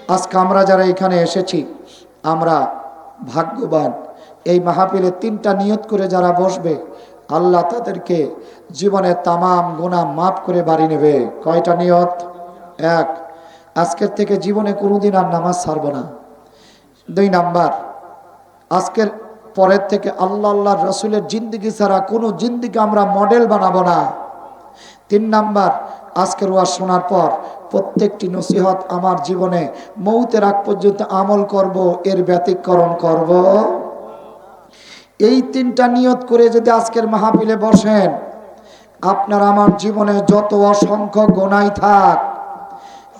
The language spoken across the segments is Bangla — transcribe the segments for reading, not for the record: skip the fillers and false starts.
আজকে আমরা যারা এখানে এসেছি আমরা ভাগ্যবান। এই মাহফিলে 3টা নিয়ত করে যারা বসবে আল্লাহ তাদেরকে জীবনের তামাম গুনাহ মাফ করে বাড়ি নেবে। কয়টা নিয়ত? এক, আজকের থেকে জীবনে কোনোদিন আর নামাজ ছাড়ব না। 2 নাম্বার, আজকের পরের থেকে আল্লাহ রসুলের জিন্দিগি ছাড়া কোনো জিন্দিগি আমরা মডেল বানাবো না। 3 নাম্বার, আজকের ওয়াজ শোনার পর প্রত্যেকটি নসিহত আমার জীবনে মৌতের আগ পর্যন্ত আমল করব, এর ব্যতিক্রম করব। এই 3টা নিয়ত করে যদি আজকের মাহফিলে বসেন, আপনার আমার জীবনে যত অসংখ্য গুনাহ থাক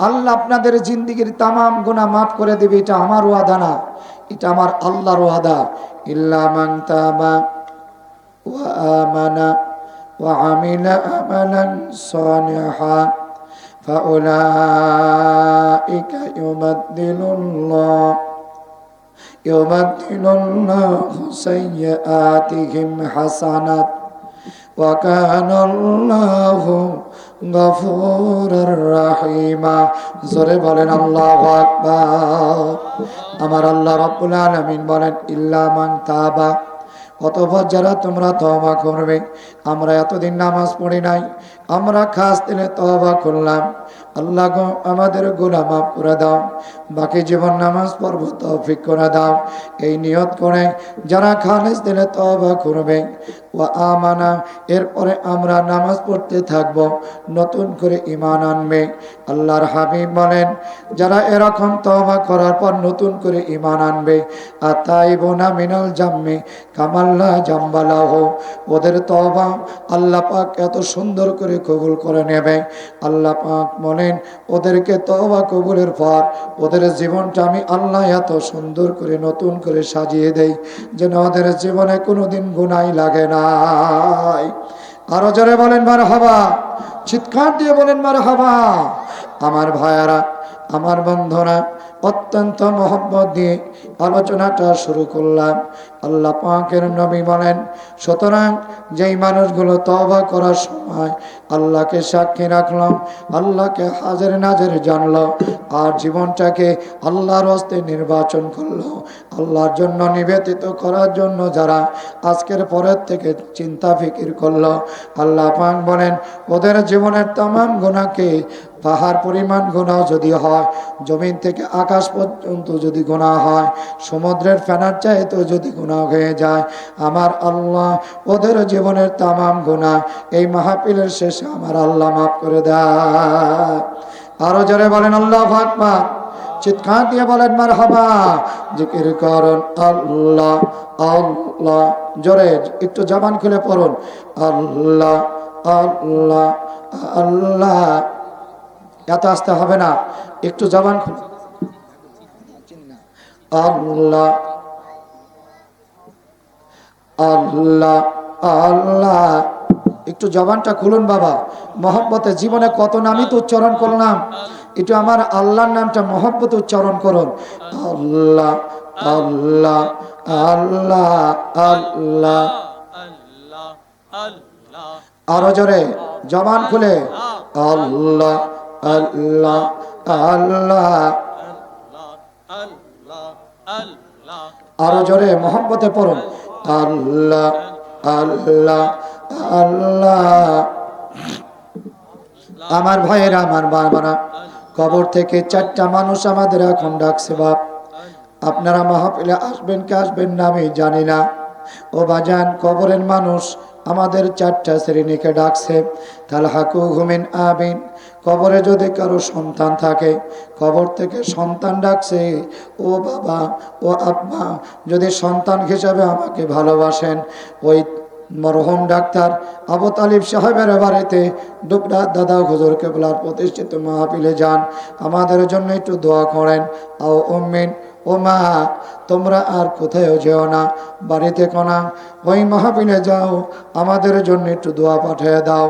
আল্লাহ আপনাদের জিন্দিগির তামাম গুনাহ মাফ করে দেবে। এটা আমার ওয়াদা না, এটা আমার আল্লাহর ওয়াদা। ইল্লা মান তাবা ওয়া আমানা ওয়া আমিলা আমালান সালিহা ফাউলাইকা ইউবাদদিলুল্লাহু সাইয়্যাতিহিম হাসানাত ওয়া কানা আল্লাহু গফুরুর রহিমা। জোরে বলেন আল্লাহু আকবার। আমার আল্লাহ রাব্বুল আলামিন বলেন ইল্লা মান তাবা, অতঃপর যারা তোমরা তওবা করবে। আমরা এতদিন নামাজ পড়ি নাই, আমরা খাস দিলে তওবা করলাম, আল্লাহ গো আমাদের গুনাহ মাফ করে দাও, বাকি জীবন নামাজ পড়ব তৌফিক করে দাও। এই নিয়ত করে যারা খালেস দিলে তওবা করবে ওয়া আমানা, এরপরে আমরা নামাজ পড়তে থাকব, নতুন করে ঈমান আনবে। আল্লাহর হাবিব বলেন যারা এরকম তওবা করার পর নতুন করে ঈমান আনবে, আতাইবুনা মিনাল জাম্মি কামাল্লা জাম্বালাহু, ওদের তওবা আল্লাহ পাক এত সুন্দর করে কবুল করে নেবে। আল্লাহ পাক বলেন ওদেরকে তওবা কবুলের পর ওদের জীবনটা আমি আল্লাহ এত সুন্দর করে নতুন করে সাজিয়ে দেই যেন ওদের জীবনে কোনোদিন গুনাহ লাগে নাই। আরো জোরে বলেন মারহাবা, চিৎকার দিয়ে বলেন মারহাবা। আমার ভাইয়ারা, আমার বন্ধুরা, অত্যন্ত মহব্বত দিয়ে আলোচনাটা শুরু করলাম। আল্লাহ পাকের নবী বলেন সুতরাং যেই মানুষগুলো তওবা করার সময় আল্লাহকে সাক্ষী রাখলো, আল্লাহকে হাজির নাজির জানলো, আর জীবনটাকে আল্লাহর হস্তে নির্বাচন করলো, আল্লাহর জন্য নিবেদিত করার জন্য যারা আজকের পরের থেকে চিন্তা ফিকির করলো, আল্লাহ পাক বলেন ওদের জীবনের तमाम গুনাহকে পাহাড় পরিমাণ গুনাহ যদি হয়, জমিন থেকে আকাশ পর্যন্ত যদি গুনাহ হয়, সমুদ্রের ফেনার চাইতেও যদি গুনাহ হয়ে যায়, আমার আল্লাহ ওদের জীবনের तमाम গুনাহ এই মাহফিলের শেষে আমার আল্লাহ মাফ করে দেয়। আরো জোরে বলেন আল্লাহু আকবার, চিৎকার দিয়ে বলেন মারহাবা। জিকির করুন আল্লাহ আল্লাহ, জোরে একটু জবান খুলে পড়ুন আল্লাহ আল্লাহ আল্লাহ। এত আসতে হবে না, একটু জবান খুলে আল্লাহ আল্লাহ আল্লাহ। একটু জবানটা খুলুন বাবা, মহব্বতে। জীবনে কত নামই তো উচ্চারণ করলাম, একটু আমার আল্লাহর নামটা মহব্বতে উচ্চারণ করুন আল্লাহ আল্লাহ আল্লাহ আল্লাহ। আরো জোরে জবান খুলে আল্লাহ আল্লাহ আল্লাহ। আরো জোরে মহব্বতে পড়ুন আল্লাহ আল্লাহ আল্লাহ। আমার ভাইয়েরা, আমার বাবারা, কবর থেকে 4টা মানুষ আমাদের এখন ডাকছে। বাপ, আপনারা মাহফিলে আসবেন কি আসবেন না আমি জানি না। ও বাজান, কবরের মানুষ আমাদের 4টা শ্রেণীকে ডাকছে। তালহাকু ঘুমিন আবিন, কবরে যদি কারো সন্তান থাকে, কবর থেকে সন্তান ডাকছে। ও বাবা, ও আব্বা, যদি সন্তান হিসাবে আমাকে ভালোবাসেন, ওই মরহুম ডাক্তার আবু তালিব সাহেবের বাড়িতে ডুবরা দাদা হুজুর কেবলার প্রতিষ্ঠিত মাহফিলে যান, আমাদের জন্য একটু দোয়া করেন। আও উম্মিন, ও মা, তোমরা আর কোথাও যেও না, বাড়িতে কোনা ওই মাহফিলে যাও, আমাদের জন্য একটু দোয়া পাঠিয়ে দাও।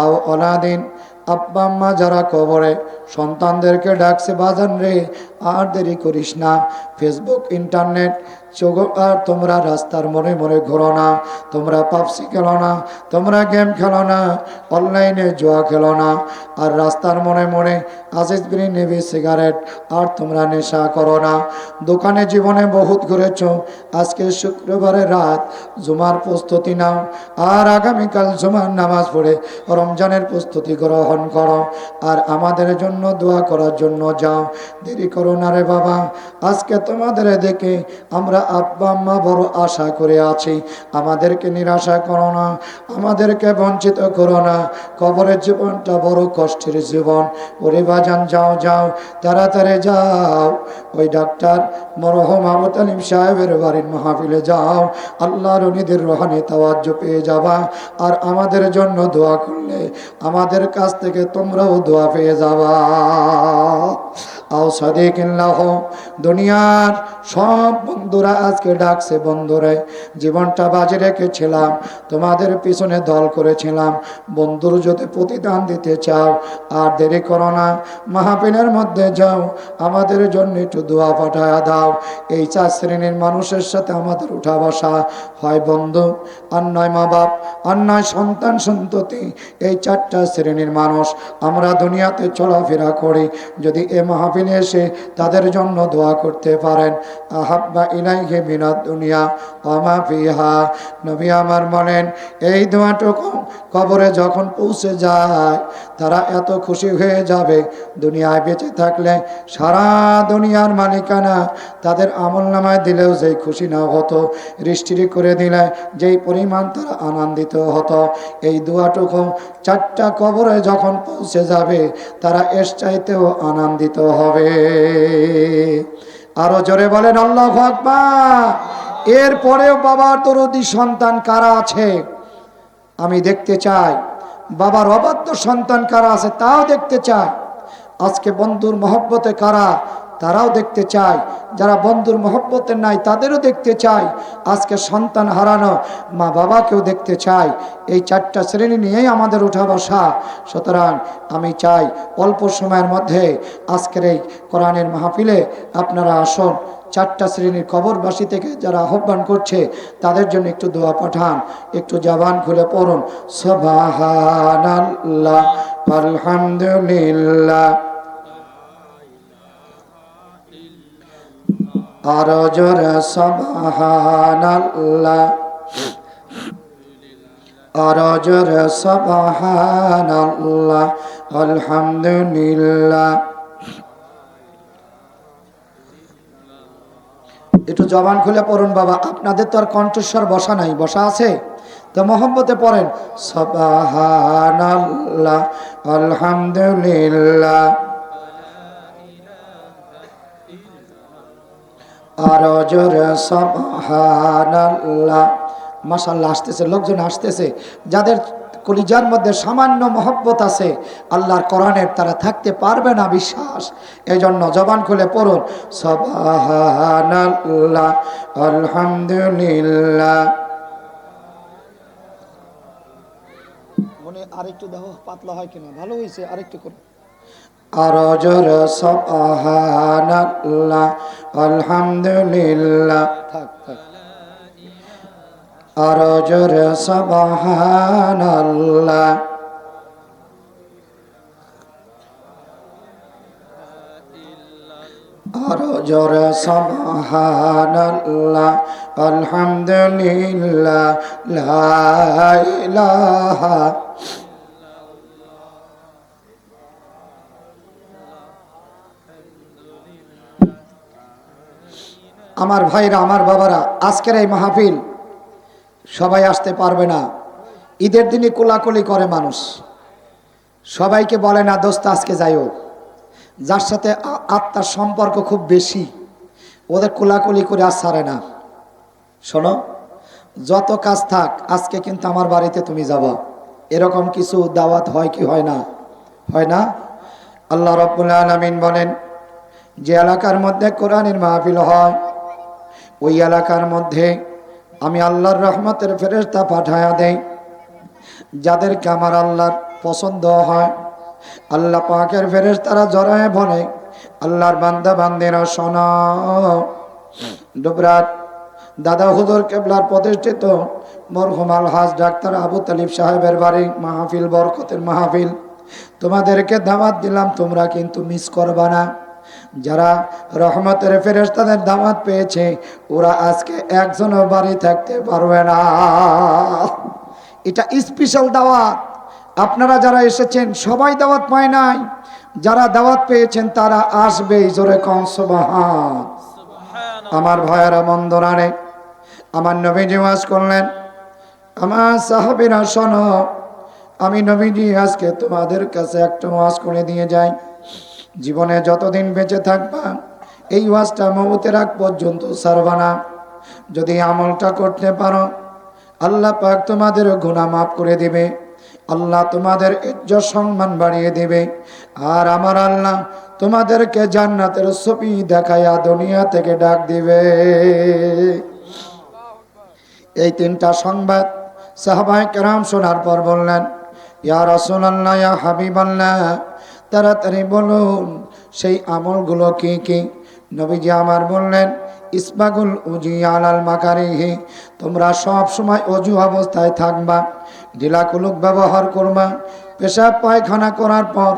আও অনাদিন, আব্বা আম্মা যারা কবরে সন্তানদেরকে ডাকছে, বাজান রে আর দেরি করিস না, ফেসবুক ইন্টারনেট আর তোমরা রাস্তার মনে মনে ঘোরো না, তোমরা পাবজি খেলো না, তোমরা গেম খেলো না, অনলাইনে জুয়া খেলো না, আর রাস্তার মনে মনে আজিজ বিড়ি নেবে সিগারেট আর তোমরা নেশা করো না। দোকানে জীবনে বহুত ঘুরেছ, আজকে শুক্রবারের রাত জুমার প্রস্তুতি নাও, আর আগামীকাল জুমার নামাজ পড়ে রমজানের প্রস্তুতি গ্রহণ করো, আর আমাদের জন্য দোয়া করার জন্য যাও। দেরি করো না রে বাবা, আজকে তোমাদের দেখে আমরা আব্বা আম্মা বড় আশা করে আছি, আমাদেরকে নিরাশা করো না, আমাদেরকে বঞ্চিত করো না। কবরের জীবনটা বড় কষ্টের জীবন। ওরে বাজান যাও যাও, তাড়াতাড়ি যাও, ওই ডাক্তার মরহম আবু তালিম সাহেবের বাড়ির মাহফিলে যাও, আল্লাহর ওলিদের রুহানি তাওয়াজ্জু পেয়ে যাবা। আর আমাদের জন্য দোয়া করলে আমাদের কাছ থেকে তোমরাও দোয়া পেয়ে যাবা। আও সাদিকিল্লাহ, দুনিয়ার সব বন্ধুরা আজকে ডাকছে, বন্ধুরে জীবনটা বাজে রেখেছিলাম, তোমাদের পিছনে দল করেছিলাম, বন্ধুর যদি প্রতিদান দিতে চাও আর দেরি করো না, মাহফিলের মধ্যে যাও, আমাদের জন্য একটু দোয়া পাঠায়া দাও। এই 4 শ্রেণীর মানুষের সাথে আমাদের উঠা বসা হয় বন্ধু, আর নয় মা বাপ, আর নয় সন্তান সন্ততি। এই 4টা শ্রেণীর মানুষ আমরা দুনিয়াতে চলাফেরা করি। যদি এ মাহফিলে এসে তাদের জন্য দোয়া করতে পারেন, আহাব্বা ইলাইহি মিনাদ দুনিয়া ওয়া মা ফিহা, নবী আমার বলেন এই দোয়াটুকু কবরে যখন পৌঁছে যায় তারা এত খুশি হয়ে যাবে, দুনিয়ায় বেঁচে থাকলে সারা দুনিয়ার মালিকানা তাদের আমলনামায় দিলেও যেই খুশি না হতো, রেজিস্ট্রি করে দিলে যেই পরিমাণ তারা আনন্দিত হতো, এই দোয়াটুকু 4টা কবরে যখন পৌঁছে যাবে তারা এর চাইতেও আনন্দিত হবে। আরো জোরে বলেন আল্লাহু আকবার। এরপরেও বাবার দরদি সন্তান কারা আছে আমি দেখতে চাই, বাবার অবাধ্য সন্তান কারা আছে তাও দেখতে চাই। আজকে বন্ধুর মহব্বতে কারা তারাও দেখতে চাই, যারা বন্ধুর মহব্বতে নাই তাদেরও দেখতে চাই। আজকে সন্তান হারানো মা বাবাকেও দেখতে চাই। এই 4টা শ্রেণী নিয়েই আমাদের উঠা বসা। সুতরাং আমি চাই অল্প সময়ের মধ্যে আজকের এই কোরআনের মাহফিলে আপনারা আসুন। 4টা শ্রেণীর কবরবাসী থেকে যারা আহ্বান করছে তাদের জন্য একটু দোয়া পাঠান, একটু জবান খুলে পড়ুন, সুবহানাল্লাহ আলহামদুলিল্লাহ। আরো জোরে সুবহানাল্লাহ, আরো জোরে সুবহানাল্লাহ আলহামদুলিল্লাহ। একটু জবান খুলে পড়ুন বাবা, আপনাদের তো আর কণ্ঠস্বর বসা নাই, বসা আছে তো মহব্বতে পড়েন, সুবহানাল্লাহ আলহামদুলিল্লাহ। আরো জোরে সুবহানাল্লাহ। মাশাআল্লাহ, আসতেছে লোকজন, আসতেছে। যাদের কলিজার মধ্যে সামান্য মহব্বত আছে আল্লাহর কোরআনের, তারা থাকতে পারবে না বিশ্বাস। এই জন্য জবান খুলে পড়ুন, সুবহানাল্লাহ আলহামদুলিল্লাহ। মনে আরেকটু দেখো পাতলা হয় কিনা, ভালো হয়েছে, আরেকটু করুন। আরো জোরে সুবহানাল্লাহ আলহামদুলিল্লাহ। থাক থাক। আরো জোরে সুবহানাল্লাহ। আরো জোরে সুবহানাল্লাহ আলহামদুলিল্লাহ লা ইলাহা। আমার ভাইরা, আমার বাবারা, আজকের এই মাহফিল সবাই আসতে পারবে না। ঈদের দিনই কোলাকুলি করে মানুষ, সবাইকে বলে না দোস্ত আজকে যাইও। যার সাথে আত্মার সম্পর্ক খুব বেশি ওদের কোলাকুলি করে আর ছাড়ে না। শোনো, যত কাজ থাক আজকে কিন্তু আমার বাড়িতে তুমি যাবা, এরকম কিছু দাওয়াত হয় কি হয় না? হয় না? আল্লাহ রাব্বুল আলামিন বলেন, যে এলাকার মধ্যে কোরআনের মাহফিল হয় ওই এলাকার মধ্যে আমি আল্লাহর রহমতের ফেরেশতা পাঠায়া দেই। যাদেরকে আমার আল্লাহর পছন্দ হয় আল্লাহ পাকের ফেরেশতারা জড়ায় বলে, আল্লাহর বান্দা বান্দিরা শোনো, ডুবরাত দাদা হুজুর কেবলার প্রতিষ্ঠিত মরহুম আলহাজ ডাক্তার আবু তালিব সাহেবের বাড়ি মাহফিল, বরকতের মাহফিল। তোমাদেরকে দাওয়াত দিলাম, তোমরা কিন্তু মিস করবা না। যারা রহমতের ফেরেশতাদের দাওয়াত পেয়েছে ওরা আজকে একজনও বাড়ি থাকতে পারবে না। এটা স্পেশাল দাওয়াত। আপনারা যারা এসেছেন সবাই দাওয়াত পায় নাই, যারা দাওয়াত পেয়েছেন তারা আসবে। জোরে কোন সুবহান। আমার ভাইয়েরা বন্ধুরা, আমার নবীজি ওয়াজ করলেন, আমার সাহাবীরা শোনো, আমি নবীজি আজকে তোমাদের কাছে একটা ওয়াজ করে দিয়ে যাই। জীবনে যতদিন বেঁচে থাকবা এই ওয়াজটা মওতের আগ পর্যন্ত ছাড়বা না। যদি আমলটা করতে পারো আল্লাহ পাক তোমাদের গুনাহ মাফ করে দিবে, আল্লাহ তোমাদের ইজ্জত সম্মান বাড়িয়ে দিবে, আর আমার আল্লাহ তোমাদেরকে জান্নাতের ছবি দেখায়া দুনিয়া থেকে ডাক দিবে। এই তিনটা সংবাদ সাহাবায়ে কেরাম শোনার পর বললেন, ইয়া রাসূলুল্লাহ, ইয়া হাবিবাল্লাহ, তাড়াতাড়ি বলুন সেই আমলগুলো কি কি। নবীজি আমার বললেন, ইসবাগুল উজি আলাল মাকারিহি, তোমরা সব সময় অজু অবস্থায় থাকবা, ঢিলাকুলুক ব্যবহার করবা। পেশাব পায়খানা করার পর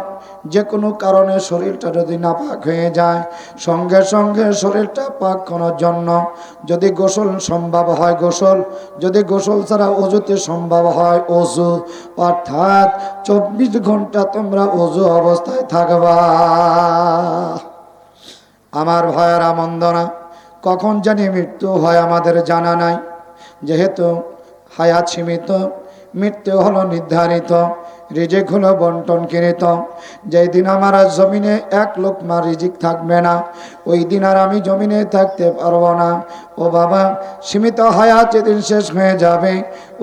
যে কোনো কারণে শরীরটা যদি নাপাক হয়ে যায় সঙ্গে সঙ্গে শরীরটা পাক করার জন্য যদি গোসল সম্ভব হয় গোসল, যদি গোসল ছাড়া অজুতে সম্ভব হয় অজু, অর্থাৎ 24 ঘন্টা তোমরা অজু অবস্থায় থাকবা। আমার ভাইয়েরা বন্ধুরা, কখন জানি মৃত্যু হয় আমাদের জানা নাই। যেহেতু হায়াত সীমিত, মৃত্যু হলো নির্ধারিত, রিজিক হলো বন্টনকৃত। যেই দিন আমার আর জমিনে এক লোকমা রিজিক থাকবে না ওই দিন আর আমি জমিনে থাকতে পারবো না। ও বাবা, সীমিত হায়াত যেদিন শেষ হয়ে যাবে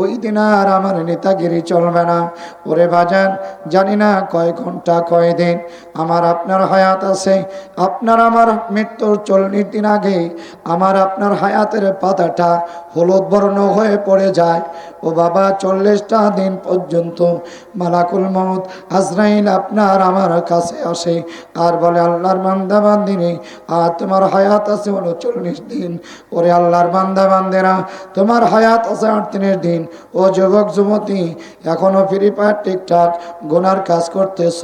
ওই দিন আর আমার নেতাগিরি চলবে না। ওরে বাজান, জানি না কয় ঘন্টা কয় দিন আমার আপনার হায়াত আছে। আপনার আমার মৃত্যুর 40 দিন আগে আমার আপনার হায়াতের পাতাটা হলুদ বর্ণ হয়ে পড়ে যায়। ও বাবা, 40টা দিন পর্যন্ত মালাকুল মউত আজরাইল আপনার আমার কাছে আসে আর বলে, আল্লাহর বান্দা বান্দিনী, আর তোমার হায়াত আছে হলো 40 দিন। ওরে আল্লাহর বান্দা বান্দেরা, তোমার হায়াত আছে 38 দিন। ও যুবক যুবতী, এখনো ফ্রি ফায়ার টিকটক গুনার কাজ করতেছ,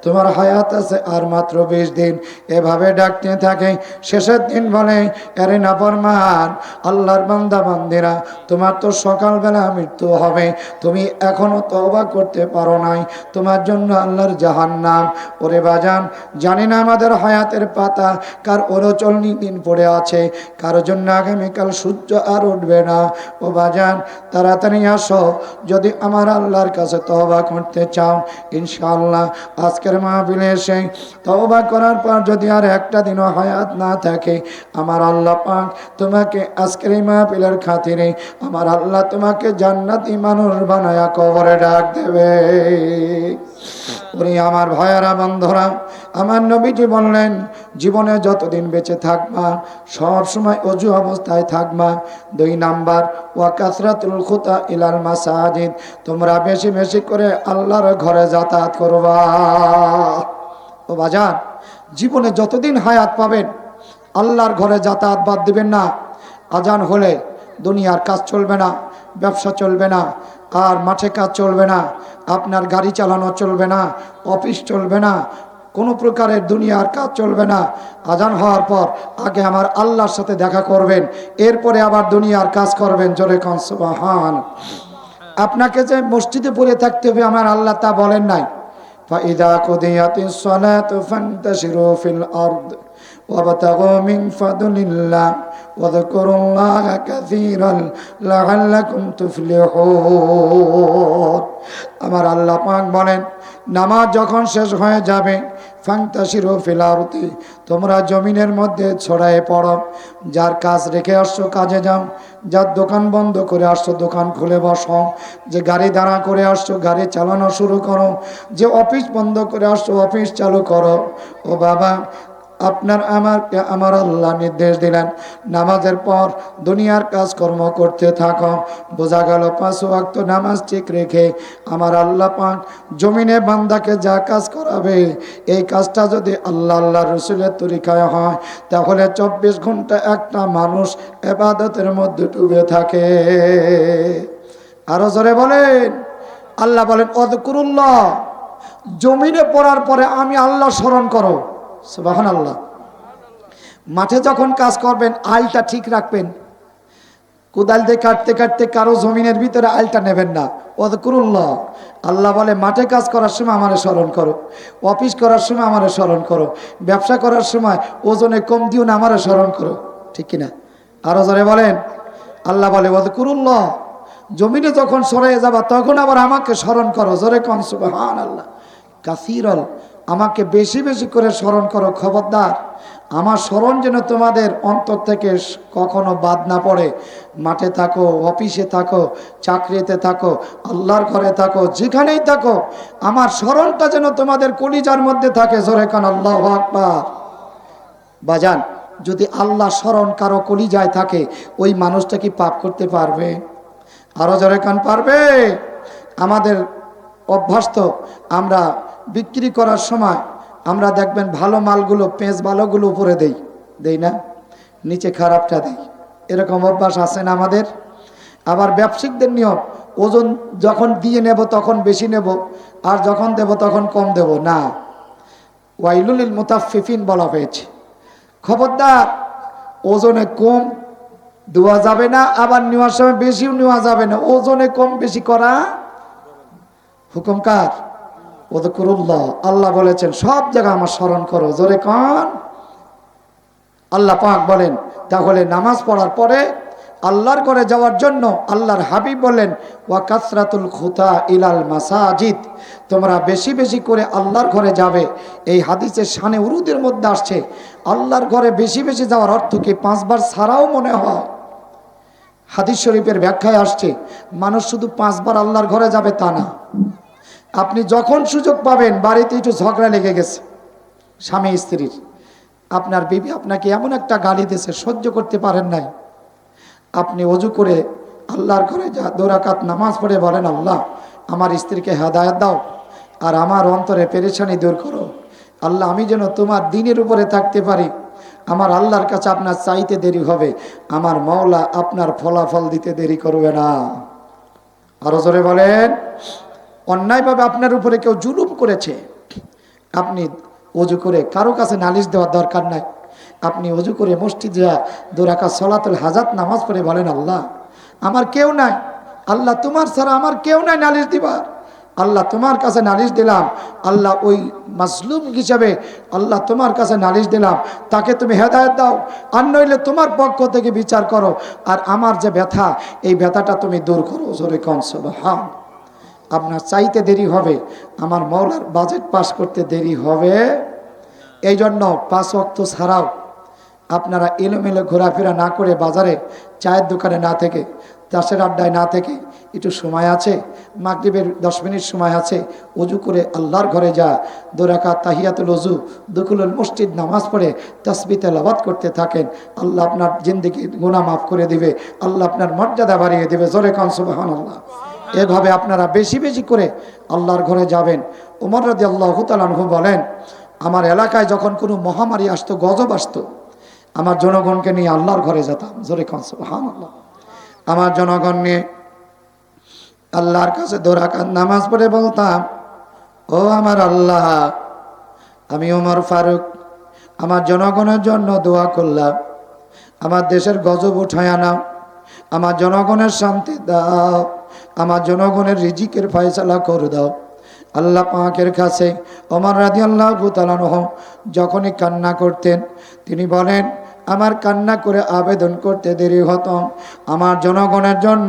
তোমার হায়াত আছে আর মাত্র 20 দিন। এভাবে ডাকতে থাকে। শেষের দিন বলে, আরে নাফরমান আল্লাহর বান্দা বান্দিরা, তোমার তো সকালবেলা মৃত্যু হবে, তুমি এখনো তওবা করতে পারো নাই, তোমার জন্য আল্লাহর জাহান্নাম। ওরে বাজান, জানি না আমাদের হায়াতের পাতা কার 39 দিন পড়ে আছে, কারো জন্য আগামীকাল সূর্য আর উঠবে না। ও বাজান, তাড়াতাড়ি আসো যদি আমার আল্লাহর কাছে তওবা করতে চাও। ইনশাআল্লাহ আজকের মাহফিলে এসে তওবা করার পর যদি আর একটা দিনও হায়াত না থাকে, আমার আল্লাহ পাক তোমাকে আজকের এই মাহফিলের খাতিরে আমার আল্লাহ তোমাকে জান্নাতি মানুষ বানায়া কবরে ডাক দেবে। ওরে আমার ভাইয়ারা বন্ধুরা, আমার নবীজি বললেন, জীবনে যতদিন বেঁচে থাকবা সব সময় অজু অবস্থায় থাকবা। 2 নাম্বার, ওয়া কাসরাতুল খুতা ইলাল মাসাজিদ, তোমরা বেশি বেশি করে আল্লাহর ঘরে যাতায়াত করবা। ও বাজার, জীবনে যতদিন হায়াত পাবেন আল্লাহর ঘরে যাতায়াত বাদ দিবেন না। আজান হলে দুনিয়ার কাজ চলবে না, ব্যবসা চলবে না, আর মাঠে কাজ চলবে না, আপনার গাড়ি চালানো চলবে না, অফিস চলবে না, কোনো প্রকারের দুনিয়ার কাজ চলবে না। আজান হওয়ার পর আগে আমার আল্লাহর সাথে দেখা করবেন, এরপরে আবার দুনিয়ার কাজ করবেন। জোরে কোন সুবহান। আপনাকে যে মসজিদে পড়ে থাকতে হবে আমার আল্লাহ তা বলেন নাই। ফাইদা কুদিয়াতিস সালাতু ফান্তাশিরু ফিল আরদ ওয়াবতাগু মিন ফাদলিল্লাহ ওয়াযকুরুল্লাহা কাসীরান লাআল্লাকুম তুফলিহুন। আমার আল্লাহ পাক বলেন, নামাজ যখন শেষ হয়ে যাবে ফান্তাশিরু ফিল আরদি, তোমরা জমিনের মধ্যে ছড়ায়ে পড়ো। যার কাজ রেখে আসছো কাজে যাও, যার দোকান বন্ধ করে আসছো দোকান খুলে বসো, যে গাড়ি দাঁড়া করে আসছো গাড়ি চালানো শুরু করো, যে অফিস বন্ধ করে আসছো অফিস চালু করো। ও বাবা, আমার আল্লাহ নির্দেশ দিলেন, নামাজের পর দুনিয়ার কাজকর্ম করতে থাকো। বোঝা গেল 5 ওয়াক্ত নামাজ ঠিক রেখে আমার আল্লাহ পাক জমিনে বান্দাকে যা কাজ করাবে, এই কাজটা যদি আল্লাহ রসুলের তরিকায় হয়, তাহলে 24 ঘন্টা একটা মানুষ ইবাদতের মধ্যে ডুবে থাকে। আরো জোরে বলেন। আল্লাহ বলেন অযকুরুল্লাহ, জমিনে পড়ার পরে আমি আল্লাহ স্মরণ করো। সুবহানাল্লাহ। মাঠে যখন কাজ করবেন আলটা ঠিক রাখবেন, কোদাল দিয়ে কাটতে কাটতে কারো জমিনের ভিতরে আলটা নেবেন না। অযকুরুল্লাহ, আল্লাহ বলে মাঠে কাজ করার সময় আমারে স্মরণ করো, অফিস করার সময় আমারে স্মরণ করো, ব্যবসা করার সময় ওজনে কম দিও না, আমারে স্মরণ করো। ঠিক কিনা? আরো জোরে বলেন। আল্লাহ বলে অযকুরুল্লাহ, জমিনে যখন সরে যাবা তখন আবার আমাকে স্মরণ করো। জোরে কোন সুবহানাল্লাহ। কাসীরাল, আমাকে বেশি বেশি করে স্মরণ করো। খবরদার, আমার স্মরণ যেন তোমাদের অন্তর থেকে কখনো বাদ না পড়ে। মাঠে থাকো, অফিসে থাকো, চাকরিতে থাকো, আল্লাহর ঘরে থাকো, যেখানেই থাকো, আমার স্মরণটা যেন তোমাদের কলিজার মধ্যে থাকে। জোরে কান আল্লাহু আকবার। বাজান, যদি আল্লাহ স্মরণ কারো কলিজায় থাকে, ওই মানুষটা কি পাপ করতে পারবে? আরো জোরে কান পারবে? আমাদের অভ্যাস তো, আমরা বিক্রি করার সময় আমরা দেখবেন ভালো মালগুলো, পেঁচ ভালোগুলো উপরে দেই না, নিচে খারাপটা দেই। এরকম অভ্যাস আছে না আমাদের? আবার ব্যবসায়িকদের নিয়ম, ওজন যখন দিয়ে নেব তখন বেশি নেব, আর যখন দেব তখন কম দেব না। ওয়াইলুল লিল মুতাফফিফিন বলা হয়েছে। খবরদার, ওজনে কম দেওয়া যাবে না, আবার নেওয়ার সময় বেশিও নেওয়া যাবে না। ওজনে কম বেশি করা হুকুম কার? ওযকুরুল্লাহ। আল্লাহ বলেছেন সব জায়গায় আমার স্মরণ করো। জোরে কান। আল্লাহ পাক বলেন তাহলে নামাজ পড়ার পরে আল্লাহর ঘরে যাওয়ার জন্য আল্লাহর হাবিব বলেন ওয়া কাসরাতুল খুতা ইলাল মাসাজিদ, তোমরা বেশি বেশি করে আল্লাহর ঘরে যাবে। এই হাদিসের শানে উরুদের মধ্যে আসছে আল্লাহর ঘরে বেশি বেশি যাওয়ার অর্থ কি 5 বার ছাড়াও মনে হয়। হাদিস শরীফের ব্যাখ্যায় আসছে মানুষ শুধু 5 বার আল্লাহর ঘরে যাবে তা না। আপনি যখন সুযোগ পাবেন, বাড়িতে একটু ঝগড়া লেগে গেছে স্বামী স্ত্রীর, আপনার বিবি আপনাকে এমন একটা গালি দিয়েছে সহ্য করতে পারেন নাই, আপনি ওযু করে আল্লাহর ঘরে 2 রাকাত নামাজ পড়ে বলেন আল্লাহ আমার স্ত্রীকে হেদায়েত দাও আর আমার অন্তরে পেরেশানি দূর করো। আল্লাহ আমি যেন তোমার দ্বীনের উপরে থাকতে পারি। আমার আল্লাহর কাছে আপনার চাইতে দেরি হবে, আমার মাওলা আপনার ফলাফল দিতে দেরি করবে না। আরো জোরে বলেন। অন্যায়ভাবে আপনার উপরে কেউ জুলুম করেছে, আপনি ওযু করে, কারো কাছে নালিশ দেওয়ার দরকার নাই, আপনি ওযু করে মসজিদে যা 2 রাকাত সালাতুল হাজাত নামাজ পড়ে বলেন আল্লাহ আমার কেউ নাই, আল্লাহ তোমার ছাড়া আমার কেউ নাই নালিশ দিবার, আল্লাহ তোমার কাছে নালিশ দিলাম, আল্লাহ ওই মাজলুম হিসাবে আল্লাহ তোমার কাছে নালিশ দিলাম, তাকে তুমি হেদায়েত দাও, আর নইলে তোমার পক্ষ থেকে বিচার করো, আর আমার যে ব্যথা এই ব্যথাটা তুমি দূর করো। জোরে কোন সুবহান। আপনার চাইতে দেরি হবে, আমার মাওলার বাজেট পাস করতে দেরি হবে। এই জন্য 5 ওয়াক্ত ছাড়াও আপনারা এলোমেলো ঘোরাফেরা না করে, বাজারে চায়ের দোকানে না থেকে, চাষের আড্ডায় না থেকে, একটু সময় আছে, মাগরিবের 10 মিনিট সময় আছে, ওযু করে আল্লাহর ঘরে যা 2 রাকাত তাহিয়াতুল ওযু দুখুলুল মসজিদ নামাজ পড়ে তাসবিহ তেলাওয়াত করতে থাকেন। আল্লাহ আপনার জিন্দেগির গুনাহ মাফ করে দিবে, আল্লাহ আপনার মর্যাদা বাড়িয়ে দেবে। জোরে কান সুবহানাল্লাহ। এভাবে আপনারা বেশি বেশি করে আল্লাহর ঘরে যাবেন। ওমর রাদিয়াল্লাহু তাআলা আনহু বলেন আমার এলাকায় যখন কোনো মহামারী আসতো, গজব আসতো, আমার জনগণকে নিয়ে আল্লাহর ঘরে যেতাম। জোরে কান সুবহানাল্লাহ। আমার জনগণ নিয়ে আল্লাহর কাছে 2 রাকাত নামাজ পড়ে বলতাম ও আমার আল্লাহ, আমি ওমর ফারুক আমার জনগণের জন্য দোয়া করলাম, আমার দেশের গজব উঠায় আনাও, আমার জনগণের শান্তি দাও, আমার জনগণের রিজিকের ফয়সালা করে দাও। আল্লাহ পাকের কাছে ওমর রাদিয়াল্লাহু তাআলা আনহু যখনই কান্না করতেন, তিনি বলেন আমার কান্না করে আবেদন করতে দেরি হতো, আমার জনগণের জন্য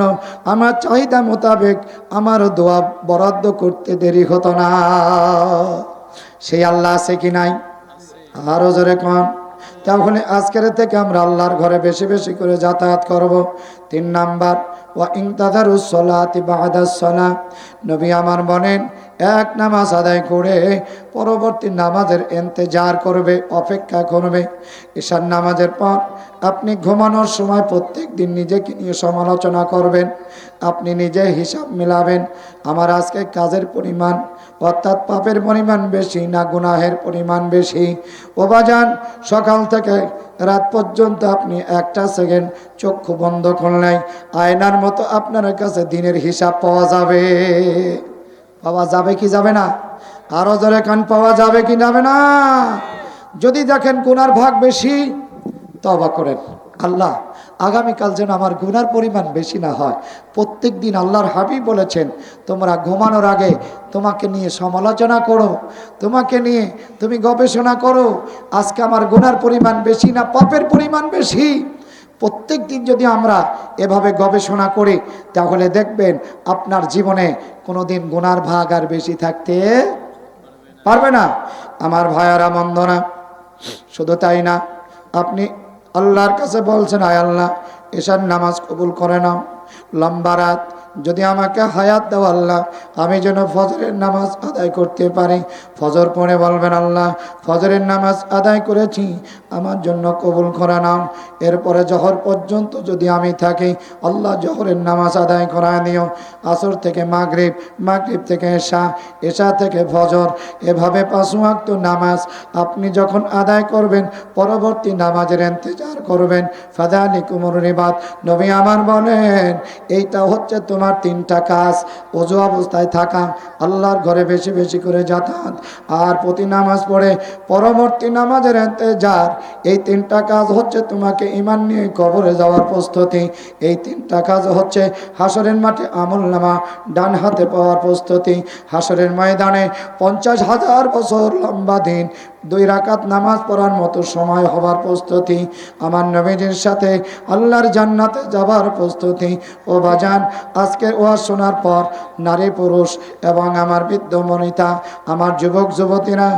আমার চাহিদা মোতাবেক আমার দোয়া বরাদ্দ করতে দেরি হতো না। সেই আল্লাহ আছে কি নাই? আরো জোরে কোন। তাহলে আজকের থেকে আমরা আল্লাহর ঘরে বেশি বেশি করে যাতায়াত করব। 3 নাম্বার ওয়া ইনতাযারুস সালাতি বা'দাস সালাহ, নবী আমার বলেন এক নামাজ আদায় করে পরবর্তী নামাজের ইন্তজার করবে, অপেক্ষা করবে। ঈশার নামাজের পর আপনি ঘুমানোর সময় প্রত্যেক দিন নিজেকে নিয়ে সমালোচনা করবেন, আপনি নিজে হিসাব মিলাবেন, আমার আজকে কাজের পরিমাণ অর্থাৎ পাপের পরিমাণ বেশি না গুনাহের পরিমাণ বেশি। ও বাজান, সকাল থেকে রাত পর্যন্ত আপনি একটা সেকেন্ড চক্ষু বন্ধ করলেই আয়নার মতো আপনার কাছে দিনের হিসাব পাওয়া যাবে। পাওয়া যাবে কি যাবে না? আরো জোরে কান, পাওয়া যাবে কি যাবে না? যদি দেখেন গুনার ভাগ বেশি, তওবা করেন, আল্লাহ আগামীকাল যেন আমার গুনার পরিমাণ বেশি না হয়। প্রত্যেক দিন আল্লাহর হাবিব বলেছেন, তোমরা ঘুমানোর আগে তোমাকে নিয়ে সমালোচনা করো, তোমাকে নিয়ে তুমি গবেষণা করো, আজকে আমার গুনার পরিমাণ বেশি না পাপের পরিমাণ বেশি। প্রত্যেক দিন যদি আমরা এভাবে গবেষণা করি, তাহলে দেখবেন আপনার জীবনে কোনোদিন গুনার ভাগ আর বেশি থাকতে পারবে না। আমার ভাইয়ারা বন্ধনা, শুধু তাই না, আপনি আল্লাহর কাছে বলছেন, আয় আল্লাহ এশার নামাজ কবুল করে নাও, লম্বা রাত যদি আমাকে হায়াত দাও আল্লাহ, আমি যেন ফজরের নামাজ আদায় করতে পারি। ফজর পড়ে বলবেন, আল্লাহ ফজরের নামাজ আদায় করেছি, আমার জন্য কবুল করে নাও। এরপরে জহর পর্যন্ত যদি আমি থাকি, আল্লাহ জহরের নামাজ আদায় করায় দিও। আসর থেকে মাগরিব, মাগরিব থেকে এশা, এশা থেকে ফজর, এভাবে 5 ওয়াক্ত নামাজ আপনি যখন আদায় করবেন, পরবর্তী নামাজের ইন্তজার করবেন। ফাযালিকুমুর রিবাত, নবী আমার বলেন, এইটা হচ্ছে তোমার 3টা কাজ। ওযু অবস্থায় থাকা, আল্লাহর ঘরে বেশি বেশি করে যাতায়াত, আর প্রতি নামাজ পড়ে পরবর্তী নামাজের ইন্তজার। এই 3টা কাজ হচ্ছে তোমাকে ঈমান নিয়ে কবরে যাওয়ার প্রস্তুতি। এই 3টা কাজ হচ্ছে হাসরের মাঠে আমলনামা ডান হাতে পাওয়ার প্রস্তুতি। হাসরের ময়দানে 50,000 বছর লম্বা দিন 2 রাকাত নামাজ পড়ার মতো সময় হবার প্রস্তুতি। আমার নবীজির সাথে আল্লাহর জান্নাতে যাবার প্রস্তুতি। ও বাজান, আজকে ওয়াজ শোনার পর নারী পুরুষ এবং আমার বৃদ্ধ বনিতা, আমার যুবক যুবতীরা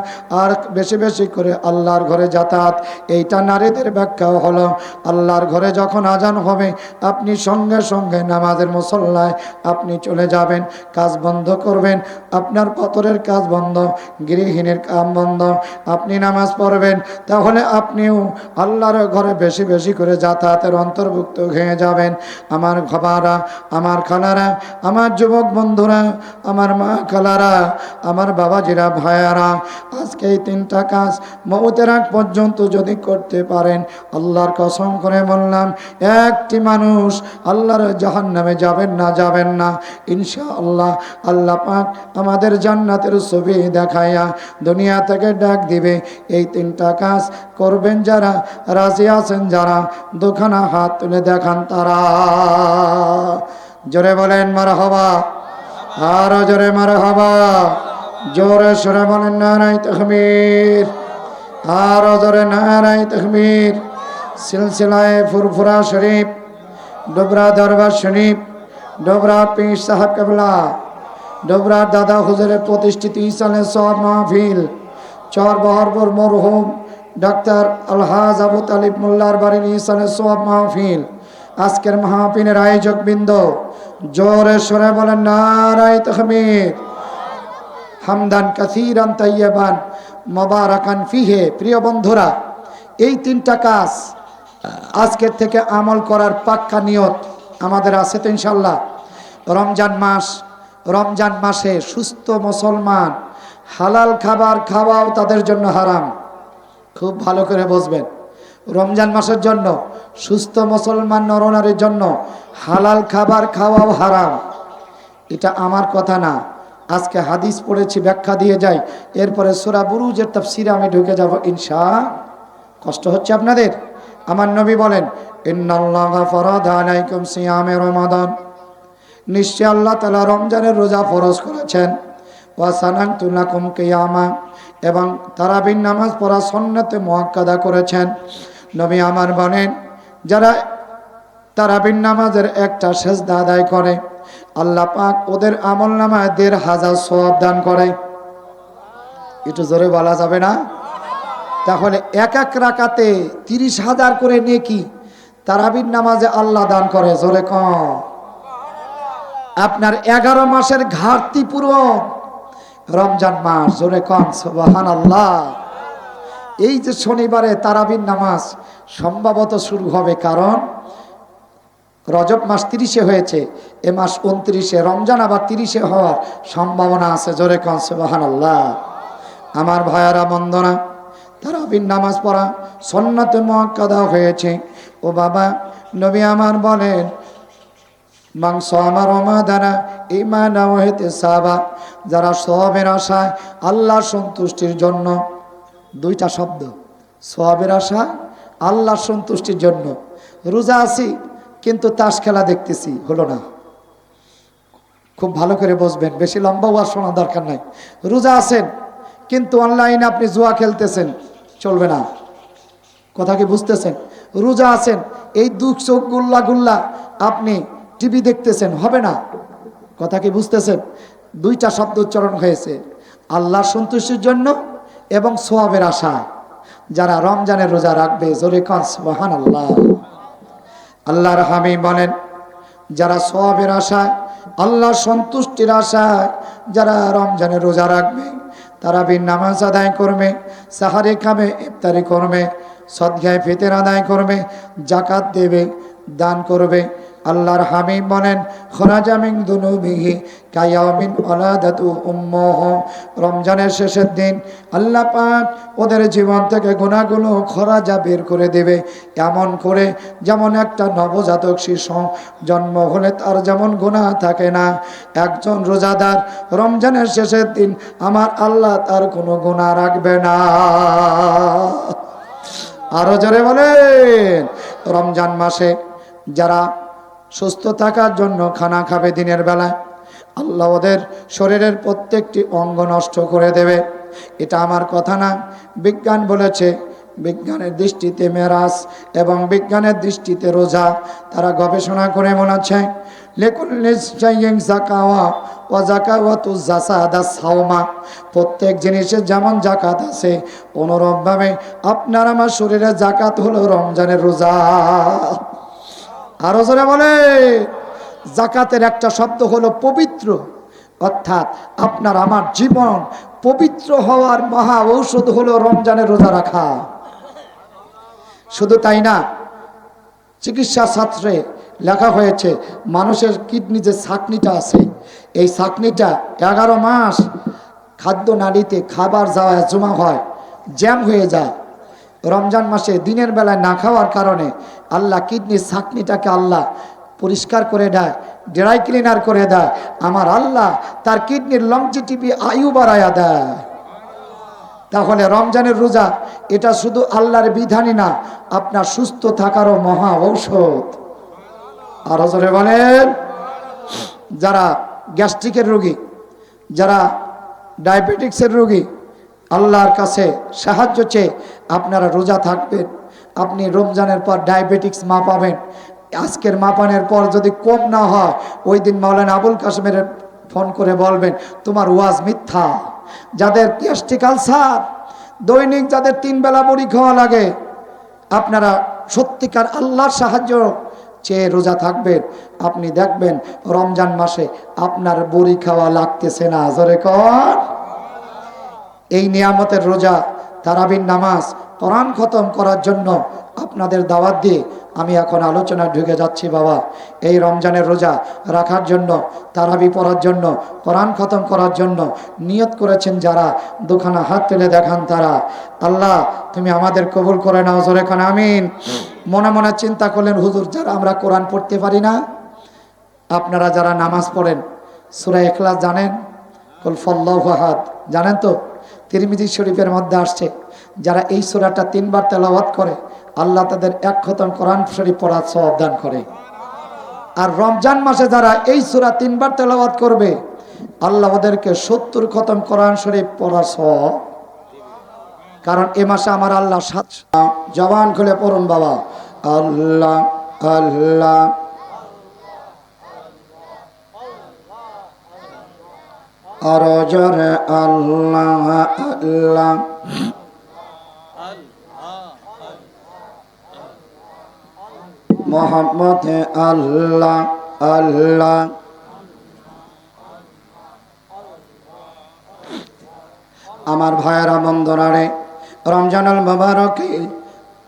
আর বেশি বেশি করে আল্লাহর ঘরে যাতায়াত। এইটা নারীদের ব্যাখ্যাও হলো, আল্লাহর ঘরে যখন আজান হবে, আপনি সঙ্গে সঙ্গে নামাজের মুসল্লায় আপনি চলে যাবেন, কাজ বন্ধ করবেন, আপনার পতরের কাজ বন্ধ, গৃহিণীর কাম বন্ধ, আপনি নামাজ পড়বেন। তাহলে আপনিও আল্লাহর ঘরে বেশি বেশি করে যাতায়াতের অন্তর্ভুক্ত হয়ে যাবেন। আমার বাবারা, আমার খালারা, আমার যুবক বন্ধুরা, আমার মা খালারা, আমার বাবাজিরা, ভাইয়ারা, আজকে এই 3টা কাজ মওতের আগ পর্যন্ত যদি করতে পারেন, আল্লাহর কসম করে বললাম, একটি মানুষ আল্লাহর জাহান্নামে যাবেন না, যাবেন না ইনশাআল্লাহ। আল্লাহ পাক আমাদের জান্নাতের ছবি দেখাইয়া দুনিয়া থেকে ডাক দিবে। এই 3টা কাজ করবেন যারা, রাজি আছেন যারা, দুখানা হাত তুলে দেখান তারা। জোরে বলেন মারহাবা, আরো জোরে মারহাবা, জোরে সরে বলেন নারায়ে তাকবীর, আরো জোরে নারায়ে তাকবীর। সিলসিলায়ে ফুরফুরা শরীফ, ডোবরা দরবার শরীফ, ডোবরা পীর সাহেব কেবলা, ডোবরা দাদা হুজুরের প্রতিষ্ঠিত ইসালে সওয়াব মাহফিল, চর বহরপুর মরহুম ডাক্তার আলহাজ আবু তালিব মোল্লার বাড়ির ইসালে সওয়াব মাহফিল। আজকের মাহফিলের আয়োজক বৃন্দ, জোরে সরে বলেন নারায়ে তাকবীর, হামদান কাসীরান তাইয়্যিবান মুবারাকান ফিহে। প্রিয় বন্ধুরা, এই 3টা কাজ আজকের থেকে আমল করার পাক্কা নিয়ত আমাদের আছে তো ইনশাআল্লাহ। রমজান মাস, রমজান মাসে সুস্থ মুসলমান হালাল খাবার খাওয়াও তাদের জন্য হারাম। খুব ভালো করে বুঝবেন, রমজান মাসের জন্য সুস্থ মুসলমান নরনারীর জন্য হালাল খাবার খাওয়াও হারাম। এটা আমার কথা না, আজকে হাদিস পড়েছি, ব্যাখ্যা দিয়ে যাই, এরপরে সূরা বুরুজের তাফসীরে আমি ঢুকে যাব ইনশাআল্লাহ। কষ্ট হচ্ছে আপনাদের? আমার নবী বলেন, ইন্নাল্লাহা ফারাদা আলাইকুম সিয়ামে রমাদান, নিশ্চয় আল্লাহ তাআলা রমজানের রোজা ফরজ করেছেন। ওয়া সানানতু লাকুম কিয়ামা, এবং তারাবির নামাজ পড়া সুন্নতে মুআক্কাদা করেছেন। নবী আমার বলেন, যারা তারাবির নামাজের একটা সেজদা আদায় করে, আল্লাহ পাক ওদের আমলনামায় ১৫০০ সওয়াব দান করে। একটু জোরে বলা যাবে না? তাহলে এক এক রাকাতে ৩০,০০০ করে নেকি তারাবির নামাজে আল্লাহ দান করে। জোরে কম। আপনার 11 মাসের ঘাটতি পূরণ, রমজান মাস, জোরে কন সুবহানাল্লাহ। এই যে শনিবারে তারাবির নামাজ সম্ভবত শুরু হবে, কারণ রজব মাস 30-এ হয়েছে, এ মাস 29-এ, রমজান আবার 30-এ হওয়ার সম্ভাবনা আছে, জোরে কন সুবহানাল্লাহ। আমার ভাইয়ারা বন্দনা, তারাবির নামাজ পড়া সুন্নাতে মুআক্কাদা হয়েছে। ও বাবা, নবী আমার বলেন, মান সামা রমাদানা ঈমানান ওয়া ইহতিসাবা, যারা সওয়াবের আশায় আল্লাহর সন্তুষ্টির জন্য, দুইটা শব্দ, সওয়াবের আশা আল্লাহর সন্তুষ্টির জন্য। রোজা আছি কিন্তু তাস খেলা দেখতেছি, হলো না। খুব ভালো করে বসবেন, বেশি লম্বা ওয়াজ শোনা দরকার নাই। রোজা আছেন কিন্তু অনলাইনে আপনি জুয়া খেলতেছেন, চলবে না। কথা কি বুঝতেছেন? রোজা আছেন, এই দুঃখ চোখ গুল্লা গুল্লা আপনি টিভি দেখতেছেন, হবে না। কথা কি বুঝতেছেন? দুইটা শব্দ উচ্চারণ হয়েছে, আল্লাহর সন্তুষ্টির জন্য এবং সওয়াবের আশা। যারা রমজানের রোজা রাখবে, জোরে কান সুবহানাল্লাহ। আল্লাহর হাবিব বলেন, যারা সওয়াবের আশায় আল্লাহর সন্তুষ্টির আশায় যারা রমজানের রোজা রাখবে, তারাবির নামাজ আদায় করবে, সাহারি খাবে, ইফতারি করবে, সদকায়ে ফিতর আদায় করবে, যাকাত দেবে, দান করবে, আল্লাহর হাবিব বলেন, খরাজা মিন দুনুবিহি কায়ামিন ওয়ালাদাতু উম্মুহু, রমজানের শেষের দিন আল্লাহ পাক ওদের জীবন থেকে গুনাহগুলো খরাজা বের করে দেবে, এমন করে যেমন একটা নবজাতক শিশু জন্ম হলে তার যেমন গুনাহ থাকে না, একজন রোজাদার রমজানের শেষের দিন আমার আল্লাহ তার কোনো গুনাহ রাখবে না। আরো জোরে বলেন। রমজান মাসে যারা সুস্থ থাকার জন্য খানা খাবে দিনের বেলায়, আল্লাহ ওদের শরীরের প্রত্যেকটি অঙ্গ নষ্ট করে দেবে। এটা আমার কথা না, বিজ্ঞান বলেছে। বিজ্ঞানের দৃষ্টিতে মেরাজ এবং বিজ্ঞানের দৃষ্টিতে রোজা, তারা গবেষণা করে মনে প্রত্যেক জিনিসের যেমন জাকাত আছে, অনুরূপভাবে আপনার আমার শরীরে জাকাত হলো রমজানের রোজা। আরো জোরে বলে, জাকাতের একটা শব্দ হলো পবিত্র, অর্থাৎ আপনার আমার জীবন পবিত্র হওয়ার মহা ঔষধ হলো রমজানের রোজা রাখা। শুধু তাই না, চিকিৎসা শাস্ত্রে লেখা হয়েছে, মানুষের কিডনি যে ছাকনিটা আছে, এই ছাকনিটা 11 মাস খাদ্য নালীতে খাবার যাওয়া জমা হয়, জ্যাম হয়ে যায়। রমজান মাসে দিনের বেলায় না খাওয়ার কারণে আল্লাহ কিডনির ছাকনিটাকে আল্লাহ পরিষ্কার করে দেয়, ড্রাই ক্লিনার করে দেয়। আমার আল্লাহ তার কিডনির লংজিটিভি আয়ু বাড়ায়া দেয়। তাহলে রমজানের রোজা এটা শুধু আল্লাহর বিধানই না, আপনার সুস্থ থাকারও মহা ঔষধ। আর জোরে বলেন। যারা গ্যাস্ট্রিকের রোগী, যারা ডায়াবেটিক্সের রোগী, আল্লাহর কাছে সাহায্য চেয়ে আপনারা রোজা থাকবেন। আপনি রমজানের পর ডায়াবেটিক্স মাপাবেন, আজকের মাপানের পর যদি কম না হয়, ওই দিন মাওলানা আবুল কাসেমের ফোন করে বলবেন তোমার ওয়াজ মিথ্যা। যাদের গ্যাস্ট্রিক আলসার, দৈনিক যাদের 3 বেলা বড়ি খাওয়া লাগে, আপনারা সত্যিকার আল্লাহর সাহায্য চেয়ে রোজা থাকবেন, আপনি দেখবেন রমজান মাসে আপনার বড়ি খাওয়া লাগতেছে না। জোরে কর। এই নিয়ামতের রোজা, তারাবির নামাজ, কোরআন খতম করার জন্য আপনাদের দাওয়াত দিয়ে আমি এখন আলোচনায় ঢুকে যাচ্ছি। বাবা, এই রমজানের রোজা রাখার জন্য, তারাবি পড়ার জন্য, কোরআন খতম করার জন্য নিয়ত করেছেন যারা, দুখানা হাত তুলে দেখান তারা। আল্লাহ তুমি আমাদের কবুল করে নাও, জোরে খান আমিন। মনে মনে চিন্তা করলেন, হুজুর যারা আমরা কোরআন পড়তে পারি না, আপনারা যারা নামাজ পড়েন সূরা ইখলাস জানেন, কুল ফাল্লাহু আহাদ জানেন তো? তিরমিজি শরীফের মধ্যে আসছে, যারা এই সূরাটা 3 বার তেলাওয়াত করে আল্লাহ তাদের 1 খতম কোরআন শরীফ পড়ার সওয়াব দান করে। আর রমজান মাসে যারা এই সূরা 3 বার তেলাওয়াত করবে, আল্লাহ ওদেরকে 70 খতম কোরআন শরীফ পড়ার সওয়াব। কারণ এ মাসে আমার আল্লাহ জবান খুলে পড়ুন বাবা, আল্লাহ আল্লাহ। আর জোরে আল্লাহ আল্লাহ। মোহাম্মদ আল্লাহ আল্লাহ। আমার ভাইয়েরা বন্ধনারে, রমজানুল মুবারকে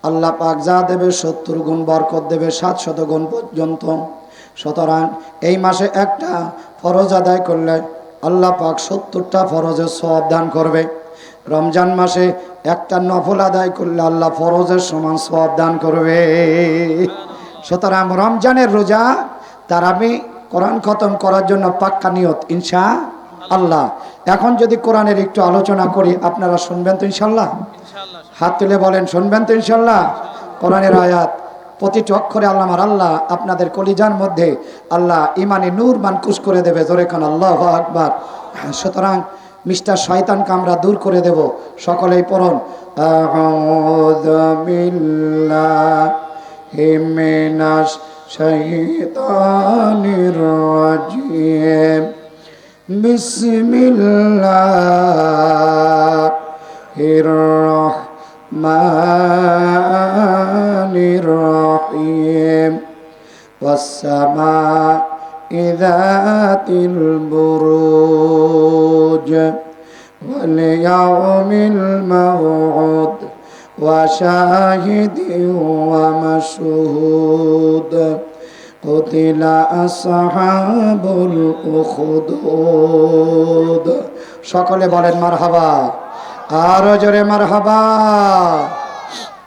আল্লাহ পাক যা দেবে 70 গুণ বরকত দেবে, 700 গুণ পর্যন্ত। সুতরাং এই মাসে একটা ফরজ আদায় করলে আল্লাহ পাক 70টা ফরজের সওয়াব দান করবে। রমজান মাসে একটা নফল আদায় করলে আল্লাহ ফরজের সমান সওয়াব দান করবে। সুতরাং রমজানের রোজা তারাবি কোরআন খতম করার জন্য পাক্কা নিয়ত ইনশাআল্লাহ। এখন যদি কোরআনের একটু আলোচনা করি, আপনারা শুনবেন তো ইনশাআল্লাহ? হাত তুলে বলেন শুনবেন তো ইনশাআল্লাহ? কোরআনের আয়াত প্রতিটি অক্ষরে আল্লাহ আপনাদের কলিজার মধ্যে আল্লাহ ইমানি নূর মানকুশ করে দেবে। জোরে কান আল্লাহু আকবার। সুতরাং মিস্টার শয়তানকে আমরা দূর করে দেব। সকলেই পড়ুন, আউযু বিল্লাহি মিনাশ শাইতানির রাজিম, বিসমিল্লাহির রাহমানির রাহিম, ওয়াস-সামা'i যাতিল বুরুজ, ওয়াল ইয়াউমিল মাউ'উদ, ওয়া শাহিদিন ওয়া মাশহুদ, কুতিলা আসহাবুল উখদুদ। সকলে বলেন মারহাবা, আরো জোরে মারহাবা।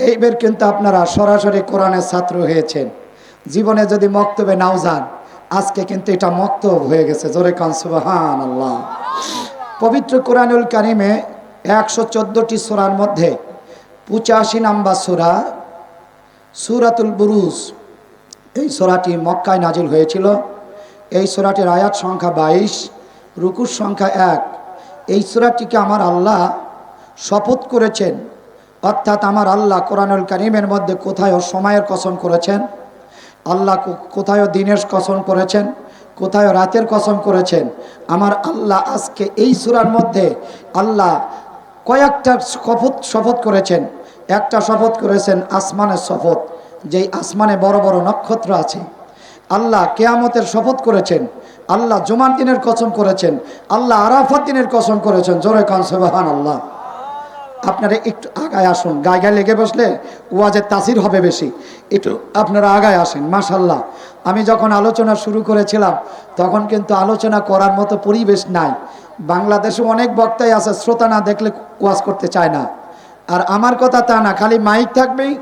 এইবার কিন্তু আপনারা সরাসরি কোরআনের ছাত্র হয়েছেন। জীবনে যদি মক্তবে নাও যান, আজকে কিন্তু এটা মক্তব হয়ে গেছে। জোরে কান সুবহানাল্লাহ। পবিত্র কোরআনুল কারিমে 114টি সূরার মধ্যে 85 নম্বর সূরা সূরাতুল বুরুজ, এই সূরাটি মক্কায় নাজিল হয়েছিল। এই সূরাটির আয়াত সংখ্যা 22, রুকুর সংখ্যা 1। এই সূরাটিকে আমার আল্লাহ শপথ করেছেন, অর্থাৎ আমার আল্লাহ কোরআনুল কারিমের মধ্যে কোথায় সময়ের কসম করেছেন, আল্লাহ কোথায় দিনের কসম করেছেন, কোথায় রাতের কসম করেছেন। আমার আল্লাহ আজকে এই সূরার মধ্যে আল্লাহ কয়েকটা শপথ করেছেন। একটা শপথ করেছেন আসমানের শপথ, যেই আসমানে বড় বড় নক্ষত্র আছে। আল্লাহ কিয়ামতের শপথ করেছেন। আল্লাহ জুমার দিনের কসম করেছেন। আল্লাহ আরাফাত দিনের কসম করেছেন। জোরে কান সুবহানাল্লাহ। আপনারা একটু আগায় আসুন, গায়ে লেগে বসলে ওয়াজের তাসির হবে বেশি। একটু আপনারা আগায় আসেন। মাশাআল্লাহ, আমি যখন আলোচনা শুরু করেছিলাম তখন কিন্তু আলোচনা করার মতো পরিবেশ নাই। বাংলাদেশে অনেক বক্তাই আছে, শ্রোতা না দেখলে ওয়াজ করতে চায় না। আর আমার কথা তা না, খালি মাইক থাকবেই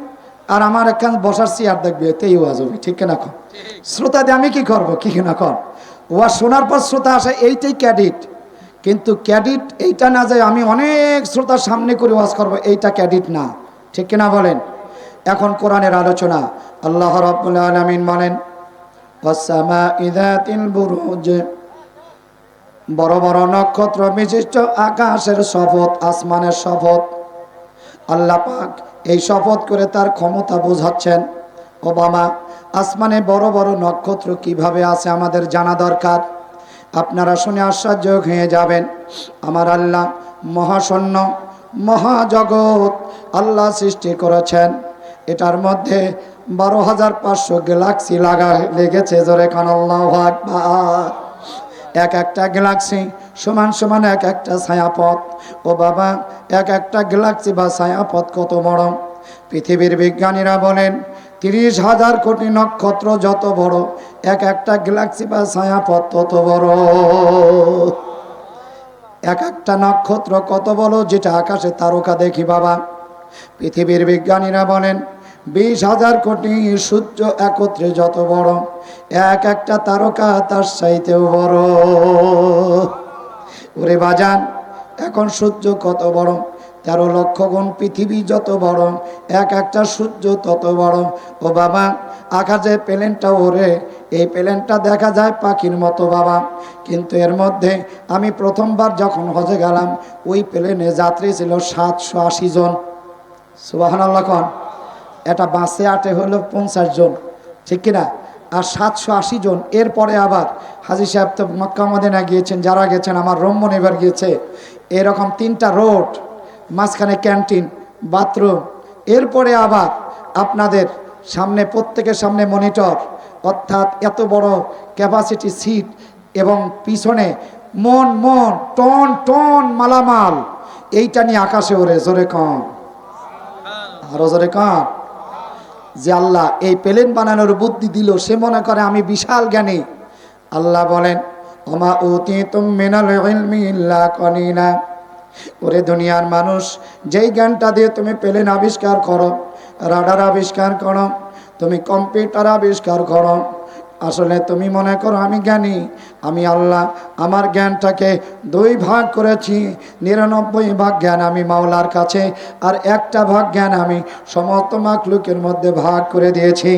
আর আমার একখান বসার চেয়ার দেখবে, এতেই ওয়াজ হবে। ঠিক কিনা কন? শ্রোতা দিয়ে আমি কি করবো? কি কিনা কন? ওয়াজ শোনার পর শ্রোতা আসে, এইটাই ক্যাডিট। কিন্তু ক্যাডিট এইটা না যে আমি অনেক শ্রোতার সামনে করে ওয়াজ করবো, এইটা ক্যাডিট না। ঠিক কিনা বলেন? এখন কোরআনের আলোচনা। আল্লাহ রাব্বুল আলামিন বলেন, ওয়াস-সামা'i যাতিল বুরুজ, বড় বড় নক্ষত্র বিশিষ্ট আকাশের শপথ, আসমানের শপথ। আল্লাহ পাক এই শপথ করে তার ক্ষমতা বোঝাচ্ছেন। ও বাবা, আসমানে বড় বড় নক্ষত্র কিভাবে আছে আমাদের জানা দরকার। আপনারা শুনে আশ্চর্য হয়ে যাবেন। আমার আল্লাহ মহাশূন্য মহাজগৎ আল্লাহ সৃষ্টি করেছেন। এটার মধ্যে 12,500 গ্যালাক্সি লেগেছে। জোরে কান আল্লাহু আকবার। এক একটা গ্যালাক্সি সমান সমান এক একটা ছায়াপথ। ও বাবা, এক একটা গ্যালাক্সি বা ছায়াপথ কত বড়! পৃথিবীর বিজ্ঞানীরা বলেন 30,000 কোটি নক্ষত্র যত বড়, এক একটা গ্যালাক্সি বা ছায়াপথ তত বড়। এক একটা নক্ষত্র কত বড়, যেটা আকাশে তারকা দেখি বাবা। পৃথিবীর বিজ্ঞানীরা বলেন 20,000 কোটি সূর্য একত্রে যত বড়, এক একটা তারকা তার চাইতেও বড়। ওরে বাজান, এখন সূর্য কত বড়? 13 লক্ষ গুণ পৃথিবী যত বড়, এক একটা সূর্য তত বড়। ও বাবা, আকাশে প্লেনটা ওরে, এই প্লেনটা দেখা যায় পাখির মতো বাবা। কিন্তু এর মধ্যে আমি প্রথমবার যখন হজে গেলাম, ওই প্লেনে যাত্রী ছিল 780 জন। সুবহানাল্লাহ কোন? এটা বাসে আটে হলো 50 জন, ঠিক কিনা? আর 780 জন। এরপরে আবার হাজী সাহেব তো মক্কা মদিনা গিয়েছেন, যারা গেছেন, আমার রম্মন এবার গিয়েছে। এরকম 3টা রোড, মাঝখানে ক্যান্টিন, বাথরুম। এরপরে আবার আপনাদের সামনে, প্রত্যেকের সামনে মনিটর, অর্থাৎ এত বড় ক্যাপাসিটি সিট, এবং পিছনে মন টন টন মালামাল। এইটা নিয়ে আকাশে ওরে, জোরে কম, আরো জোরে কম। যে আল্লাহ এই প্লেন বানানোর বুদ্ধি দিল, সে মনে করে আমি বিশাল জ্ঞানী। আল্লাহ বলেন ওমা উতিতুম মিনাল ইলমি ইল্লা কলিলা। ওরে দুনিয়ার মানুষ, যেই জ্ঞানটা দিয়ে তুমি প্লেন আবিষ্কার করো, রাডার আবিষ্কার করো, তুমি কম্পিউটার আবিষ্কার করো, আসলে তুমি মনে করো আমি জ্ঞানী। আমি আল্লাহ আমার জ্ঞানটাকে 2 ভাগ করেছি। 99 ভাগ জ্ঞান আমি মাওলার কাছে, আর 1টা ভাগ জ্ঞান আমি সমস্ত মাখলুকের মধ্যে ভাগ করে দিয়েছি।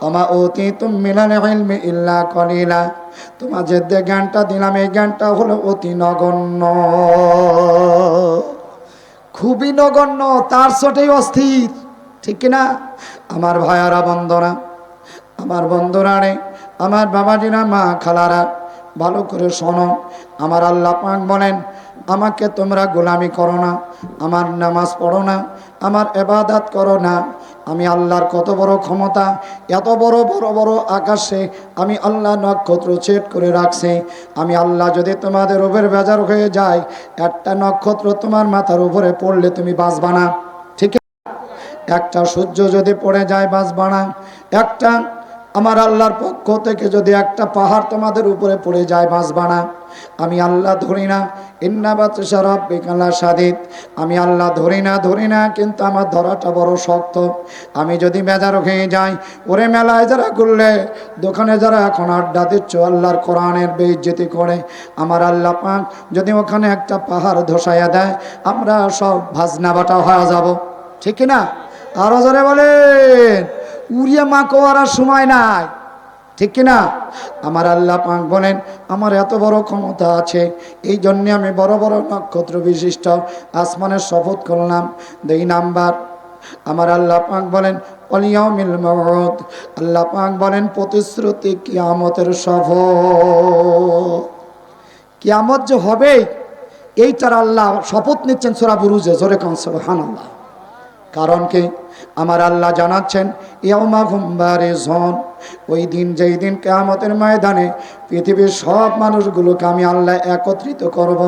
ওমা উতিতুম মিনাল ইলমি ইল্লা কলিলা। তোমার যে জ্ঞানটা দিলাম, এই জ্ঞানটা হলো অতি নগণ্য, খুবই নগণ্য, তার চোটেই অস্থির, ঠিক কিনা? আমার ভাইয়ারা, বন্ধুরা, আমার বন্ধুরা রে, আমার বাবাজিরা, মা খালারা, ভালো করে শোনো। আমার আল্লাহ পাক বলেন আমাকে তোমরা গোলামি করো না, আমার নামাজ পড়ো না, আমার ইবাদত করো না। আমি আল্লাহর কত বড় ক্ষমতা, এত বড় বড় বড় আকাশে আমি আল্লাহ নক্ষত্র সেট করে রাখছি। আমি আল্লাহ যদি তোমাদের উপরে বেজার হয়ে যায়, একটা নক্ষত্র তোমার মাথার উপরে পড়লে তুমি বাঁচবা না, ঠিক? একটা সূর্য যদি পড়ে যায় বাঁচবা না। একটা আমার আল্লাহর পক্ষ থেকে যদি একটা পাহাড় তোমাদের উপরে পড়ে যায় বাঁচবা না। আমি আল্লাহ ধরি না, ইন্না বাতশা রাব্বিকা লাশাদীদ। আমি আল্লাহ ধরি না, কিন্তু আমার ধরাটা বড় শক্ত। আমি যদি বেজার হয়ে যাই, ওরে মেলায় যারা ঘুরলে, দোকানে যারা এখন আড্ডা দিচ্ছ, আল্লাহর কোরআনের বেইজ্জতি করে, আমার আল্লাহ পাক যদি ওখানে একটা পাহাড় ধসাইয়া দেয়, আমরা সব ভাজনা বাটা হয়ে যাব, ঠিক না? আরো জোরে বলেন, উড়িয়া মা কোয়ার সময় নাই, ঠিক কিনা? আমার আল্লাহ পাক বলেন আমার এত বড় ক্ষমতা আছে, এই জন্যে আমি বড় বড় নক্ষত্র বিশিষ্ট আসমানের শপথ করলাম। 2 নাম্বার, আমার আল্লাহ পাক বলেন ওয়ালিয়াউমিল মাউদ। আল্লাহ পাক বলেন প্রতিশ্রুতি, কিয়ামতের শপথ। কিয়ামত যে হবে, এইটার আল্লাহ শপথ নিচ্ছেন সূরা বুরুজে, জোরে কোন সুবহানাল্লাহ। কারণ কি? আমার আল্লাহ জানাচ্ছেন ইয়াউমা হুম বারিজুন, ওই দিন, যেই দিন কিয়ামতের ময়দানে পৃথিবীর সব মানুষগুলোকে আমি আল্লাহ একত্রিত করব।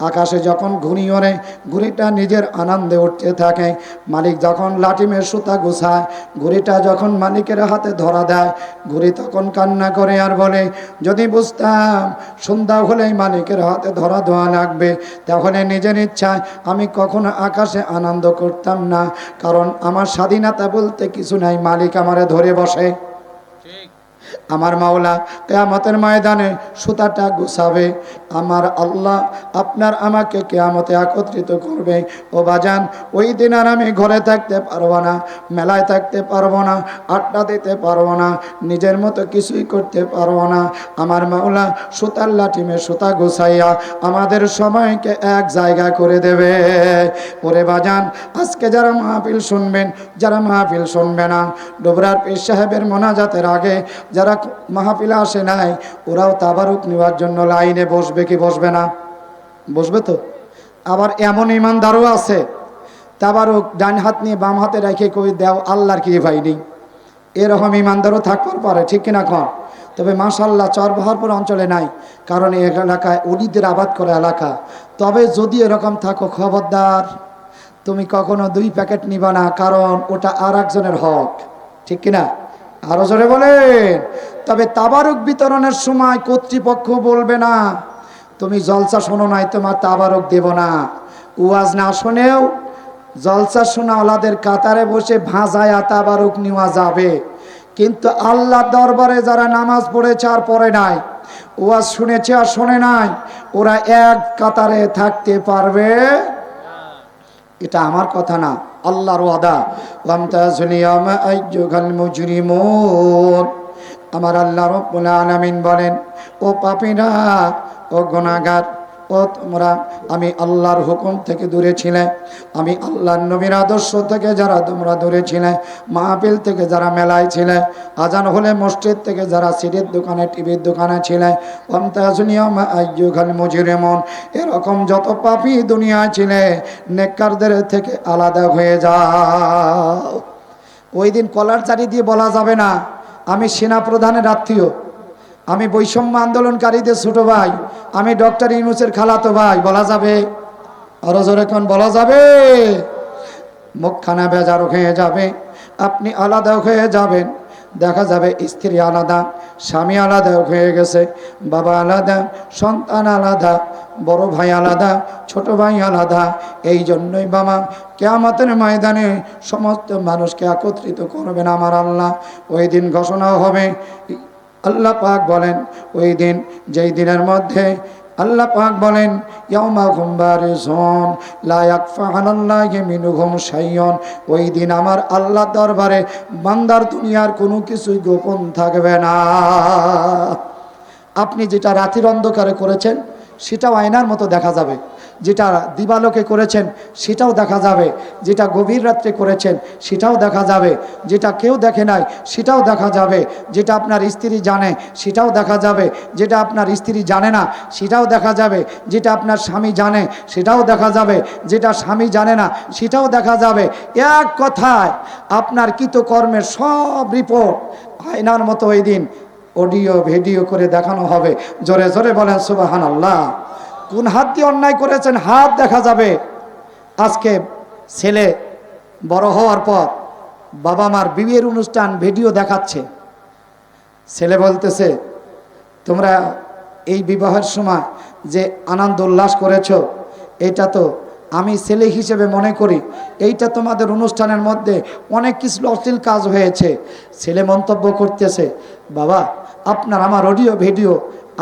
আকাশে যখন ঘুড়ি ওড়ে, ঘুড়িটা নিজের আনন্দে উঠতে থাকে। মালিক যখন লাঠিমের সুতা গুছায়, ঘুড়িটা যখন মালিকের হাতে ধরা দেয়, ঘুড়ি তখন কান্না করে আর বলে যদি বুঝতাম সন্ধ্যা হলেই মালিকের হাতে ধরা দেওয়া লাগবে, তাহলে নিজের ইচ্ছায় আমি কখনো আকাশে আনন্দ করতাম না। কারণ আমার স্বাধীনতা বলতে কিছু নাই, মালিক আমারে ধরে বসে। আমার মাওলা কিয়ামতের ময়দানে সুতাটা গুছাবে, আমার আল্লাহ আপনার আমাকে কিয়ামতে একত্রিত করবে। ও বাজান, ওই দিন আর আমি ঘরে থাকতে পারবো না, মেলায় থাকতে পারবো না, আড্ডা দিতে পারবো না, নিজের মতো কিছুই করতে পারবো না। আমার মাওলা সুতার লাঠিমে সুতা গুছাইয়া আমাদের সবাইকে এক জায়গা করে দেবে। ওরে বাজান, আজকে যারা মাহফিল শুনবেন, যারা মাহফিল শুনবে না, ডোবরার পীর সাহেবের মোনাজাতের আগে যারা মাহফিলে আসে নাই, ওরাও তাবারুক নেওয়ার জন্য লাইনে বসবে কি বসবে না? বসবে তো। আবার এমন ইমানদারও আছে, তাবারুক ডান হাত নিয়ে বাম হাতে রেখে কই দেও আল্লাহর কি ভাই নেই, এরকম ইমানদারও থাকতে পারে, ঠিক কিনা কন? তবে মাশাআল্লাহ চরবহরপুর অঞ্চলে নাই, কারণ এই এলাকায় ওলিদের আবাদ করা এলাকা। তবে যদি এরকম থাকো, খবরদার, তুমি কখনো 2 প্যাকেট নিবা না, কারণ ওটা আর একজনের হক, ঠিক কিনা? আরো জোরে বলেন। তবে তাবারুক বিতরণের সময় কর্তৃপক্ষ বলবে না তুমি জলসা শোনো নাই, তোমার তাবারুক দেব না। ওয়াজ না শোনেও জলসা শোনাওয়ালাদের কাতারে বসে ভাজায়া তাবারুক নেওয়া যাবে, কিন্তু আল্লাহর দরবারে যারা নামাজ পড়েছে আর পড়ে নাই, ওয়াজ শুনেছে আর শোনে নাই, ওরা এক কাতারে থাকতে পারবে। এটা আমার কথা না, আল্লাহর ওয়াদা। ওয়ামতাজুল ইয়াওমা আইয়ুহাল মুজরিমুন। আমার আল্লাহ রাব্বুল আলামিন বলেন ও পাপীরা, ও গুনাহগার, ও তোমরা আমি আল্লাহর হুকুম থেকে দূরে ছিলে, আমি আল্লাহর নবীর আদর্শ থেকে যারা তোমরা দূরে ছিলে, মাহফিল থেকে যারা মেলায় ছিলে, আজান হলে মসজিদ থেকে যারা সিডির দোকানে টিভির দোকানে ছিলে, ওয়ামতাজুল ইয়াওমা আইয়ুহাল মুজরিমুন, এরকম যত পাপী দুনিয়ায় ছিলে নেককারদের থেকে আলাদা হয়ে যাও। ওই দিন কলার চারি দিয়ে বলা যাবে না আমি সেনা প্রধানের আত্মীয়, আমি বৈষম্য আন্দোলনকারীদের ছোট ভাই, আমি ডক্টর ইউনূসের খালাতো ভাই, বলা যাবে? আরো জোরে কোন বলা যাবে? মুখখানা বেজার হয়ে যাবে, আপনি আলাদা হয়ে যাবেন। দেখা যাবে স্ত্রী আলাদা, স্বামী আলাদা হয়ে গেছে, বাবা আলাদা, সন্তান আলাদা, বড় ভাই আলাদা, ছোট ভাই আলাদা। এই জন্যই বাবা কিয়ামতের ময়দানে সমস্ত মানুষকে একত্রিত করবেন আমার আল্লাহ। ওই দিন ঘোষণা হবে, আল্লাহ পাক বলেন ওই দিন, যেই দিনের মধ্যে আল্লাহ পাক বলেন ইয়াউমা হুম বারিজুন লা ইয়াকফা আলাল্লাহি মিনহুম শাইউন। ওই দিন আমার আল্লাহ দরবারে বান্দার দুনিয়ার কোনো কিছুই গোপন থাকবে না। আপনি যেটা রাতের অন্ধকারে করেছেন সেটাও আয়নার মতো দেখা যাবে, যেটা দিবালোকে করেছেন সেটাও দেখা যাবে, যেটা গভীর রাত্রে করেছেন সেটাও দেখা যাবে, যেটা কেউ দেখে নাই সেটাও দেখা যাবে, যেটা আপনার স্ত্রী জানে সেটাও দেখা যাবে, যেটা আপনার স্ত্রী জানে না সেটাও দেখা যাবে, যেটা আপনার স্বামী জানে সেটাও দেখা যাবে, যেটা স্বামী জানে না সেটাও দেখা যাবে। এক কথায় আপনার কৃতকর্মের সব রিপোর্ট আয়নার মতো ওই দিন অডিও ভিডিও করে দেখানো হবে। জোরে জোরে বলেন সুবহানাল্লাহ। কোন হাত দিয়ে অন্যায় করেছেন হাত দেখা যাবে। আজকে ছেলে বড় হওয়ার পর বাবা মার বিয়ের অনুষ্ঠান ভিডিও দেখাচ্ছে, ছেলে বলতেছে তোমরা এই বিবাহের সময় যে আনন্দ উল্লাস করেছো এটা তো আমি ছেলে হিসেবে মনে করি এইটা তোমাদের অনুষ্ঠানের মধ্যে অনেক কিছু অশ্লীল কাজ হয়েছে। ছেলে মন্তব্য করতেছে বাবা আপনার আমার অডিও ভিডিও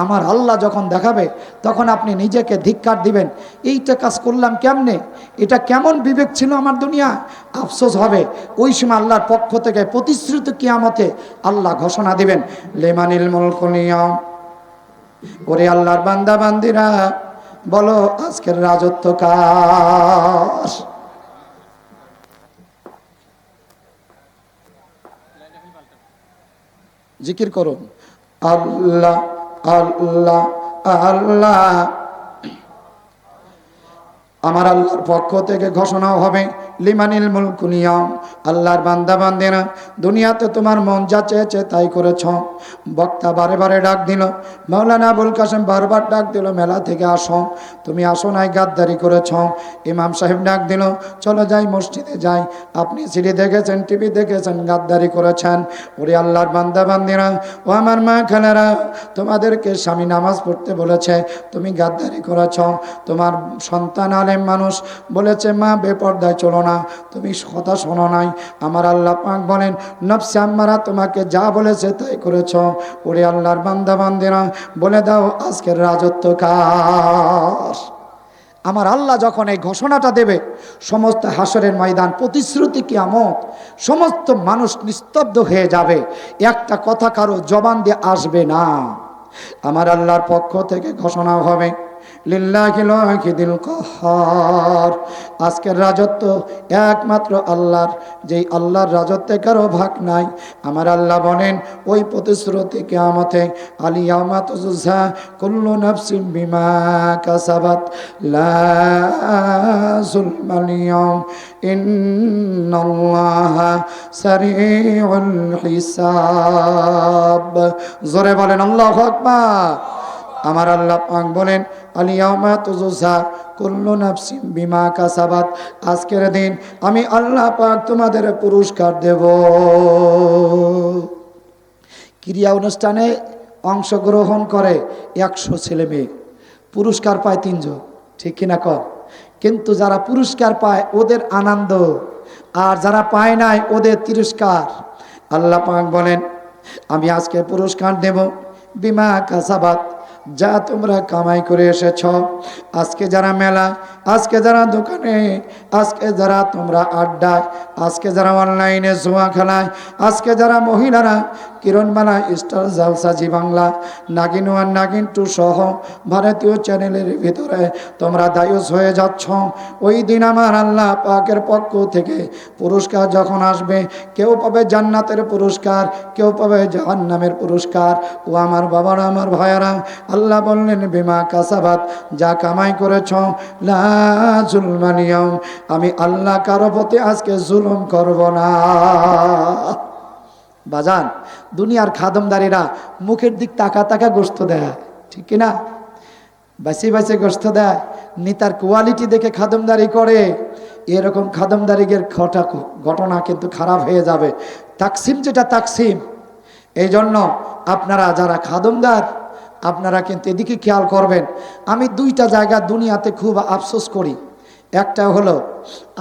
আমার আল্লাহ যখন দেখাবে তখন আপনি নিজেকে ধিক্কার দিবেন, এইটা কাজ করলাম কেমনে, এটা কেমন বিবেক ছিল আমার দুনিয়া, আফসোস হবে। ওই সময় আল্লাহর পক্ষ থেকে প্রতিশ্রুত কিয়ামতে আল্লাহ ঘোষণা দিবেন লিমানিল মুলকুল ইয়াউম। ওরে আল্লাহর বান্দা বান্দিরা বলো আজকের রাজত্ব কার? জিকির করুন আল্লাহ আল্লাহ আল্লাহ। আমার আল্লাহর পক্ষ থেকে ঘোষণা হবে লিমানিল মুলকুল ইয়াউম। আল্লাহর বান্দা বান্দিরা দুনিয়াতে তোমার মন যা চেয়েছে তাই করেছ। বক্তা বারে বারে ডাক দিল, মাওলানা আবুল কাসেম বারবার ডাক দিল মেলা থেকে আসো, তুমি আসো নাই গাদ্দারি করেছ। ইমাম সাহেব ডাক দিল চলো যাই মসজিদে যাই, আপনি সিডি দেখেছেন টিভি দেখেছেন গাদ্দারি করেছেন। ওরে আল্লাহর বান্দা বান্দিরা ও আমার মা খালারা তোমাদেরকে স্বামী নামাজ পড়তে বলেছে তুমি গাদ্দারি করেছ। তোমার সন্তান আলেম মানুষ বলেছে মা বেপর্দায় চলো না, তুমি কথা শোনো নাই। আমার আল্লাহ পাক বলেন নফসে আম্মারা তোমাকে যা বলেছে তাই করেছ। ওরে আল্লাহর বান্দা বান্দিরা বলে দাও আজকের রাজত্ব কার? আমার আল্লাহ যখন এই ঘোষণাটা দেবে সমস্ত হাসরের ময়দান প্রতিশ্রুতি কিয়ামত সমস্ত মানুষ নিস্তব্ধ হয়ে যাবে, একটা কথা কারো জবান দিয়ে আসবে না। আমার আল্লাহর পক্ষ থেকে ঘোষণা হবে লিল্লাহিল ওয়াহিদিল কাহ্হার। আজকের রাজত্ব একমাত্র আল্লাহর, যেই আল্লাহর রাজত্বে কারো ভাগ নাই। আমার আল্লাহ বলেন ওই প্রতিশ্রুতি কিয়ামতে আলিয়ামা তুজা কুল্লু নাফসিন বিমা কাসাবাত লা যুলমাল ইয়াউম ইন্নাল্লাহা সারিউল হিসাব। জোরে বলেন আল্লাহু আকবার। আমার আল্লাহ পাক বলেন আলিয়াউমা তুজা কুল্লু নাফসিন বিমা কাসাবাত। আজকের দিন আমি আল্লাহ পাক তোমাদের পুরস্কার দেব। ক্রিয়া অনুষ্ঠানে অংশগ্রহণ করে 100 ছেলে মেয়ে, পুরস্কার পায় 3 জন, ঠিক কিনা কর? কিন্তু যারা পুরস্কার পায় ওদের আনন্দ, আর যারা পায় নাই ওদের তিরস্কার। আল্লাহ পাক বলেন আমি আজকে পুরস্কার দেব বিমা কাসাবাত, যা তোমরা কামাই করে এসেছ। আজকে যারা মেলা, আজকে যারা দোকানে, আজকে যারা তোমরা আড্ডায়, আজকে যারা অনলাইনে জুয়া খেলায়, আজকে যারা মহিলারা কিরণমালা, স্টার জালসা, জি বাংলা, নাগিন 1 নাগিন 2 সহ ভারতীয় চ্যানেলের ভিতরে তোমরা দায়ুস হয়ে যাচ্ছ। ওই দিন আমার আল্লাহ পাকের পক্ষ থেকে পুরস্কার যখন আসবে, কেউ পাবে জান্নাতের পুরস্কার, কেউ পাবে জাহান্নামের পুরস্কার। ও আমার বাবারা, আমার ভাইয়ারা, আল্লাহ বললেন বিমা কাসাবাত, যা কামাই করেছ লা যুলমাল ইয়াউম, আমি আল্লাহ কারো প্রতি আজকে জুলুম করব না। বাজান, দুনিয়ার খাদমদারিরা মুখের দিক তাকা তাকা গোস্ত দেয়, ঠিক কিনা? বাসি বাসি গোস্ত দেয়, নেতার কোয়ালিটি দেখে খাদমদারি করে। এরকম খাদমদারির ঘটনা কিন্তু খারাপ হয়ে যাবে। তাকসিম যেটা তাকসিম, এই জন্য আপনারা যারা খাদমদার আপনারা কিন্তু এদিকে খেয়াল করবেন। আমি দুইটা জায়গা দুনিয়াতে খুব আফসোস করি। একটা হলো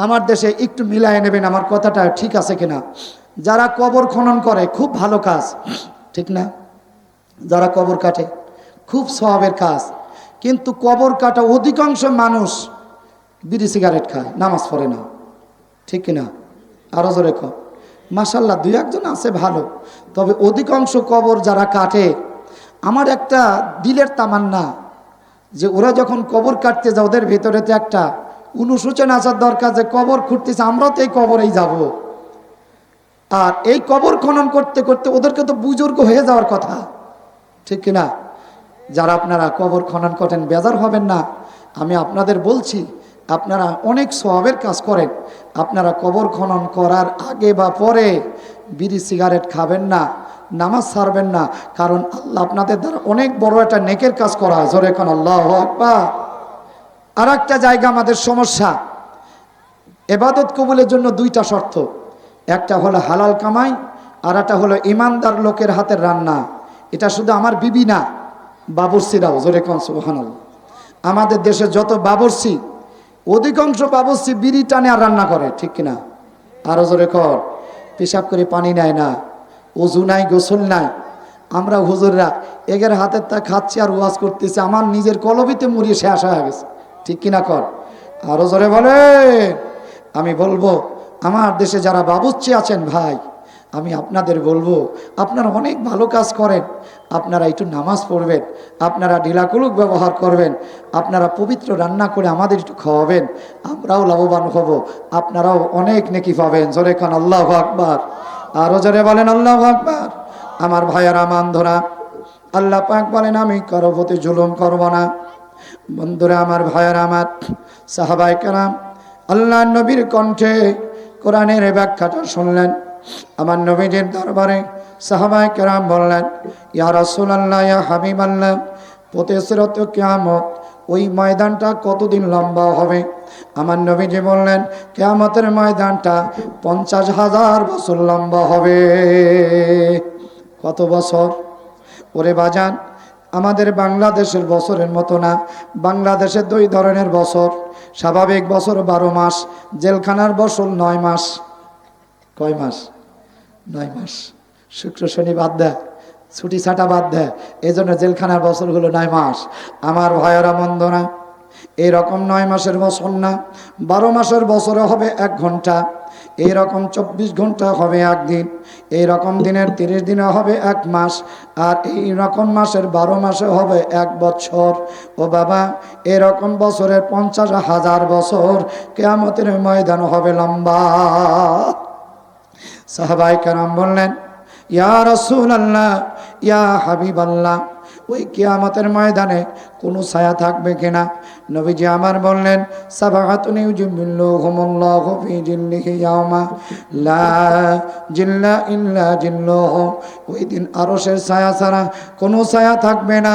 আমার দেশে, একটু মিলায় নেবেন আমার কথাটা ঠিক আছে কিনা, যারা কবর খনন করে খুব ভালো কাজ, ঠিক না? যারা কবর কাটে খুব সওয়াবের কাজ, কিন্তু কবর কাটা অধিকাংশ মানুষ বিড়ি সিগারেট খায়, নামাজ পড়ে না, ঠিক কিনা? আরো জোরে কর। মাশাল্লাহ দুই একজন আছে ভালো, তবে অধিকাংশ কবর যারা কাটে, আমার একটা দিলের তামান্না যে ওরা যখন কবর কাটতে যায় ওদের ভেতরে তো একটা অনুশোচনা আসার দরকার যে কবর খুঁড়তেছে, আমরাও তো এই কবরেই যাব। আর এই কবর খনন করতে করতে ওদেরকে তো বুজুর্গ হয়ে যাওয়ার কথা, ঠিক কিনা? যারা আপনারা কবর খনন করেন বেজার হবেন না, আমি আপনাদের বলছি আপনারা অনেক সওয়াবের কাজ করেন। আপনারা কবর খনন করার আগে বা পরে বিড়ি সিগারেট খাবেন না, নামাজ ছাড়বেন না, কারণ আল্লাহ আপনাদের দ্বারা অনেক বড় একটা নেকের কাজ করা। জোরে কোন আল্লাহু আকবার। আর একটা জায়গা আমাদের সমস্যা, ইবাদত কবুলের জন্য দুইটা শর্ত, একটা হলো হালাল কামাই, আর একটা হলো ইমানদার লোকের হাতের রান্না। এটা শুধু আমার বিবি না, বাবুর্চিরাও। জোরে কোন সুবহানাল্লাহ। আমাদের দেশে যত বাবুর্চি, অধিকাংশ বাবুর্চি বিড়ি টানে আর রান্না করে, ঠিক কিনা? আরো জোরে কর। পেশাব করে পানি নেয় না, ওযু নাই, গোসল নাই। আমরা হুজুররা এগের হাতের তা খাচ্ছি আর ওয়াজ করতেছি, আমার নিজের কলবিতে মরিয়ে শেষ হয়ে গেছে, ঠিক কিনা কর? আরো জোরে বলে। আমি বলবো আমার দেশে যারা বাবুর্চি আছেন ভাই, আমি আপনাদের বলবো আপনারা অনেক ভালো কাজ করেন, আপনারা একটু নামাজ পড়বেন, আপনারা ঢিলাকুলুক ব্যবহার করবেন, আপনারা পবিত্র রান্না করে আমাদের একটু খাওয়াবেন, আমরাও লাভবান হব, আপনারাও অনেক নেকি পাবেন। জোরে খান আল্লাহু আকবার। আরো জোরে বলেন আল্লাহু আকবার। আমার ভাইয়ারা বান্ধরা, আল্লাহ পাক বলেন আমি কারো প্রতি জুলুম করব না। বন্ধুরা আমার, ভাইয়ারা আমার, সাহাবায়ে কেরাম আল্লাহ নবীর কণ্ঠে কোরআনের ব্যাখ্যাটা শুনলেন। আমার নবীজির দরবারে সাহাবায়ে কেরাম বললেন, ইয়া রাসূলুল্লাহ, ইয়া হাবিবাল্লাহ, প্রতিশ্রুত কিয়ামত ওই ময়দানটা কতদিন লম্বা হবে? আমার নবীজি বললেন, কিয়ামতের ময়দানটা 50,000 বছর লম্বা হবে। কত বছর? ওরে বাজান, আমাদের বাংলাদেশের বছরের মতো না। বাংলাদেশে দুই ধরনের বছর, স্বাভাবিক বছর 12 মাস, জেলখানার বছর 9 মাস। কয় মাস? 9 মাস। শুক্র শনি বাদ দেয়, ছুটি ছাটা বাদ দেয়, এই জন্য জেলখানার বছর হলো 9 মাস। আমার ভাইয়েরা বন্ধুরা, এইরকম 9 মাসের বছর না, 12 মাসের বছরে হবে 1 ঘন্টা, এইরকম 24 ঘন্টা হবে 1 দিন, এইরকম দিনের 30 দিনে হবে 1 মাস, আর এইরকম মাসের 12 মাসে হবে 1 বছর। ও বাবা, এরকম বছরের 50,000 বছর কিয়ামতের ময়দান হবে লম্বা। সাহাবায়ে কেরাম বললেন, ইয়া রাসূলুল্লাহ, ইয়া হাবিবাল্লাহ, ওই কিয়ামতের ময়দানে কোনো ছায়া থাকবে কিনা? নবীজি আমার বললেন, সাবাআতুন ইউজিল্লুহুমুল্লাহু ফি জিল্লিহি ইয়াওমা লা জিল্লা ইল্লা জিল্লুহু। ওই দিন আরশের ছায়া ছাড়া কোনো ছায়া থাকবে না।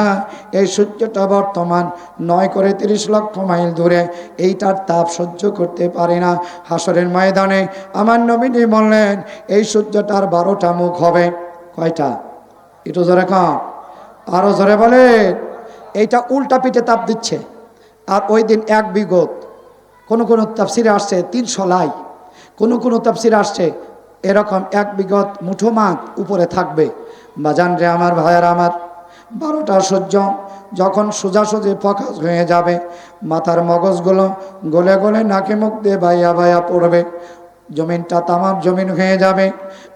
এই সূর্যটা বর্তমান 9 করে 30 লক্ষ মাইল দূরে, এইটার তাপ সহ্য করতে পারে না। হাসরের ময়দানে আমার নবীজি বললেন, এই সূর্যটার 12টা মুখ হবে। কয়টা? একটু জোরে কম, আরো জোরে বলে। এইটা উল্টা পিঠে তাপ দিচ্ছে। আর ওই দিন 1 বিগত, কোন তাফসিরে আসছে 300 লাই, কোন তাফসিরে আসছে এরকম 1 বিগত মুঠো মাঠ উপরে থাকবে। বাজান রে আমার, ভাইয়ার আমার, 12টা সূর্য যখন সোজাসুজি ফোকাস হয়ে যাবে, মাথার মগজগুলো গলে গলে নাকে মুখ দিয়ে বাইয়া বাইয়া পড়বে, জমিনটা তামাম জমিন হয়ে যাবে।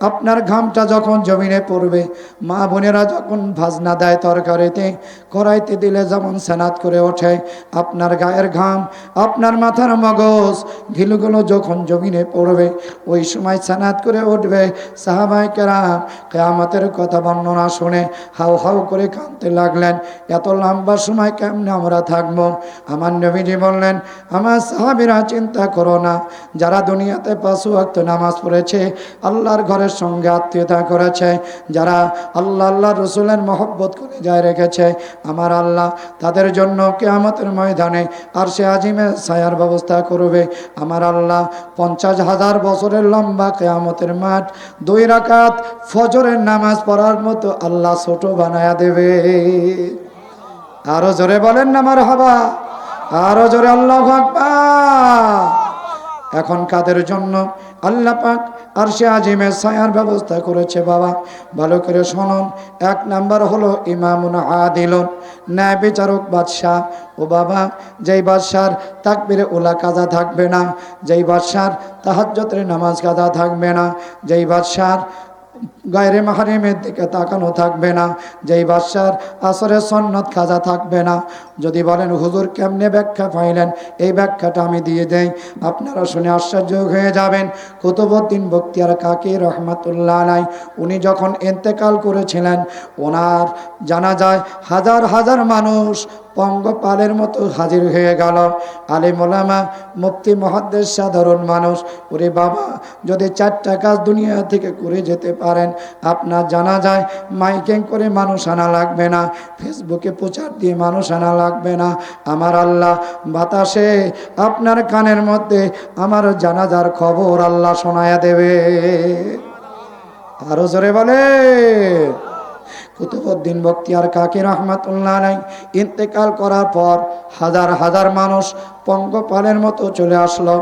আপনার ঘামটা যখন জমিনে পড়বে, মা বোনেরা যখন ভাজনা দেয় তরকারিতে, কড়াইতে দিলে যেমন সেনাত করে ওঠে, আপনার গায়ের ঘাম, আপনার মাথার মগজ ঘিলুগুলো যখন জমিনে পড়বে, ওই সময় সেনাত করে উঠবে। সাহাবায়ে কেরাম কিয়ামতের কথা বর্ণনা শুনে হাউ হাউ করে কাঁদতে লাগলেন। এত লম্বা সময় কেমনে আমরা থাকবো? আমার নবীজি বললেন, আমার সাহাবীরা চিন্তা করো না, যারা দুনিয়াতে 5 ওয়াক্ত নামাজ পড়েছে, আল্লাহর ঘরের সঙ্গে আত্মীয়তা করেছে, যারা আল্লাহ রসুলের মহব্বত করে যায় রেখেছে, আমার আল্লাহ তাদের জন্য কিয়ামতের ময়দানে আরশে আজিমের ছায়ার ব্যবস্থা করবে। আমার আল্লাহ 50,000 বছরের লম্বা কিয়ামতের মাঠ 2 রাকাত ফজরের নামাজ পড়ার মতো আল্লাহ ছোট বানায়া দেবে। আরো জোরে বলেন না মারহাবা, আরো জোরে আল্লাহু আকবার। এখন কাদের জন্য আল্লাহ পাক আরশে আজিমের ছায়ার ব্যবস্থা করেছে বাবা, ভালো করে শুনুন। 1 নাম্বার হলো ইমামুন আদিলুন, ন্যায় বিচারক বাদশাহ। ও বাবা, যেই বাদশার তাকবীরে উলা কাজা থাকবে না, যেই বাদশার তাহাজ্জুদের নামাজ কাজা থাকবে না, যেই বাদশার গায়রে মাহরিমের দিকে তাকানো থাকবে না, যেই বাদশার আসরের সুন্নত কাজা থাকবে না। যদি বলেন হুজুর কেমনে ব্যাখ্যা পাইলেন, এই ব্যাখ্যাটা আমি দিয়ে দেই, আপনারা শুনে আশ্চর্য হয়ে যাবেন। কুতুবউদ্দিন বখতিয়ার কাকি রহমাতুল্লাহ আলাইহি উনি যখন ইন্তেকাল করেছিলেন, ওনার জানাজায় হাজার হাজার মানুষ পঙ্গপালের মতো হাজির হয়ে গেল। আলেম ওলামা, মুফতি, মুহাদ্দিস, সাধারণ মানুষ। ওরে বাবা, যদি 4টা কাজ দুনিয়া থেকে করে যেতে পারেন, আপনার জানা যায় মাইকিং করে মানুষ আনা লাগবে না, ফেসবুকে প্রচার দিয়ে মানুষ আনা লাগবে না। আমার আল্লাহ বাতাসে আপনার কানের মধ্যে আমার জানাজার খবর আল্লাহ শোনায়া দেবে। আরো জোরে বলে। কুতুবউদ্দিন বখতিয়ার কাকি রহমাতুল্লাহ আলাইহি ইন্তেকাল করার পর হাজার হাজার মানুষ পঙ্গপালের মতো চলে আসলো।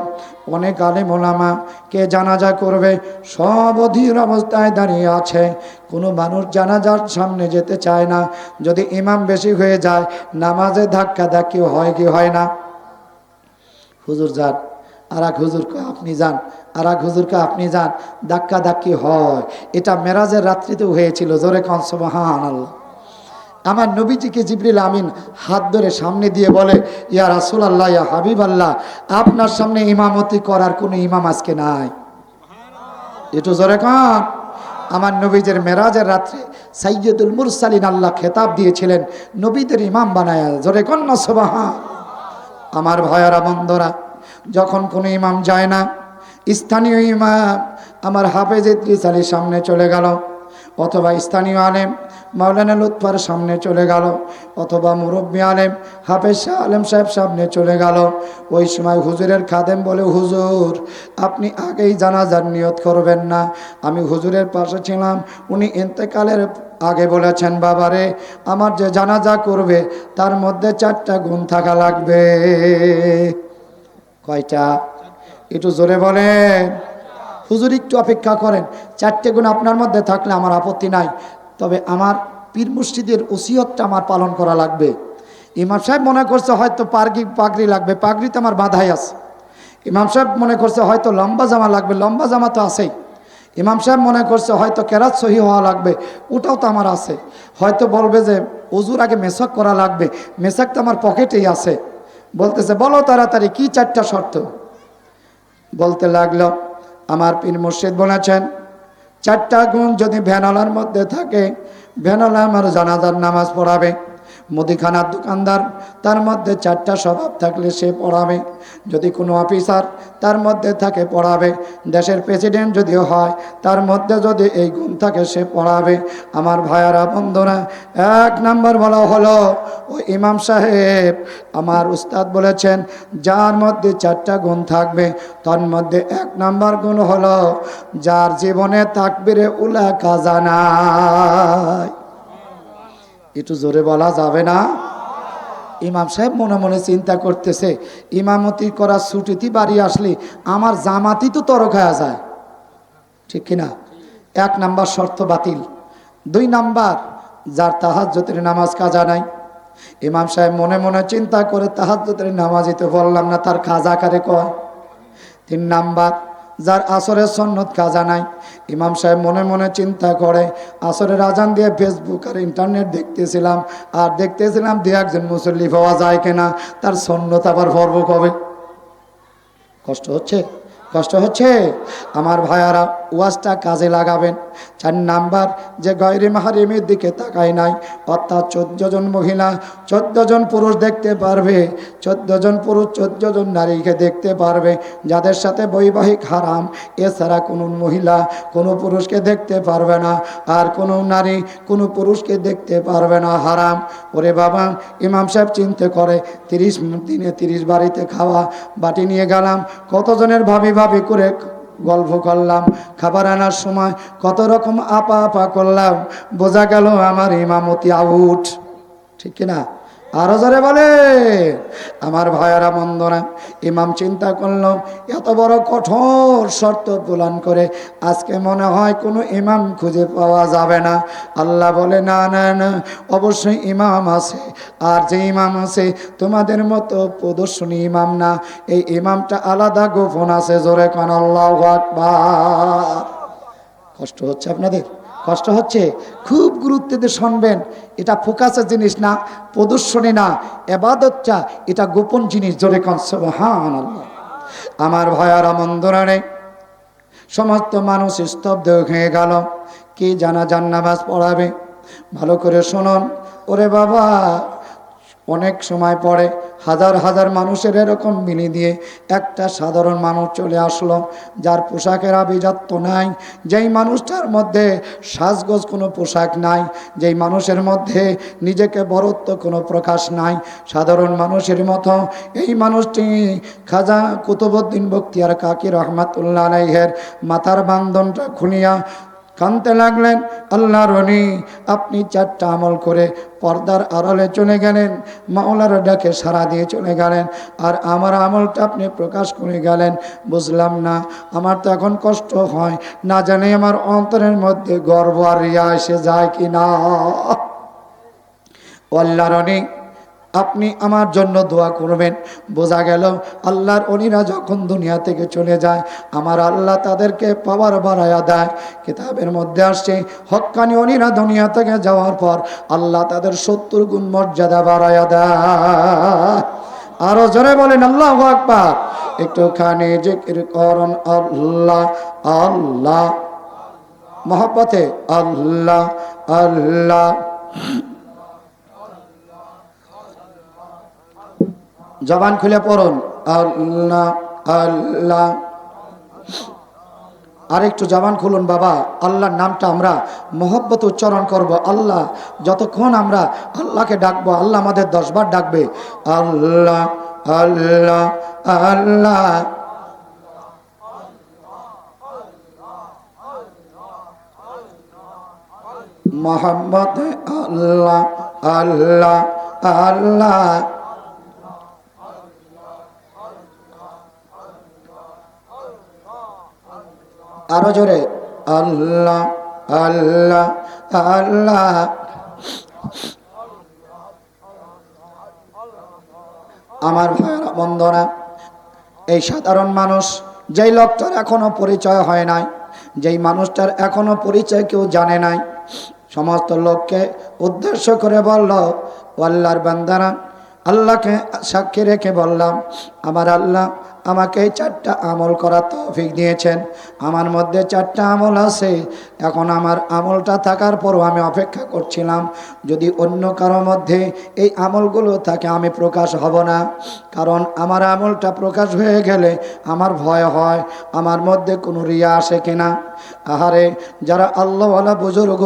অনেক আলেম ওলামা কে জানাজা করবে, সব অধীর অবস্থায় দাঁড়িয়ে আছে। কোনো মানুষ জানাজার সামনে যেতে চায় না। যদি ইমাম বেশি হয়ে যায়, নামাজে ধাক্কা ধাক্কি হয় কি হয় না? হুজুর যান, আর এক হুজুরকে আপনি যান, আর এক হুজুরকে আপনি যান, ধাক্কা ধাক্কি হয়। এটা মেরাজের রাত্রিতেও হয়েছিল। জোরে কান সুবহানাল্লাহ। আমার নবীজিকে জিবরিল আমিন হাত ধরে সামনে দিয়ে বলে, ইয়া রাসূলুল্লাহ, ইয়া হাবিবাল্লাহ, আপনার সামনে ইমামতি করার কোনো ইমাম আজকে নাই। একটু জোরে কান। আমার নবীজের মেরাজের রাত্রে সাইয়্যিদুল মুরসালিন আল্লাহ খেতাব দিয়েছিলেন নবীদের ইমাম বানায়া। জোরে কান না সুবহান। আমার ভাইয়ারা বন্ধুরা, যখন কোনো ইমাম যায় না, স্থানীয় ইমাম আমার হাফেজ ইদ্রিস আলীর সামনে চলে গেল, অথবা স্থানীয় আলেম মাওলানা লুৎফার সামনে চলে গেল, অথবা মুরব্বী আলেম হাফেজ শাহ আলেম সাহেব সামনে চলে গেল, ওই সময় হুজুরের খাদেম বলে, হুজুর আপনি আগেই জানাজার নিয়ত করবেন না। আমি হুজুরের পাশে ছিলাম, উনি ইন্তেকালের আগে বলেছেন, বাবারে আমার যে জানাজা করবে তার মধ্যে 4টা গুণ থাকা লাগবে। কয়টা? একটু জোরে বলেন। হুজুর একটু অপেক্ষা করেন, 4টে গুণ আপনার মধ্যে থাকলে আমার আপত্তি নাই, তবে আমার পীর মুর্শিদের ওসিয়তটা আমার পালন করা লাগবে। ইমাম সাহেব মনে করছে হয়তো পাগড়ি লাগবে, পাগড়িতে আমার বাধাই আছে। ইমাম সাহেব মনে করছে হয়তো লম্বা জামা লাগবে, লম্বা জামা তো আছেই। ইমাম সাহেব মনে করছে হয়তো কেরাত সহি হওয়া লাগবে, ওটাও তো আমার আছে। হয়তো বলবে যে ওজুর আগে মেসাক করা লাগবে, মেসাক তো আমার পকেটেই আছে। বলতেছে বলো তাড়াতাড়ি কি 4টা শর্ত। বলতে লাগলো, আমার পীর মুর্শিদ বলেছেন 4টা গুণ যদি ভ্যানওয়ালার মধ্যে থাকে, ভ্যানওয়ালা আমার জানাজার নামাজ পড়াবে। মুদিখানার দোকানদার, তার মধ্যে 4টা স্বভাব থাকলে সে পড়াবে। যদি কোনো অফিসার তার মধ্যে থাকে পড়াবে। দেশের প্রেসিডেন্ট যদিও হয়, তার মধ্যে যদি এই গুণ থাকে সে পড়াবে। আমার ভাইয়ারা বন্ধুরা, 1 নাম্বার বলা হলো ও ইমাম সাহেব, আমার উস্তাদ বলেছেন যার মধ্যে 4টা গুণ থাকবে, তার মধ্যে 1 নাম্বার গুণ হলো যার জীবনে তাকবীরে উলা কাজা নাই। একটু জোরে বলা যাবে না? ইমাম সাহেব মনে মনে চিন্তা করতেছে, ইমামতি করা ছুটিতে বাড়ি আসলে আমার জামাতি তো তরকায়া যায়, ঠিক কিনা? 1 নাম্বার শর্ত বাতিল। 2 নাম্বার, যার তাহাজ্জুদের নামাজ কাজা নাই। ইমাম সাহেব মনে মনে চিন্তা করে, তাহাজ্জুদের নামাজই তো বললাম না, তার কাজা কারে কয়? 3 নাম্বার, যার আসরের সুন্নত কাজা নাই। ইমাম সাহেব মনে মনে চিন্তা করে, আসরের আজান দিয়ে ফেসবুক আর ইন্টারনেট দেখতেছিলাম, আর দেখতেছিলাম 2-1 মুসল্লি পাওয়া যায় কিনা, তার সুন্নত আবার পড়ব কবে? কষ্ট হচ্ছে, কষ্ট হচ্ছে। আমার ভাইয়ারা, ওয়াজটা কাজে লাগাবেন। 4 নাম্বার, যে গয়রে মাহরিমের দিকে তাকায় নাই, অর্থাৎ 14 জন মহিলা 14 জন পুরুষ দেখতে পারবে, 14 জন পুরুষ 14 জন নারীকে দেখতে পারবে, যাদের সাথে বৈবাহিক হারাম। এছাড়া কোনো মহিলা কোনো পুরুষকে দেখতে পারবে না, আর কোনো নারী কোনো পুরুষকে দেখতে পারবে না, হারাম। ওরে বাবা, ইমাম সাহেব চিন্তা করে 30 দিনে 30 বাড়িতে খাওয়া, বাটি নিয়ে গেলাম, কতজনের ভাবি ভাবি করে গল্প করলাম, খাবার আনার সময় কত রকম আপা আপা করলাম, বোঝা গেল আমার ইমামতি আউট। ঠিক কিনা? আরো জোরে বলে। আমার ভাইয়ারা বন্ধুরা, ইমাম চিন্তা করলো এত বড় কঠোর শর্ত প্রদান করে আজকে মনে হয় কোনো ইমাম খুঁজে পাওয়া যাবে না। আল্লাহ বলে, না না না, অবশ্যই ইমাম আছে। আর যে ইমাম আছে তোমাদের মতো প্রদর্শনী ইমাম না, এই ইমামটা আলাদা গোপন আছে। জোরে কান আল্লাহু আকবার। কষ্ট হচ্ছে আপনাদের? কষ্ট হচ্ছে? খুব গুরুত্ব দিয়ে শুনবেন। এটা ফোকাসের জিনিস না, প্রদর্শনী না, ইবাদতটা এটা গোপন জিনিস। জোরে কান সুবহানাল্লাহ। আমার ভাইয়ারা বন্ধুরা, সমস্ত মানুষ স্তব্ধ হয়ে গেল। কি জানাজার নামাজ পড়াবে? ভালো করে শুনুন। ওরে বাবা, অনেক সময় পরে হাজার হাজার মানুষের এরকম মিলি দিয়ে একটা সাধারণ মানুষ চলে আসলো, যার পোশাকের আভিজাত্য নাই, যেই মানুষটার মধ্যে সাজগোজ কোনো পোশাক নাই, যেই মানুষের মধ্যে নিজেকে বরত্ব কোনো প্রকাশ নাই, সাধারণ মানুষের মতো এই মানুষটি খাজা কুতুবউদ্দিন বখতিয়ার কাকি রহমাতুল্লাহ আলাইহির মাথার বান্ধনটা খুলিয়া কানতে লাগলেন, আল্লাহর ওলি, আপনি 4টা আমল করে পর্দার আড়ালে চলে গেলেন, মাওলার ডাকে সাড়া দিয়ে চলে গেলেন, আর আমার আমলটা আপনি প্রকাশ করে গেলেন। বুঝলাম না, আমার তো এখন কষ্ট হয়, না জানি আমার অন্তরের মধ্যে গর্ব আর রিয়া এসে যায় কি না। আল্লাহর ওলি, আপনি আমার জন্য দোয়া করবেন। বোঝা গেল আল্লাহর ওলিরা যখন দুনিয়া থেকে চলে যায়, আমার আল্লাহ তাদেরকে পাওয়ার বাড়ায়া দেয়। কিতাবের মধ্যে আসছে, হক্কানি ওলিরা দুনিয়া থেকে যাওয়ার পর আল্লাহ তাদের 70 গুণ মর্যাদা বাড়ায়া দেয়। আরো জোরে বলেন আল্লাহু আকবার। একটুখানি জিকির করুন আল্লাহ আল্লাহ, মহব্বতে আল্লাহ আল্লাহ। জবান খুলে পড়ুন আল্লাহ আল্লাহ। আরেকটু জবান খুলুন বাবা, আল্লাহর নামটা আমরা মহব্বত উচ্চারণ করব। আল্লাহ, যতক্ষণ আমরা আল্লাহকে ডাকবো, আল্লাহ আমাদের 10 বার ডাকবে, আল্লাহ আল্লাহ আল্লাহ। মোহাম্মদ আল্লাহ আল্লাহ আল্লাহ। আরো জোরে আল্লাহ আল্লাহ আল্লাহ। আমার ভাইয়েরা বন্ধুরা, এই সাধারণ মানুষ, যেই লোকটার এখনো পরিচয় হয় নাই, যেই মানুষটার এখনো পরিচয় কেউ জানে নাই, সমস্ত লোককে উদ্দেশ্য করে বলল, আল্লাহর বান্দারা, আল্লাহকে সাক্ষী রেখে বললাম, আমার আল্লাহ আমাকে 4টা আমল করার তৌফিক দিয়েছেন। আমার মধ্যে 4টা আমল আছে। এখন আমার আমলটা থাকার পরও আমি অপেক্ষা করছিলাম, যদি অন্য কারো মধ্যে এই আমলগুলো থাকে আমি প্রকাশ হব না। কারণ আমার আমলটা প্রকাশ হয়ে গেলে আমার ভয় হয় আমার মধ্যে কোনো রিয়া আসে কিনা। আহারে, যারা আল্লাহওয়ালা বুজুর্গ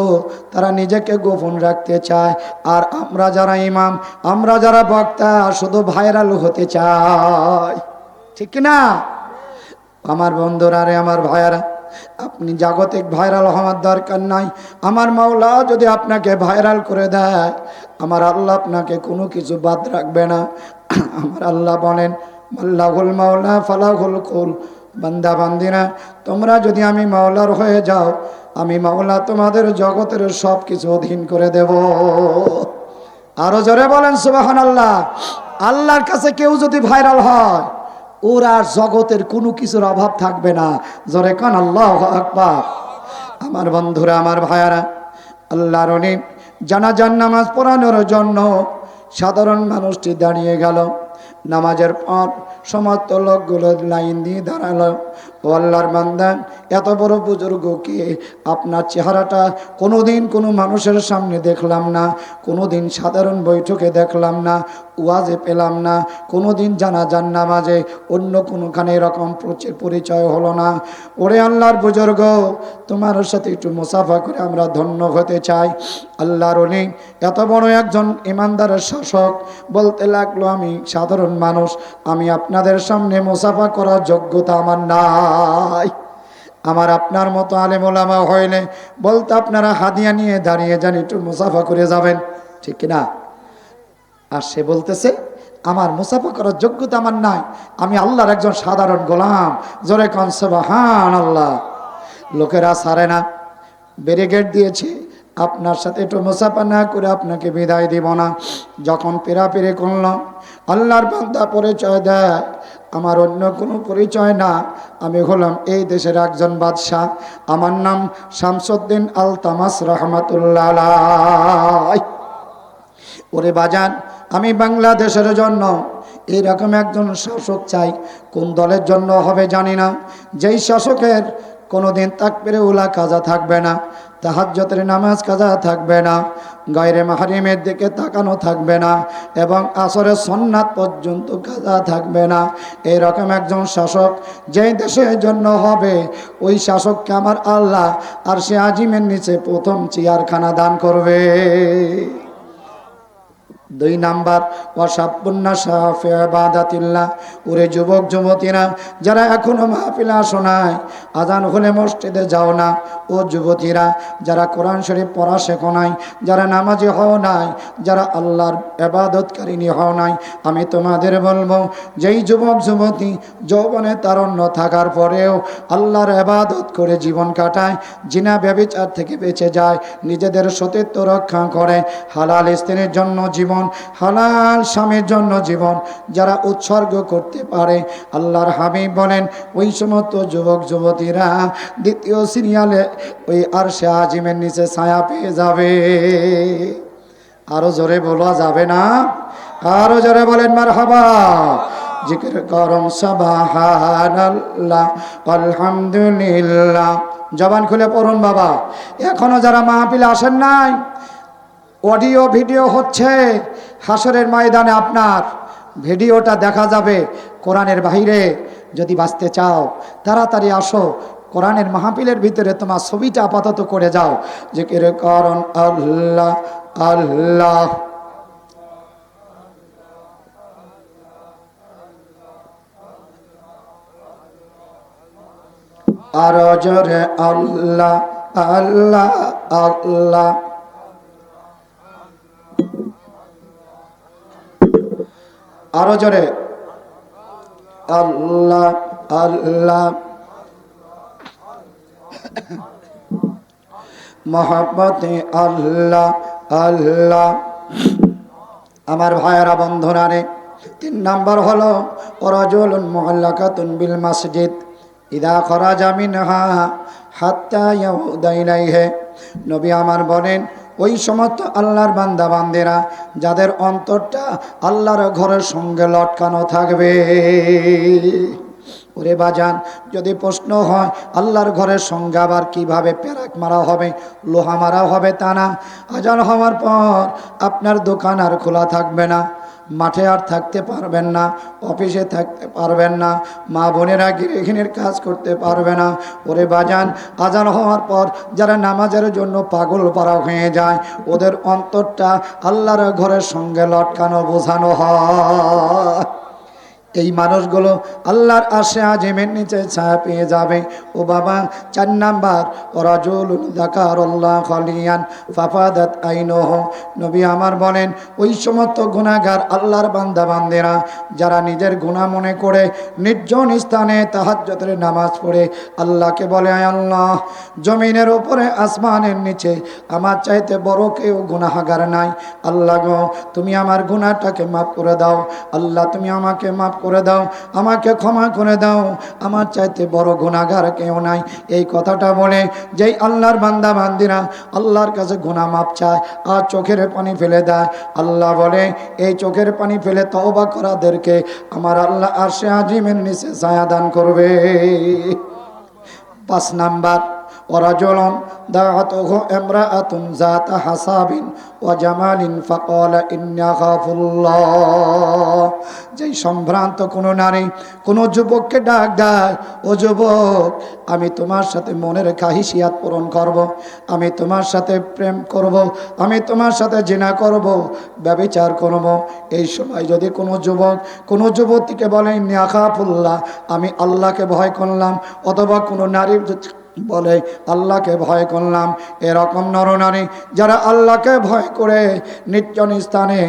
তারা নিজেকে গোপন রাখতে চায়, আর আমরা যারা ইমাম, আমরা যারা বক্তা শুধু ভাইরাল হতে চাই। ঠিক না আমার বন্ধুরা? রে আমার ভাইয়ারা, আপনি জাগতিক ভাইরাল হওয়ার দরকার নাই। আমার মাওলা যদি আপনাকে ভাইরাল করে দেয়, আমার আল্লাহ আপনাকে কোনো কিছু বাদ রাখবে না। আমার আল্লাহ বলেন, আল্লাহুল মাওলা ফালাহুল কুল। বান্দা বান্দিরা, তোমরা যদি আমি মাওলার হয়ে যাও, আমি মাওলা তোমাদের জগতের সব কিছু অধীন করে দেব। আরো জোরে বলেন সুবহানাল্লাহ। আল্লাহর কাছে কেউ যদি ভাইরাল হয়, ওর আর জগতের কোনো কিছুর অভাব থাকবে না। জোরে কান আল্লাহু আকবার। আমার বন্ধুরা, আমার ভাইয়ারা, আল্লাহর ওলি জানাজার নামাজ পড়ানোর জন্য সাধারণ মানুষটি দাঁড়িয়ে গেল। নামাজের পর সমস্ত লোকগুলো লাইন দিয়ে দাঁড়ালো। ও আল্লাহর বান্দা, এত বড় বুজুর্গকে আপনার চেহারাটা কোনোদিন কোনো মানুষের সামনে দেখলাম না, কোনোদিন সাধারণ বৈঠকে দেখলাম না, ওয়াজে পেলাম না, কোনোদিন জানাজার নামাজে অন্য কোনোখানে এরকম পরিচয় হলো না। ওরে আল্লাহর বুজুর্গ, তোমার সাথে একটু মুসাফা করে আমরা ধন্য হতে চাই। আল্লাহর ওলি এত বড় একজন ইমানদারের শাসক বলতে লাগলো, আমি সাধারণ মানুষ, আমি আপনাদের সামনে মুসাফা করার যোগ্যতা আমার নাই। আমার আপনার মতো আলেম ওলামা হইলে বলতে আপনারা হাদিয়া নিয়ে দাঁড়িয়ে যান, একটু মুসাফা করে যাবেন, ঠিক কিনা? আর সে বলতেছে আমার মুসাফা করার যোগ্যতা আমার নাই, আমি আল্লাহর একজন সাধারণ গোলাম। জোরে কোন সুবহানাল্লাহ। লোকেরা ছাড়ে না, ব্যারিকেড দিয়েছে, আপনার সাথে একটু মুসাফা না করে আপনাকে বিদায় দিব না। যখন পেরাপেরি করল, আল্লাহর বান্দা পরিচয় দেয়, আমার অন্য কোনো পরিচয় না, আমি হলাম এই দেশের একজন বাদশাহ, আমার নাম শামসুদ্দিন আলতামাস রহমাতুল্লাহ আলাইহি। ওরে বাজান, আমি বাংলাদেশের জন্য এইরকম একজন শাসক চাই। কোন দলের জন্য হবে জানি না, যেই শাসকের কোনোদিন তাকবীরে উলা কাজা থাকবে না, তাহাজ্জুদের নামাজ কাজা থাকবে না, গায়রে মাহরিমের দিকে তাকানো থাকবে না, এবং আসরের সুন্নাত পর্যন্ত কাজা থাকবে না। এইরকম একজন শাসক যেই দেশের জন্য হবে, ওই শাসককে আমার আল্লাহ আর সে আজিমের নিচে প্রথম চেয়ারখানা দান করবে। 2 নাম্বার ওয়াসাবুন্না শাফি ইবাদাতিল্লাহ। ওরে যুবক যুবতীরা যারা এখনো মাহফিলে আসো নাই, আজান হলে মসজিদে যাও না, ও যুবতীরা যারা কোরআন শরীফ পড়া শেখো নাই, যারা নামাজি হও নাই, যারা আল্লাহর ইবাদতকারিনী হও নাই, আমি তোমাদের বলবো, যেই যুবক যুবতী যৌবনে তারুণ্য থাকার পরেও আল্লাহর ইবাদত করে জীবন কাটায়, জিনা ব্যভিচার থেকে বেঁচে যায়, নিজেদের সতীত্ব রক্ষা করে, হালাল স্ত্রীর জন্য জীবন, হালাল স্বামীর জন্য জীবন যারা উৎসর্গ করতে পারে, আল্লাহর হাবিব বলেন ওই সমস্ত যুবক যুবতীরা দ্বিতীয় সিরিয়ালে ওই আরশে আজিমের নিচে ছায়া পেয়ে যাবে। আরো জোরে বলা যাবে না? আরো জোরে বলেন মারহাবা। জিকির করুন সুবহানাল্লাহ আলহামদুলিল্লাহ। জবান খুলে পড়ুন বাবা। এখনো যারা মাহফিলে আসেন নাই, অডিও ভিডিও হচ্ছে, হাসরের ময়দানে আপনার ভিডিওটা দেখা যাবে। কোরআনের বাহিরে যদি বাঁচতে চাও তাড়াতাড়ি আসো, কোরআনের মাহফিলের ভিতরে তোমার ছবিটা আপাতত করে যাও। জিকির করুন আল্লাহ আল্লাহ। আরো জোরে আল্লাহ আল্লাহ আল্লাহ। আরো জোরে আল্লাহ আল্লাহ। মহব্বতে আল্লাহ আল্লাহ। আমার ভাইয়েরা বন্ধুরা রে, 3 নাম্বার হলো রাজুলুন মুআল্লাকাতুন বিল মসজিদ ইদা খরাজা মিনহা হাত্তা ইয়াউদা ইলাইহি। নবী আমার বলেন, ওই সমস্ত আল্লাহর বান্দা বান্দেরা যাদের অন্তরটা আল্লাহর ঘরের সঙ্গে লটকানো থাকবে। ওরে বাজান, যদি প্রশ্ন হয় আল্লাহর ঘরের সঙ্গে আবার কিভাবে প্যারাক মারা হবে, লোহা মারা হবে, তা না। আজান হওয়ার পর আপনার দোকান আর খোলা থাকবে না, মাঠে আর থাকতে পারবেন না, অফিসে থাকতে পারবেন না, মা বোনেরা গৃহিণীর কাজ করতে পারবে না। ওরে বাজান, আজান হওয়ার পর যারা নামাজের জন্য পাগল পারা হয়ে যায়, ওদের অন্তরটা আল্লাহর ঘরের সঙ্গে লটকানো বোঝানো হয়। এই মানুষগুলো আল্লাহর আরশে আজিমের নিচে ছায়া পেয়ে যাবে। ও বাবা, 4 নাম্বার রাজুলুন যাকারাল্লাহ খালিয়ান ফাফাদাত আইনুহু। নবী আমার বলেন, ওই সমস্ত গুনাহগার আল্লাহর বান্দা বান্দেরা যারা নিজের গুনাহ মনে করে নির্জন স্থানে তাহাজ্জুদের নামাজ পড়ে আল্লাহকে বলে, আয় আল্লাহ, জমিনের উপরে আসমানের নিচে আমার চাইতে বড় কেউ গুনাহগার নাই। আল্লাহ গো, তুমি আমার গুনাহটাকে মাফ করে দাও। আল্লাহ, তুমি আমাকে মাফ করে দাও, আমাকে ক্ষমা করে দাও, আমার চাইতে বড় গুনাহগার কেউ নাই। এই কথাটা বলে যেই আল্লাহর বান্দা বান্দিরা আল্লাহর কাছে গুনাহ মাপ চায় আর চোখের পানি ফেলে দেয়, আল্লাহ বলে এই চোখের পানি ফেলে তওবা করাদেরকে আমার আল্লাহ আরশে আজিমের নিচে ছায়া দান করবে। 5 নাম্বার, ওয়ারাজুলুন দাআতুহু ইমরাআতুন যাতা হাসাবিন ওয়া জামালিন ফাকালা ইন্নী আখাফুল্লাহ। যেই সম্ভ্রান্ত কোনো নারী কোনো যুবককে ডাক দেয়, ও যুবক, আমি তোমার সাথে মনের খাহিশিয়াত পূরণ করব, আমি তোমার সাথে প্রেম করব, আমি তোমার সাথে জিনা করব, ব্যভিচার করব। এই সময় যদি কোনো যুবক কোনো যুবতীকে বলে ইন্নী আখাফুল্লাহ, আমি আল্লাহকে ভয় করলাম, অথবা কোনো নারী বলে আল্লাহকে ভয় করলাম, এরকম নরনারী যারা আল্লাহকে ভয় করে নির্জন স্থানে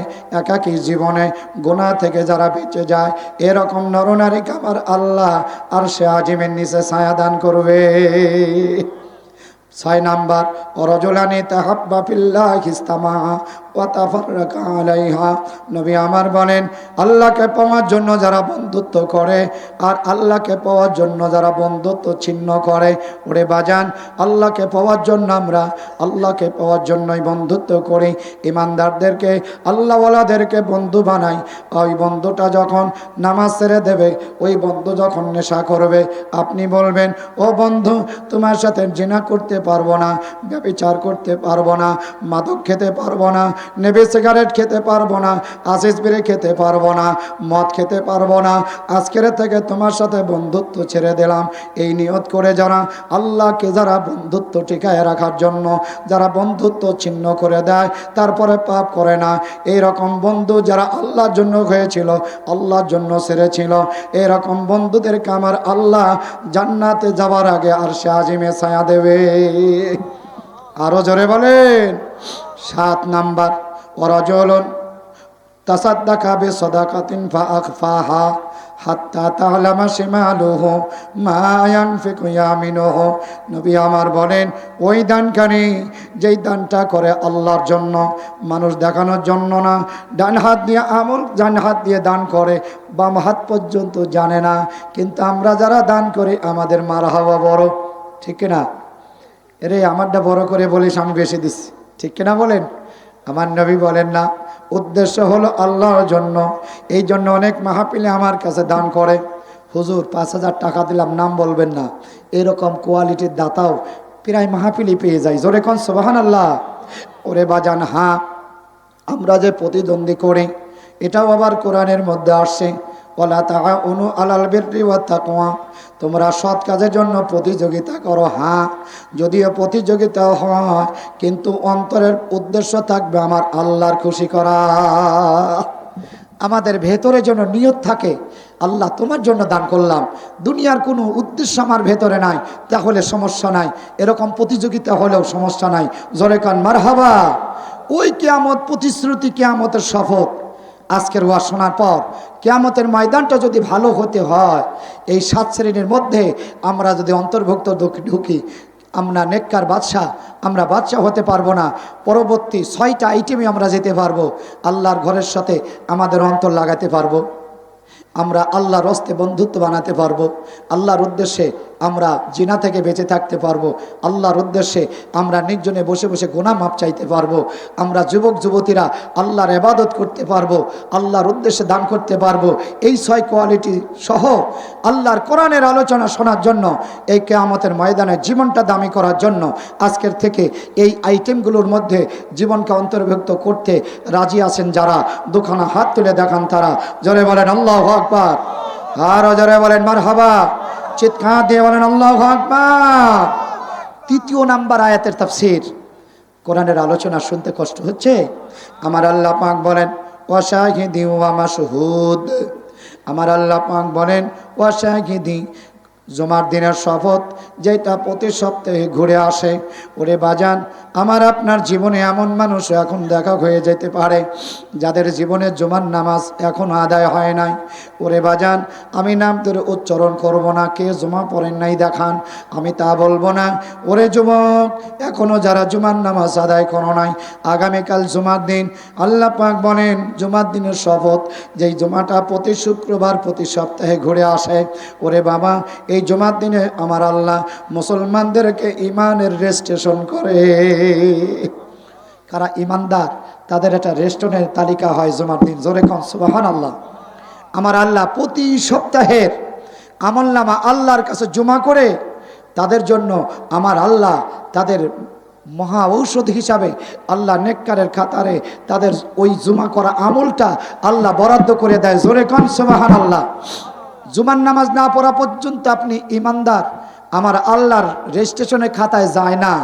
একাকী জীবনে গুনাহ থেকে যারা বেঁচে যায়, এরকম নরনারীকে আমার আল্লাহ আরশে আজিমের নিচে ছায়া দান করবে। 6 নাম্বার, ওয়ারাজুলানি তাহাব্বা ফিল্লাহি ইসতামাআ ওয়া তাফাররাকা আলাইহা। নবী আমার বলেন আল্লাহকে পাওয়ার জন্য যারা বন্ধুত্ব করে আর আল্লাহকে পাওয়ার জন্য যারা বন্ধুত্ব ছিন্ন করে, ওরে বাজান, আল্লাহকে পাওয়ার জন্য আমরা আল্লাহকে পাওয়ার জন্যই বন্ধুত্ব করি, ইমানদারদেরকে আল্লাহওয়ালাদেরকে বন্ধু বানাই। ওই বন্ধুটা যখন নামাজ ছেড়ে দেবে, ওই বন্ধু যখন নেশা করবে, আপনি বলবেন ও বন্ধু, তোমার সাথে জিনা করতে পারবো না, ব্যভিচার করতে পারবো না, মাদক খেতে পারবো না, নেবে সিগারেট খেতে পারবো না, আশিস বিড়ি খেতে পারবো না, মদ খেতে পারবো না, আজকের থেকে তোমার সাথে বন্ধুত্ব ছেড়ে দিলাম। এই নিয়ত করে যারা আল্লাহকে যারা বন্ধুত্ব টিকায় রাখার জন্য যারা বন্ধুত্ব ছিন্ন করে দেয়, তারপরে পাপ করে না, এই রকম বন্ধু যারা আল্লাহর জন্য হয়েছিল, আল্লাহর জন্য ছেড়েছিল, এরকম বন্ধুদেরকে আমার আল্লাহ জান্নাতে যাবার আগে আরশে আজিমে ছায়া দেবে। আরো জোরে বলেন। 7 নাম্বার, ওয়ারাজুলুন তাসাদ্দাকা বিসাদাকাতিন ফাআখফাহা হাত্তা তা'লামা শিমালুহু মা ইয়ানফিকু ইয়ামিনুহু। নবী আমার বলেন ওই দানকারী যেই দানটা করে আল্লাহর জন্য, মানুষ দেখানোর জন্য না, ডান হাত দিয়ে আমল ডান হাত দিয়ে দান করে, বাম হাত পর্যন্ত জানে না। কিন্তু আমরা যারা দান করি আমাদের মারহাবা বড়, ঠিক না? এরে আমারটা বড় করে বলিস, আমি বেশি দিচ্ছি, ঠিক কিনা বলেন? আমার নবী বলেন না, উদ্দেশ্য হলো আল্লাহর জন্য। এই জন্য অনেক মাহফিলে আমার কাছে দান করে, হুজুর 5,000 টাকা দিলাম, নাম বলবেন না, এরকম কোয়ালিটির দাতাও প্রায় মাহফিলই পেয়ে যায়। জোরে কোন সুবহানাল্লাহ। ওরে বাজান, হ্যাঁ, আমরা যে প্রতিদ্বন্দ্বী করি এটাও আবার কোরআনের মধ্যে আসছে, ওয়ালা তাআউনু আলাল বিররি ওয়াত তাকওয়া, তোমরা সৎ কাজের জন্য প্রতিযোগিতা করো। হ্যাঁ, যদিও প্রতিযোগিতা হয় কিন্তু অন্তরের উদ্দেশ্য থাকবে আমার আল্লাহর খুশি করা। আমাদের ভেতরে যেন নিয়ত থাকে, আল্লাহ তোমার জন্য দান করলাম, দুনিয়ার কোনো উদ্দেশ্য আমার ভেতরে নাই, তাহলে সমস্যা নাই। এরকম প্রতিযোগিতা হলেও সমস্যা নাই। জোরে কান মারহাবা। ওই কিয়ামত প্রতিশ্রুতি, কিয়ামতের শপথ, আজকের ওয়াজ শোনার পর কিয়ামতের ময়দানটা যদি ভালো হতে হয়, এই 7 শ্রেণীর মধ্যে আমরা যদি অন্তর্ভুক্ত ঢুকি, আমরা নেককার বাদশাহ, আমরা বাদশাহ হতে পারবো না। পরবর্তী 6টা আইটেমে আমরা যেতে পারবো, আল্লাহর ঘরের সাথে আমাদের অন্তর লাগাতে পারবো, আমরা আল্লাহর হস্তে বন্ধুত্ব বানাতে পারবো, আল্লাহর উদ্দেশ্যে আমরা জিনা থেকে বেঁচে থাকতে পারবো, আল্লাহর উদ্দেশ্যে আমরা নির্জনে বসে বসে গুনাহ মাপ চাইতে পারবো, আমরা যুবক যুবতীরা আল্লাহর ইবাদত করতে পারবো, আল্লাহর উদ্দেশ্যে দান করতে পারবো। এই 6 কোয়ালিটি সহ আল্লাহর কোরআনের আলোচনা শোনার জন্য, এই কিয়ামতের ময়দানে জীবনটা দামি করার জন্য আজকের থেকে এই আইটেমগুলোর মধ্যে জীবনকে অন্তর্ভুক্ত করতে রাজি আছেন যারা, দুখানা হাত তুলে দেখান তারা। জোরে বলেন আল্লাহু আকবার, আর জোরে বলেন মারহাবা, চিৎকার দিয়ে বলেন আল্লাহু আকবার। 3য় নাম্বার আয়াতের তাফসীর। কোরআনের আলোচনা শুনতে কষ্ট হচ্ছে? আমার আল্লাহ পাক বলেন ওয়া শাহিদি ওয়া মাশহুদ। আমার আল্লাহ পাক বলেন ওয়া শাহিদি, জুমার দিনের শপথ যেটা প্রতি সপ্তাহে ঘুরে আসে। ওরে বাজান, আমার আপনার জীবনে এমন মানুষ এখন দেখা হয়ে যেতে পারে যাদের জীবনে জুমার নামাজ এখন আদায় হয় নাই। ওরে বাজান, আমি নাম ধরে উচ্চারণ করব না, কে জুমা পড়েন নাই দেখান, আমি তা বলবো না। ওরে যুবক, এখনো যারা জুমার নামাজ আদায় করো নাই, আগামীকাল জুমার দিন, আল্লাহ পাক বলেন জুমার দিনের শপথ, যেই জুমাটা প্রতি শুক্রবার প্রতি সপ্তাহে ঘুরে আসে, ওরে বাবা, এই জুমার দিনে আমার আল্লাহ মুসলমানদেরকে ইমানের রেজিস্ট্রেশন করে। কারা ইমানদার তাদের একটা রেস্টনের তালিকা হয় জুমার দিন। জোরে কন সুবহানাল্লাহ। আমার আল্লাহ প্রতি সপ্তাহের আমলনামা আল্লাহর কাছে জমা করে তাদের জন্য আমার আল্লাহ তাদের মহা ঔষধ হিসাবে আল্লাহ নেককারের খাতারে তাদের ওই জমা করা আমলটা আল্লাহ বরাদ্দ করে দেয়। জোরে কন সুবহানাল্লাহ। জুমার নামাজ না পড়া পর্যন্ত আপনি ইমানদার আমার আল্লাহর রেজিস্ট্রেশনের খাতায় যায় না।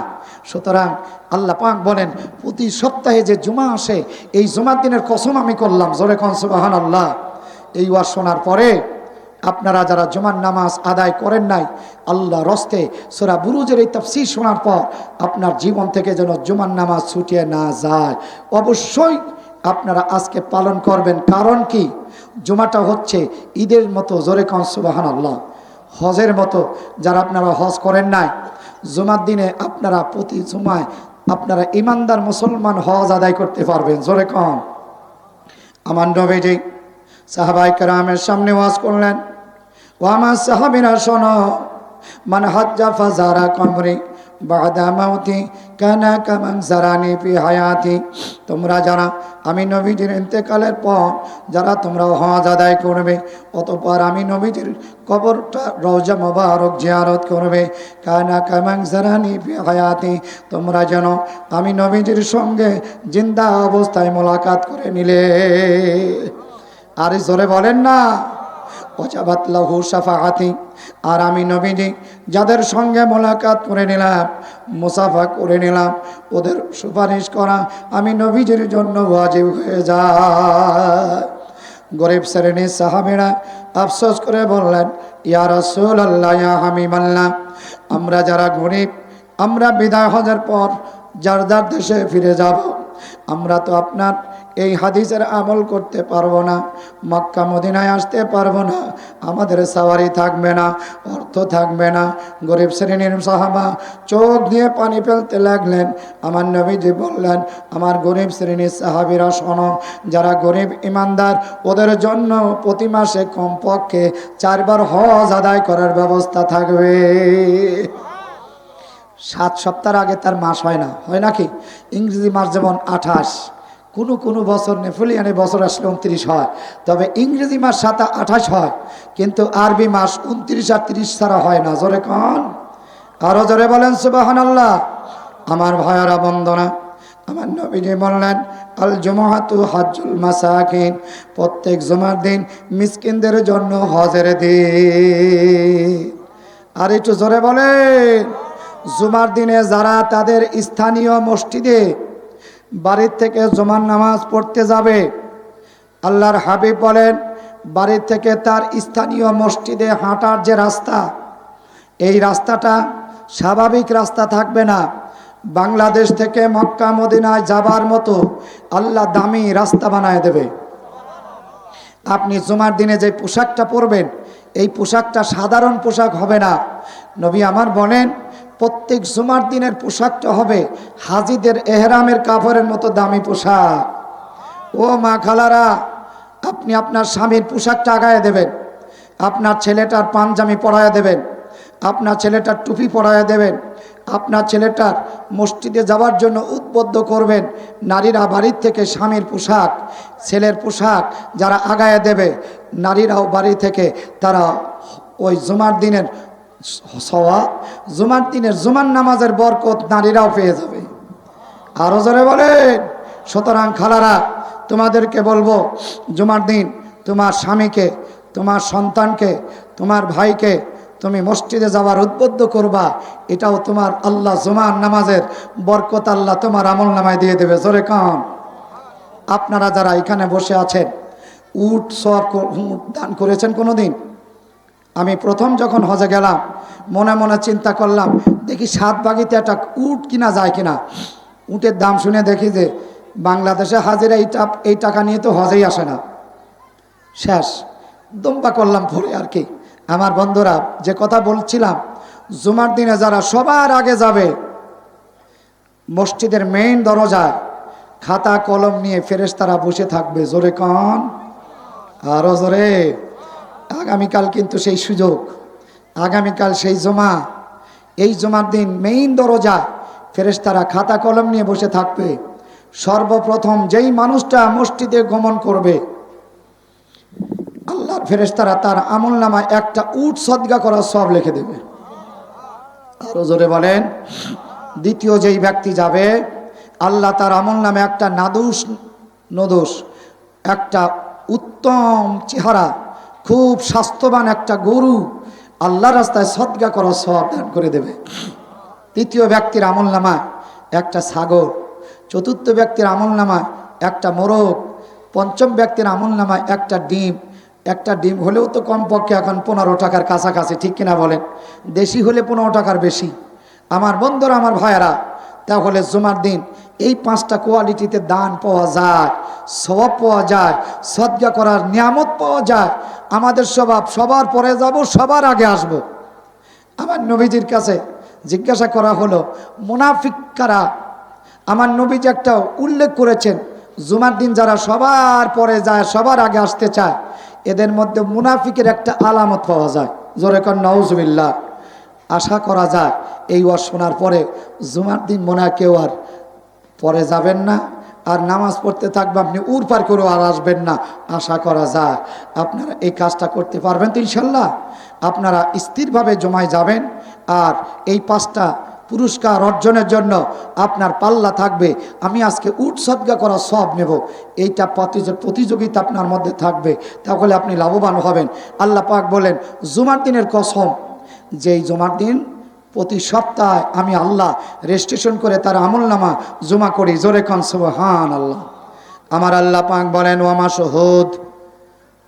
সুতরাং আল্লাহ পাক বলেন প্রতি সপ্তাহে যে জুমা আসে, এই জুমার দিনের কসম আমি করলাম। জোরে কন সুবহানাল্লাহ। এই ওয়াজ শোনার পরে আপনারা যারা জুমার নামাজ আদায় করেন নাই, আল্লাহ রস্তে সূরা বুরুজের এই তাফসীর শোনার পর আপনার জীবন থেকে যেন জুমার নামাজ ছুটিয়ে না যায়, অবশ্যই আপনারা আজকে পালন করবেন। কারণ কি, জুমাটা হচ্ছে ঈদের মতো। জোরে কন সুবহানাল্লাহ। হজের মতো। যারা আপনারা হজ করেন নাই, জুমার দিনে আপনারা প্রতি জুমায় আপনারা ইমানদার মুসলমান হজ আদায় করতে পারবেন। জোরে কন। আমার নবীজি সাহাবায়ে কেরামের সামনে ওয়াজ করলেন, ও আমার সাহাবীরা শোনো, মান হাজ্জা ফাজারা কবরি বাদা মাউতি কানা কামান জারানি ফি হায়াতি। তোমরা যারা আমি নবীজির ইন্তেকালের পর যারা তোমরা হজ আদায় করবে, অতঃপর আমি নবীজির কবরটা রওজা মোবারক জিয়ারত করবে, কানা কামান জারানি ফি হায়াতি, তোমরা যেন আমি নবীজির সঙ্গে জিন্দা অবস্থায় মোলাকাত করে নিলে। আরে জোরে বলেন না। ওয়াজাবাত লাহু শাফাআতি, আর আমি নবীজি যাদের সঙ্গে মোলাকাত করে নিলাম, মুসাফা করে নিলাম, ওদের সুপারিশ করা আমি নবীজির জন্য ওয়াজিব হয়ে যায়। গরিব শ্রেণীর সাহাবীরা আফসোস করে বললেন, ইয়া রাসূলুল্লাহ, ইয়া হাবিবাল্লাহ, আমরা যারা গরিব, আমরা বিদায় হজের পর যার যার দেশে ফিরে যাব, আমরা তো আপনার এই হাদিসের আমল করতে পারবো না, মক্কা মদিনায় আসতে পারবো না, আমাদের সাওয়ারি থাকবে না, অর্থ থাকবে না। গরিব শ্রেণীর সাহাবা চোখ দিয়ে পানি ফেলতে লাগলেন। আমার নবীজি বললেন, আমার গরিব শ্রেণীর সাহাবীরা শোনো, যারা গরিব ইমানদার ওদের জন্য প্রতি মাসে কমপক্ষে 4 বার হজ আদায় করার ব্যবস্থা থাকবে। 7 সপ্তাহ আগে তার মাস হয় না, হয় নাকি? ইংরেজি মাস যেমন 28, কোনো বছর নেপোলিয়ানে বছর আসলে 29 হয়, তবে ইংরেজি মাস 28 হয়, কিন্তু আরবি মাস 29 আর 30 ছাড়া হয় না। জোরে কন, আরো জোরে বলেন সুবহানাল্লাহ। আমার ভাইয়ারা বন্দনা, আমার নবীজি বললেন, আল জুমআতু হজ্জুল মাসাকিন, প্রত্যেক জুমার দিন মিসকিনদের জন্য হজের দিন। আর একটু জোরে বলেন। জুমার দিনে যারা তাদের স্থানীয় মসজিদে বাড়ির থেকে জুমার নামাজ পড়তে যাবে, আল্লাহর হাবিব বলেন বাড়ির থেকে তার স্থানীয় মসজিদে হাঁটার যে রাস্তা, এই রাস্তাটা স্বাভাবিক রাস্তা থাকবে না। বাংলাদেশ থেকে মক্কা মদিনায় যাবার মতো আল্লাহ দামি রাস্তা বানায় দেবে। আপনি জুমার দিনে যে পোশাকটা পরবেন, এই পোশাকটা সাধারণ পোশাক হবে না। নবী আমার বলেন প্রত্যেক জুমার দিনের পোশাকটা হবে হাজিদের এহরামের কাপড়ের মতো দামি পোশাক। ও মা খালারা, আপনি আপনার স্বামীর পোশাকটা আগায় দেবেন, আপনার ছেলেটার পাঞ্জাবি পরায় দেবেন, আপনার ছেলেটার টুপি পরায় দেবেন, আপনার ছেলেটার মসজিদে যাওয়ার জন্য উদ্বুদ্ধ করবেন। নারীরা বাড়ির থেকে স্বামীর পোশাক, ছেলের পোশাক যারা আগায় দেবে, নারীরাও বাড়ি থেকে তারা ওই জুমার দিনের সওয়াব, জুমার দিনের জুমার নামাজের বরকত নারীরাও পেয়ে যাবে। আরো জোরে বলেন। সুতরাং খালারা, তোমাদেরকে বলবো, জুমার দিন তোমার স্বামীকে, তোমার সন্তানকে, তোমার ভাইকে তুমি মসজিদে যাওয়ার উদ্বুদ্ধ করবা। এটাও তোমার আল্লাহ জুমার নামাজের বরকত আল্লাহ তোমার আমল নামায় দিয়ে দেবে। জোরে কাম। আপনারা যারা এখানে বসে আছেন, উট সওয়াব দান করেছেন কোনোদিন? আমি প্রথম যখন হজে গেলাম মনে মনে চিন্তা করলাম, দেখি 7 বাগিতে একটা উট কিনা যায় কিনা। উটের দাম শুনে দেখি যে বাংলাদেশে হাজিরা এই টাকা নিয়ে তো হজেই আসে না, শেষ দম্পা করলাম পরে আর কি। আমার বন্ধুরা, যে কথা বলছিলাম, জুমার দিনে যারা সবার আগে যাবে মসজিদের মেইন দরজায়, খাতা কলম নিয়ে ফেরেশতারা বসে থাকবে, জোরে কন, আরো জোরে। আগামীকাল কিন্তু সেই সুযোগ, আগামীকাল সেই জমা। এই জমার দিন মেইন দরজা ফেরেশতারা খাতা কলম নিয়ে বসে থাকবে। সর্বপ্রথম যেই মানুষটা মসজিদে গমন করবে, আল্লাহর ফেরেশতারা তার আমলনামায় একটা উট সদকা করার সওয়াব লিখে দেবে। আরো জোরে বলেন। দ্বিতীয় যেই ব্যক্তি যাবে, আল্লাহ তার আমলনামে একটা নদুস একটা উত্তম চেহারা, খুব স্বাস্থ্যবান একটা গরু আল্লাহর রাস্তায় সদকা করার সওয়াব দান করে দেবে। তৃতীয় ব্যক্তির আমলনামায় একটা ছাগল, চতুর্থ ব্যক্তির আমলনামায় একটা মোরগ, পঞ্চম ব্যক্তির আমলনামায় একটা ডিম হলেও তো কমপক্ষে এখন 15 টাকার কাছাকাছি, ঠিক কিনা বলেন? দেশি হলে 15 টাকার বেশি। আমার বন্ধুরা, আমার ভাইয়েরা, তাহলে জুমার দিন এই 5টা কোয়ালিটিতে দান পাওয়া যায়, সওয়াব পাওয়া যায়, সদকা করার নিয়ামত পাওয়া যায়। আমাদের স্বভাব সবার পরে যাব, সবার আগে আসব। আমার নবীজির কাছে জিজ্ঞাসা করা হলো, মুনাফিক কারা? আমার নবীজি একটা উল্লেখ করেছেন, জুমার দিন যারা সবার পরে যায়, সবার আগে আসতে চায়, এদের মধ্যে মুনাফিকের একটা আলামত পাওয়া যায়। জোরে কর নাউজুবিল্লাহ। আশা করা যায় এই ওয়াজ শোনার পরে জুমার দিন মনে হয় কেউ আর পরে যাবেন না, আর নামাজ পড়তে থাকবে, আপনি পার করেও আর আসবেন না। আশা করা যায় আপনারা এই কাজটা করতে পারবেন তো ইনশাল্লাহ। আপনারা স্থিরভাবে জমায় যাবেন, আর এই 5টা পুরস্কার অর্জনের জন্য আপনার পাল্লা থাকবে। আমি আজকে উট সদকা করা সব নেব, এইটা প্রতিযোগিতা আপনার মধ্যে থাকবে, তাহলে আপনি লাভবান হবেন। আল্লাহ পাক বলেন, জুমার দিনের কসম, যেই জুমার দিন প্রতি সপ্তাহে আমি আল্লাহ রেজিস্ট্রেশন করে তার আমলনামা জমা করি। জোরে কন সুবহানাল্লাহ। আমার আল্লাহ পাক বলেন, ওয়ামা শহুদ,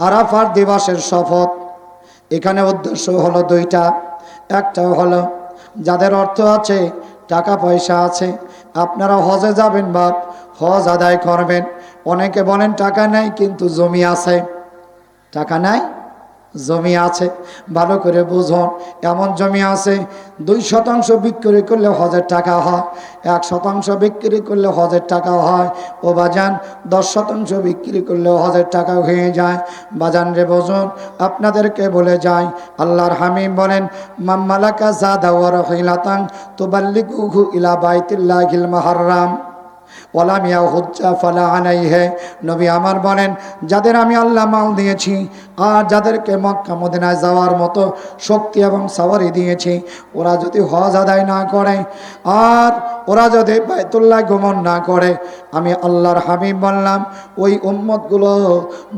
আরাফার দিবসের শপথ। এখানে উদ্দেশ্য হলো 2টা। একটা হলো যাদের অর্থ আছে, টাকা পয়সা আছে, আপনারা হজে যাবেন বা হজ আদায় করবেন। অনেকে বলেন টাকা নাই কিন্তু জমি আছে। টাকা নাই, জমি আছে। ভালো করে বুঝুন, এমন জমি আছে 2% বিক্রি করলে হজের টাকা হয়, 1% বিক্রি করলে হজের টাকা হয়। ও বাজান 10% বিক্রি করলে হজের টাকা হয়ে যায়। বাজান রে বুঝুন, আপনাদেরকে বলে যাই, আল্লাহর হামিম বলেন, মাম্মালাকা জাদা ওয়া রাহিলাতান তুবাল্লিগুহু ইলা বাইতিল্লাহিল মুহাররাম ওয়ালামিয়া হুজ্জা ফালা আলাইহি। নবী আমার বলেন, যাদের আমি আল্লাহ মাল দিয়েছি, আর যাদেরকে মক্কা মদিনায় যাওয়ার মতো শক্তি এবং সাওয়ারি দিয়েছি, ওরা যদি হজ আদায় না করে, আর ওরা যদি বাইতুল্লাহ গমন না করে, আমি আল্লাহর হাবিব বললাম, ওই উম্মতগুলো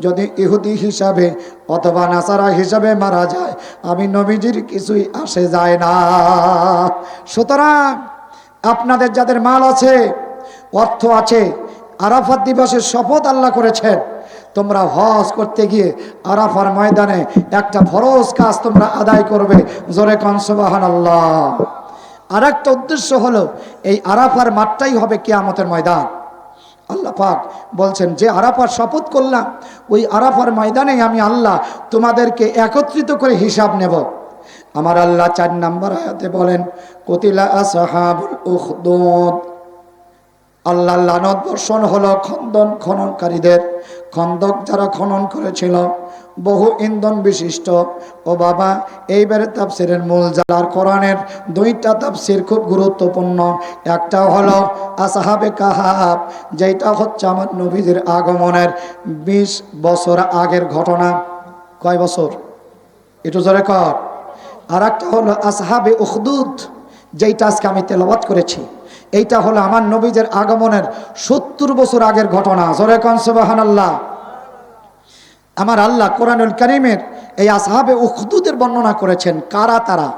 যদি ইহুদি হিসাবে অথবা নাসারা হিসাবে মারা যায়, আমি নবীজির কিছুই আসে যায় না। সুতরাং আপনাদের যাদের মাল আছে, অর্থ আছে, আরাফাত দিবসের শপথ আল্লাহ করেছেন, তোমরা হজ করতে গিয়ে আরাফার ময়দানে একটা ফরজ কাজ তোমরা আদায় করবে। জোরে কন সুবহানাল্লাহ। আর একটা উদ্দেশ্য হলো, এই আরাফার মাঠটাই হবে কিয়ামতের ময়দান। আল্লাহ পাক বলছেন, যে আরাফার শপথ করলাম, ওই আরাফার ময়দানে আমি আল্লাহ তোমাদেরকে একত্রিত করে হিসাব নেব। আমার আল্লাহ 4 নম্বর আয়াতে বলেন, কুতিলা আসহাবুল উখদুদ। আল্লাহ লানত বর্ষণ হলো খননকারীদের। খন্দক যারা খনন করেছিল, বহু ইন্ধন বিশিষ্ট। ও বাবা, এইবারে তাফসিরের মূল জালার কোরআনের 2টা তাফসির খুব গুরুত্বপূর্ণ। একটা হলো আসহাবে কাহাফ, যেটা হচ্ছে আমার নবীদের আগমনের 20 বছর আগের ঘটনা। কয় বছর? একটু জোরে কর। আর একটা হলো আসহাবে উখদুদ, যেটা আজকে আমি তেলাওয়াত করেছি। এইটা হলো আমার নবীদের আগমনের 70 বছর আগের ঘটনা। জোরে কোন সুবহানাল্লাহ। আমার আল্লাহ কোরআনুল কারীমের এই আসহাবে উখদুদের বর্ণনা করেছেন। কারা তারা?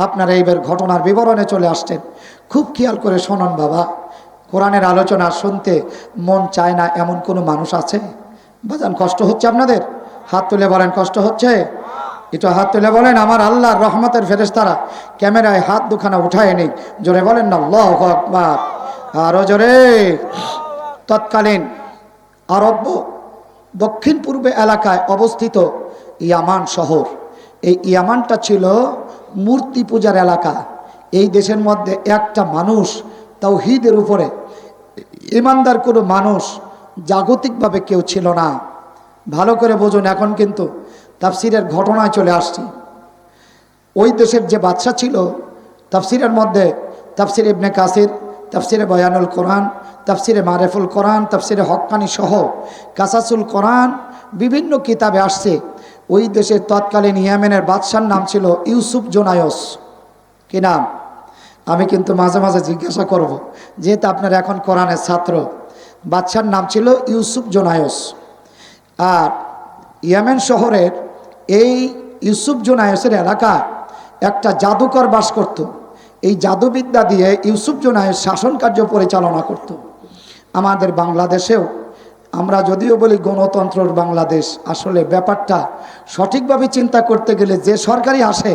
আপনারা এইবার ঘটনার বিবরণে চলে আসছেন। খুব খেয়াল করে শোনান বাবা, কোরআনের আলোচনা শুনতে মন চায় না এমন কোনো মানুষ আছে? বাজান, কষ্ট হচ্ছে আপনাদের? হাত তুলে বলেন, কষ্ট হচ্ছে? একটু হাত তুলে বলেন, আমার আল্লাহর রহমতের ফেরেশতারা ক্যামেরায় হাত দুখানা উঠায় নেই। জোরে বলেন না আল্লাহু আকবার। আরো জোরে। তৎকালীন আরব দক্ষিণ পূর্বে এলাকায় অবস্থিত ইয়ামান শহর, এই ইয়ামানটা ছিল মূর্তি পূজার এলাকা। এই দেশের মধ্যে একটা মানুষ তাওহীদের উপরে ইমানদার কোনো মানুষ জাগতিকভাবে কেউ ছিল না। ভালো করে বুঝুন, এখন কিন্তু তাফসিরের ঘটনায় চলে আসছি। ওই দেশের যে বাদশা ছিল, তাফসিরের মধ্যে তাফসির ইবনে কাসির, তাফসিরে বয়ানুল কোরআন, তাফসিরে মারেফুল কোরআন, তাফসিরে হক্কানি সহ কাসাসুল কোরআন বিভিন্ন কিতাবে আসছে ওই দেশের তৎকালীন ইয়েমেনের বাদশার নাম ছিল ইউসুফ জোনায়স। কি নাম? আমি কিন্তু মাঝে মাঝে জিজ্ঞাসা করব, যেহেতু আপনার এখন কোরআনের ছাত্র। বাদশার নাম ছিল ইউসুফ জোনায়স। আর ইয়েমেন শহরের এই ইউসুফ জোনায়সের এলাকায় একটা জাদুকর বাস করত। এই জাদুবিদ্যা দিয়ে ইউসুফ জোনায়স শাসন কার্য পরিচালনা করত। আমাদের বাংলাদেশেও আমরা যদিও বলি গণতন্ত্রের বাংলাদেশ, আসলে ব্যাপারটা সঠিকভাবে চিন্তা করতে গেলে যে সরকারি আসে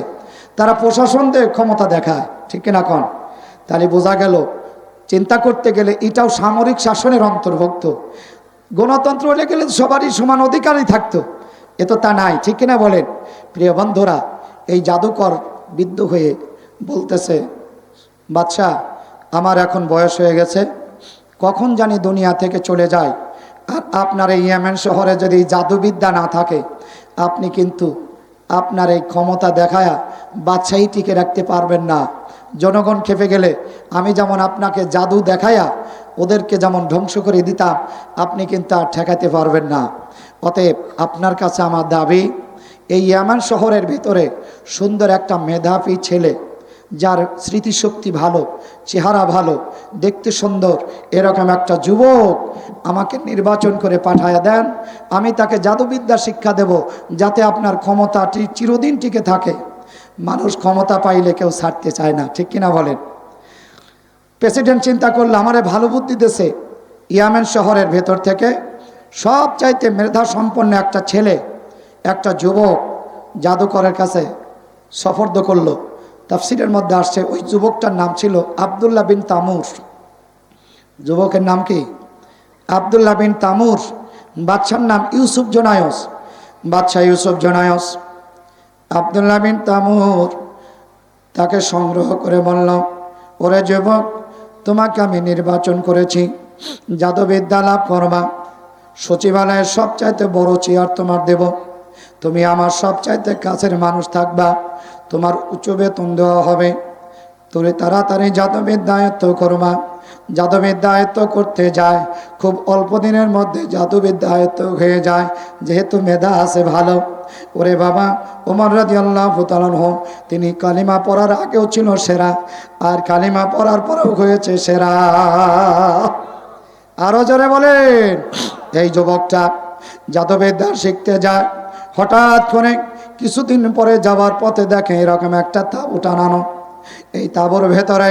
তারা প্রশাসন দিয়ে ক্ষমতা দেখায়, ঠিক কিনা কন? তাহলে বোঝা গেল চিন্তা করতে গেলে এটাও সামরিক শাসনের অন্তর্ভুক্ত। গণতন্ত্র হলে গেলে সবারই সমান অধিকারই থাকতো, এ তো তা নাই, ঠিক কিনা বলেন? প্রিয় বন্ধুরা, এই জাদুকর বিদ্ধ হয়ে বলতেছে, বাদশাহ আমার এখন বয়স হয়ে গেছে, কখন জানি দুনিয়া থেকে চলে যায়। আর আপনার এই ইয়েমেন শহরে যদি জাদুবিদ্যা না থাকে, আপনি কিন্তু আপনার এই ক্ষমতা দেখায়া বাদশাহী টিকে রাখতে পারবেন না। জনগণ খেপে গেলে আমি যেমন আপনাকে জাদু দেখায়া ওদেরকে যেমন ধ্বংস করে দিতাম, আপনি কিন্তু আর ঠেকাতে পারবেন না। অতএব আপনার কাছে আমার দাবি, এই ইয়ামান শহরের ভিতরে সুন্দর একটা মেধাবী ছেলে, যার স্মৃতিশক্তি ভালো, চেহারা ভালো, দেখতে সুন্দর, এরকম একটা যুবক আমাকে নির্বাচন করে পাঠায়া দেন। আমি তাকে জাদুবিদ্যা শিক্ষা দেব, যাতে আপনার ক্ষমতাটি চিরদিন টিকে থাকে। মানুষ ক্ষমতা পাইলে কেউ ছাড়তে চায় না, ঠিক কিনা বলেন? প্রেসিডেন্ট চিন্তা করলে আমারে ভালো বুদ্ধি দেশে ইয়ামেন শহরের ভেতর থেকে সব চাইতে মেধা সম্পন্ন একটা ছেলে, একটা যুবক জাদুকরের কাছে সফর্দ করলো। তাফসিরের মধ্যে আসছে ওই যুবকটার নাম ছিল আবদুল্লাহ বিন তামুর। যুবকের নাম কি? আবদুল্লাহ বিন তামুর। বাদশার নাম ইউসুফ জোনায়স। বাদশাহ ইউসুফ জোনায়স আবদুল্লাহ বিন তামুর তাকে সংগ্রহ করে বলল, ওরে যুবক, তোমাকে আমি নির্বাচন করেছি, জাদুবিদ্যা লাভ করবা, সচিবালয়ের সবচাইতে বড় চেয়ার তোমার দেব, তুমি আমার সবচাইতে কাছের মানুষ থাকবা, তোমার উচ্চ বেতন দেওয়া হবে, তুমি তাড়াতাড়ি জাদুবিদ্যা আয়ত্ত করবা। জাদুবিদ্যা আয়ত্ত করতে যায়, খুব অল্প দিনের মধ্যে জাদুবিদ্যা আয়ত্ত হয়ে যায়, যেহেতু মেধা আছে ভালো। ওরে বাবা, ওমর রাদিয়াল্লাহু তাআলা আনহু তিনি কালিমা পড়ার আগেও ছিল সেরা, আর কালিমা পড়ার পরেও হয়েছে সেরা। আরো জোরে বলেন। এই যুবকটা জাদুবিদ্যা শিখতে যায়, হঠাৎ করে কিছুদিন পরে যাওয়ার পথে দেখে এরকম একটা তাঁবু টানানো। এই তাঁবুর ভেতরে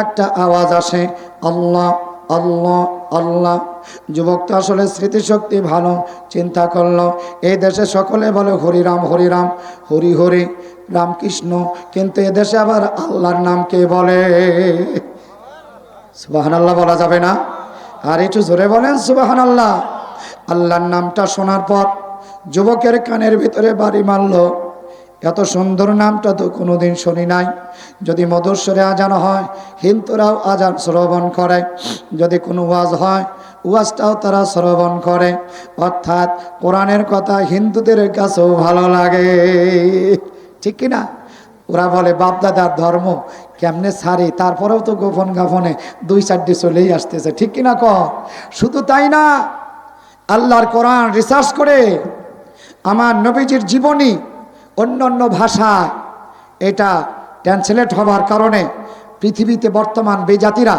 একটা আওয়াজ আসে, আল্লাহ আল্লাহ আল্লাহ। যুবকটা আসলে স্মৃতিশক্তি ভালো, চিন্তা করলো এই দেশে সকলে বলে হরিরাম হরিরাম, হরি হরি রামকৃষ্ণ, কিন্তু এদেশে আবার আল্লাহর নাম কে বলে? সুবহানাল্লাহ বলা যাবে না? আর একটু জোরে বলেন সুবহানাল্লাহ। আল্লাহর নামটা শোনার পর যুবকের কানের ভিতরে বাড়ি মারল, এত সুন্দর নামটা তো কোনোদিন শুনি নাই। যদি মধুস্বরে আজান হয়, হিন্দুরাও আজান শ্রবণ করে, যদি কোনো ওয়াজ হয়, ওয়াজটাও তারা শ্রবণ করে, অর্থাৎ কোরআনের কথা হিন্দুদের কাছেও ভালো লাগে, ঠিক কিনা? ওরা বলে বাপদাদার ধর্ম কেমনে ছাড়ি, তারপরেও তো গোপন গাফনে 2-4টি চলেই আসতেছে, ঠিক কিনা ক? শুধু তাই না, আল্লাহর কোরআন রিসার্চ করে আমার নবীজির জীবনী অন্য অন্য ভাষায় এটা ট্রান্সলেট হওয়ার কারণে পৃথিবীতে বর্তমান বেজাতিরা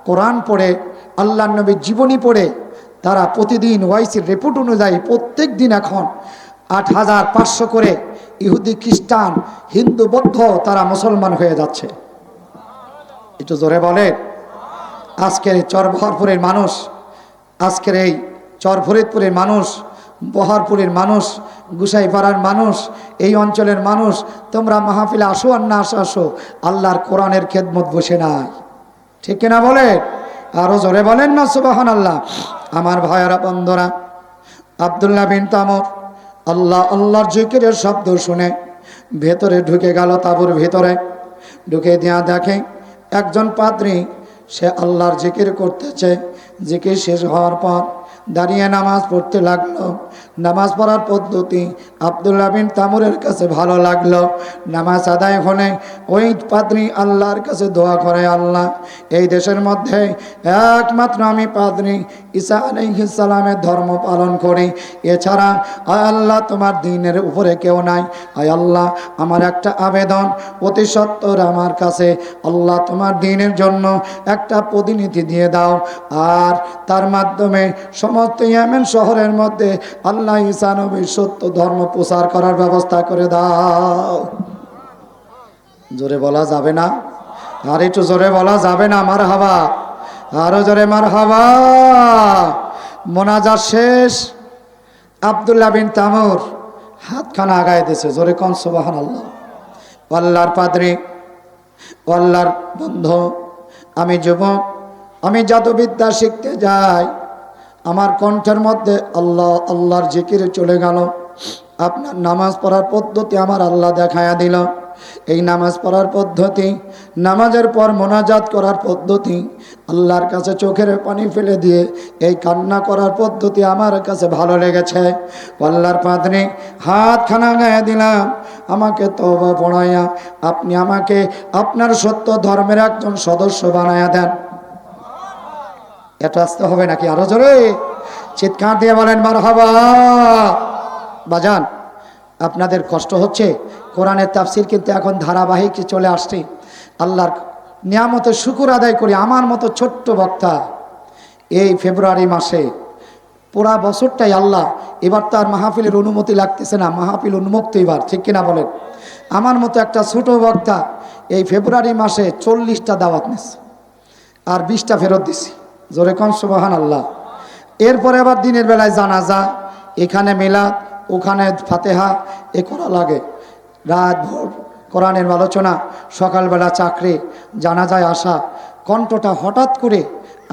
কোরআন পড়ে, আল্লাহর নবীর জীবনী পড়ে, তারা প্রতিদিন ওয়াইসির রিপোর্ট অনুযায়ী প্রত্যেক দিন এখন 8,500 করে ইহুদি, খ্রিস্টান, হিন্দু, বৌদ্ধ তারা মুসলমান হয়ে যাচ্ছে। একটু জোরে বলে। আজকের এই চরবহরপুরের মানুষ, আজকের এই চরফরিদপুরের মানুষ, বহরপুরের মানুষ, গুসাইপাড়ার মানুষ, এই অঞ্চলের মানুষ, তোমরা মাহফিলে আসো আর না আসো, আল্লাহর কোরআনের খেদমত বসে নাই, ঠিক কিনা বলে? আরো জোরে বলেন না সুবহানাল্লাহ। আমার ভাইয়েরা বন্ধুরা, আব্দুল্লাহ বিন তামর আল্লাহ আল্লাহর জিকিরের শব্দ শুনে ভেতরে ঢুকে গেল, তাঁবুর ভিতরে ঢুকে দিয়া দেখে একজন পাদ্রী সে আল্লাহর জিকির করতেছে। জিকির শেষ হওয়ার পর দাঁড়িয়ে নামাজ পড়তে লাগলো। নামাজ পড়ার পদ্ধতি আব্দুল্লাহ বিন তামুরের কাছে ভালো লাগলো। নামাজ আদায় হলে ওই পাদ্রী আল্লাহর কাছে দোয়া করে, আল্লাহ এই দেশের মধ্যে একমাত্র আমি পাদ্রী ঈসা আলাইহিস সালামের ধর্ম পালন করি, এছাড়া আয় আল্লাহ তোমার দ্বীনের উপরে কেউ নাই। আয় আল্লাহ আমার একটা আবেদন, অতি সত্বর আমার কাছে আল্লাহ তোমার দ্বীনের জন্য একটা প্রতিনিধি দিয়ে দাও, আর তার মাধ্যমে সমস্ত ইয়েমেন শহরের মধ্যে আল্লাহ ঈসা নবীর সত্য ধর্ম প্রচার করার ব্যবস্থা করে দাও। জোরে বলা যাবে না? আর একটু জোরে বলা যাবে না? মারহাবা, আরো জোরে মারহাবা। মোনাজাত শেষ, আব্দুল্লাহ বিন তামুর হাতখানা আগায় দিয়েছে, জোরে কোন সুবহানাল্লাহ। আল্লাহর পাদ্রী, আল্লাহর বন্ধু, আমি যুবক, আমি জাদুবিদ্যা শিখতে যাই, আমার কণ্ঠের মধ্যে আল্লাহ আল্লাহর জিকিরে চলে গেল। আপনার নামাজ পড়ার পদ্ধতি আমার আল্লাহ দেখায়া দিল। এই নামাজ পড়ার পদ্ধতি, নামাজের পর মোনাজাত করার পদ্ধতি, আল্লাহর কাছে চোখের পানি ফেলে দিয়ে এই কান্না করার পদ্ধতি আমার কাছে ভালো লেগেছে। আল্লাহর পাদ্রী হাতখানা গায়ে দিলাম, আমাকে তওবা পড়াইয়া আপনি আমাকে আপনার সত্য ধর্মের একজন সদস্য বানায়া দেন। এটা আসতে হবে নাকি? আরো জোরে চিৎকার দিয়ে বলেন মারহাবা। বাজান, আপনাদের কষ্ট হচ্ছে, কোরআনের তাফসির কিন্তু এখন ধারাবাহিক চলে আসছে। আল্লাহর নিয়ামতের শুকর আদায় করি। আমার মতো ছোট্ট বক্তা এই ফেব্রুয়ারি মাসে পুরা বছরটাই আল্লাহ, এবার তো আর মাহফিলের অনুমতি লাগতেছে না, মাহফিল উন্মুক্ত এবার, ঠিক কিনা বলেন? আমার মতো একটা ছোট বক্তা এই ফেব্রুয়ারি মাসে 40টা দাওয়াত নিয়েছে আর 20টা ফেরত দিছি। জোরে কোন সুবহানাল্লাহ। এরপরে আবার দিনের বেলায় জানাজা, এখানে মিলাদ, ওখানে ফাতেহা, এ করা লাগে। রাত ভোর কোরআনের আলোচনা, সকালবেলা চাকরি, জানাজায় আসা, কণ্ঠটা হঠাৎ করে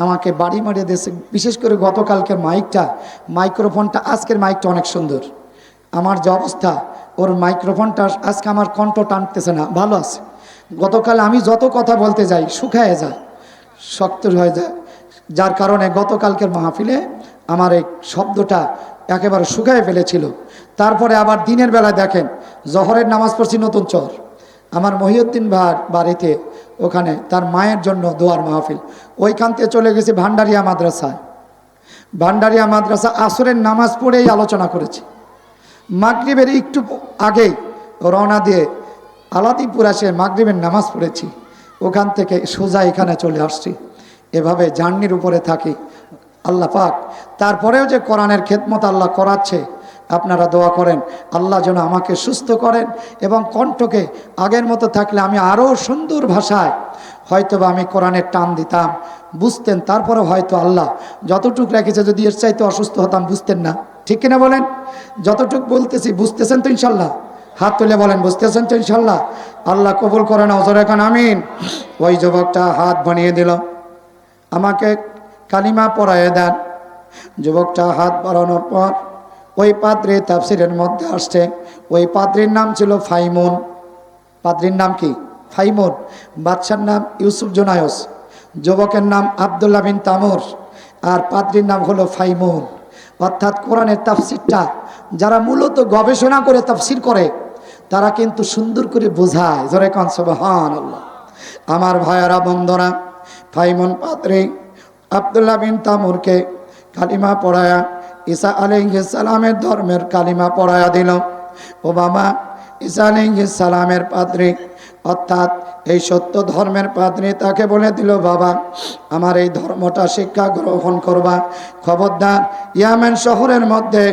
আমাকে বাড়ি মারিয়ে দিয়েছে। বিশেষ করে গতকালকের মাইক্রোফোনটা, আজকের মাইকটা অনেক সুন্দর। আমার যে অবস্থা, ওর মাইক্রোফোনটা আজকে আমার কণ্ঠ টানতেছে না, ভালো আছে। গতকাল আমি যত কথা বলতে যাই শুকায় যায়, শক্ত হয়ে যায়, যার কারণে গতকালকের মাহফিলে আমার এই শব্দটা একেবারে শুকায় ফেলেছিল। তারপরে আবার দিনের বেলায় দেখেন, জহরের নামাজ পড়ছি নতুন চর, আমার মহিউদ্দিন বাড়িতে, ওখানে তার মায়ের জন্য দোয়ার মাহফিল, ওইখান থেকে চলে গেছি ভান্ডারিয়া মাদ্রাসায়। ভান্ডারিয়া মাদ্রাসা আসরের নামাজ পড়েই আলোচনা করেছি। মাগরিবের একটু আগেই রওনা দিয়ে আলাদিপুর এসে মাগরিবের নামাজ পড়েছি, ওখান থেকে সোজা এখানে চলে আসছি। এভাবে জার্নির উপরে থাকি। আল্লাহ পাক তারপরেও যে কোরআনের খেদমত আল্লাহ করাচ্ছে, আপনারা দোয়া করেন আল্লাহ যেন আমাকে সুস্থ করেন এবং কণ্ঠকে আগের মতো থাকলে আমি আরও সুন্দর ভাষায় হয়তোবা আমি কোরআনের টান দিতাম, বুঝতেন। তারপরে হয়তো আল্লাহ যতটুক রেখেছে, যদি এর চাইতে অসুস্থ হতাম বুঝতেন না, ঠিক কিনা বলেন? যতটুক বলতেছি বুঝতেছেন তো ইনশাল্লাহ? হাত তুলে বলেন বুঝতেছেন তো ইনশাল্লাহ? আল্লাহ কবুল করেন, ওজোরে কান আমিন। ওই যুবকটা হাত বানিয়ে দিল, আমাকে কালিমা পড়ায় দেন। যুবকটা হাত বাড়ানোর পর ওই পাদ্রী তাফসিরের মধ্যে আসছে, ওই পাদ্রীর নাম ছিল ফাইমুন। পাদ্রীর নাম কি? ফাইমুন। বাদশার নাম ইউসুফ জোনায়স, যুবকের নাম আব্দুল্লাহ বিন তামুর, আর পাদ্রীর নাম হলো ফাইমুন। অর্থাৎ কোরআনের তাফসিরটা যারা মূলত গবেষণা করে তাফসির করে, তারা কিন্তু সুন্দর করে বোঝায়। জোরে কান সুবহানাল্লাহ। আমার ভাইয়ারা বন্ধুরা, ফাইমুন পাদ্রী আব্দুল্লাহ বিন তামুরকে কালিমা পড়ায়া ঈসা আলাইহিস সালামের ধর্মের কালিমা পড়ায়া দিল। ও বাবা, ঈসা আলাইহিস সালামের পাদ্রী, অর্থাৎ এই সত্য ধর্মের পাদ্রী তাকে বলে দিল, বাবা আমার এই ধর্মটা শিক্ষা গ্রহণ করবা। খবরদার, ইয়ামেন শহরের মধ্যে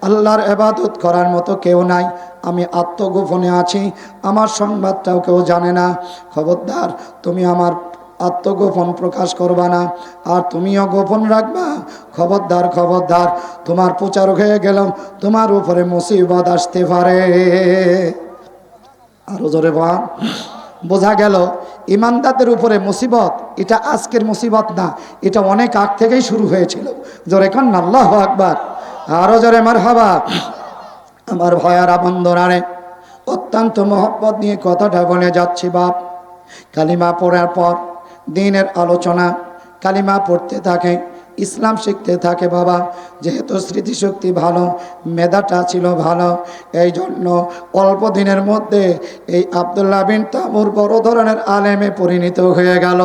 আল্লাহর ইবাদত করার মতো কেউ নাই, আমি আত্মগোপনে আছি, আমার সংবাদটাও কেউ জানে না। খবরদার, তুমি আমার আত্মগোপন প্রকাশ করবা না, আর তুমিও গোপন রাখবা। খবরদার খবরদার, তোমার প্রচারক হয়ে গেলাম, তোমার উপরে মুসিবত আসতে পারে। আরো জোরে বোঝা গেল ইমানদারদের উপরে মুসিবত এটা আজকের মুসিবত না, এটা অনেক আগ থেকেই শুরু হয়েছিল। জোরে কান আল্লাহু আকবার, আরো জোরে মারহাবা। আমার ভয়ারা বন্ধুরারে, অত্যন্ত মহব্বত নিয়ে কথাটা বলে যাচ্ছি বাপ। কালিমা পড়ার পর দিনের আলোচনা, কালিমা পড়তে থাকে, ইসলাম শিখতে থাকে বাবা। যেহেতু স্মৃতিশক্তি ভালো, মেধাটা ছিল ভালো, এই জন্য অল্প দিনের মধ্যে এই আব্দুল্লাহ বিন তামুর বড় ধরনের আলেমে পরিণত হয়ে গেল।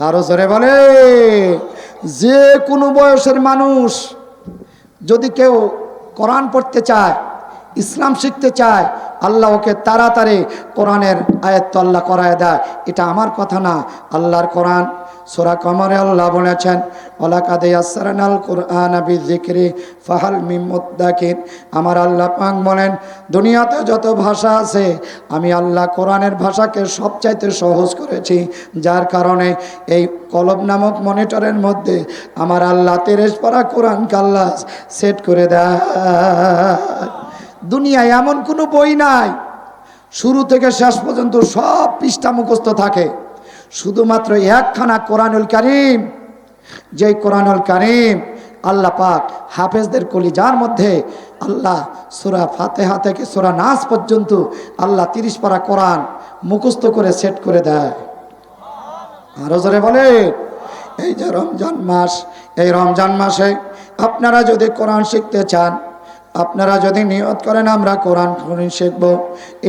আরো জোরে বলে, যে কোনো বয়সের মানুষ যদি কেউ কোরআন পড়তে চায়, ইসলাম শিখতে চায়, আল্লাহ ওকে তাড়াতাড়ি কোরআনের আয়াত আল্লাহ করায় দেয়। এটা আমার কথা না, আল্লাহর কোরআন। সূরা কমরে আল্লাহ বলেছেন, ওয়ালাকাদ ইয়াসসারনাল কুরআনা বিযিকরি ফাহাল মিন মুদ্দাকির। আমার আল্লাহ পাক বলেন, দুনিয়াতে যত ভাষা আছে আমি আল্লাহ কোরআনের ভাষাকে সবচাইতে সহজ করেছি, যার কারণে এই কলব নামক মনিটরের মধ্যে আমার আল্লাহ 30 পারা কোরআনকে আল্লাহ সেট করে দেয়। দুনিয়ায় এমন কোনো বই নাই শুরু থেকে শেষ পর্যন্ত সব পৃষ্ঠা মুখস্থ থাকে, শুধুমাত্র একখানা কোরআনুল কারীম। যেই কোরআনুল কারীম আল্লাহ পাক হাফেজদের কলিজার মধ্যে আল্লাহ সূরা ফাতিহা থেকে সূরা নাস পর্যন্ত আল্লাহ 30 পারা কোরআন মুখস্থ করে সেট করে দেয়। আরো জোরে বলে, এই যে রমজান মাস, এই রমজান মাসে আপনারা যদি কোরআন শিখতে চান, আপনারা যদি নিয়ত করেন আমরা কোরআন শিখব,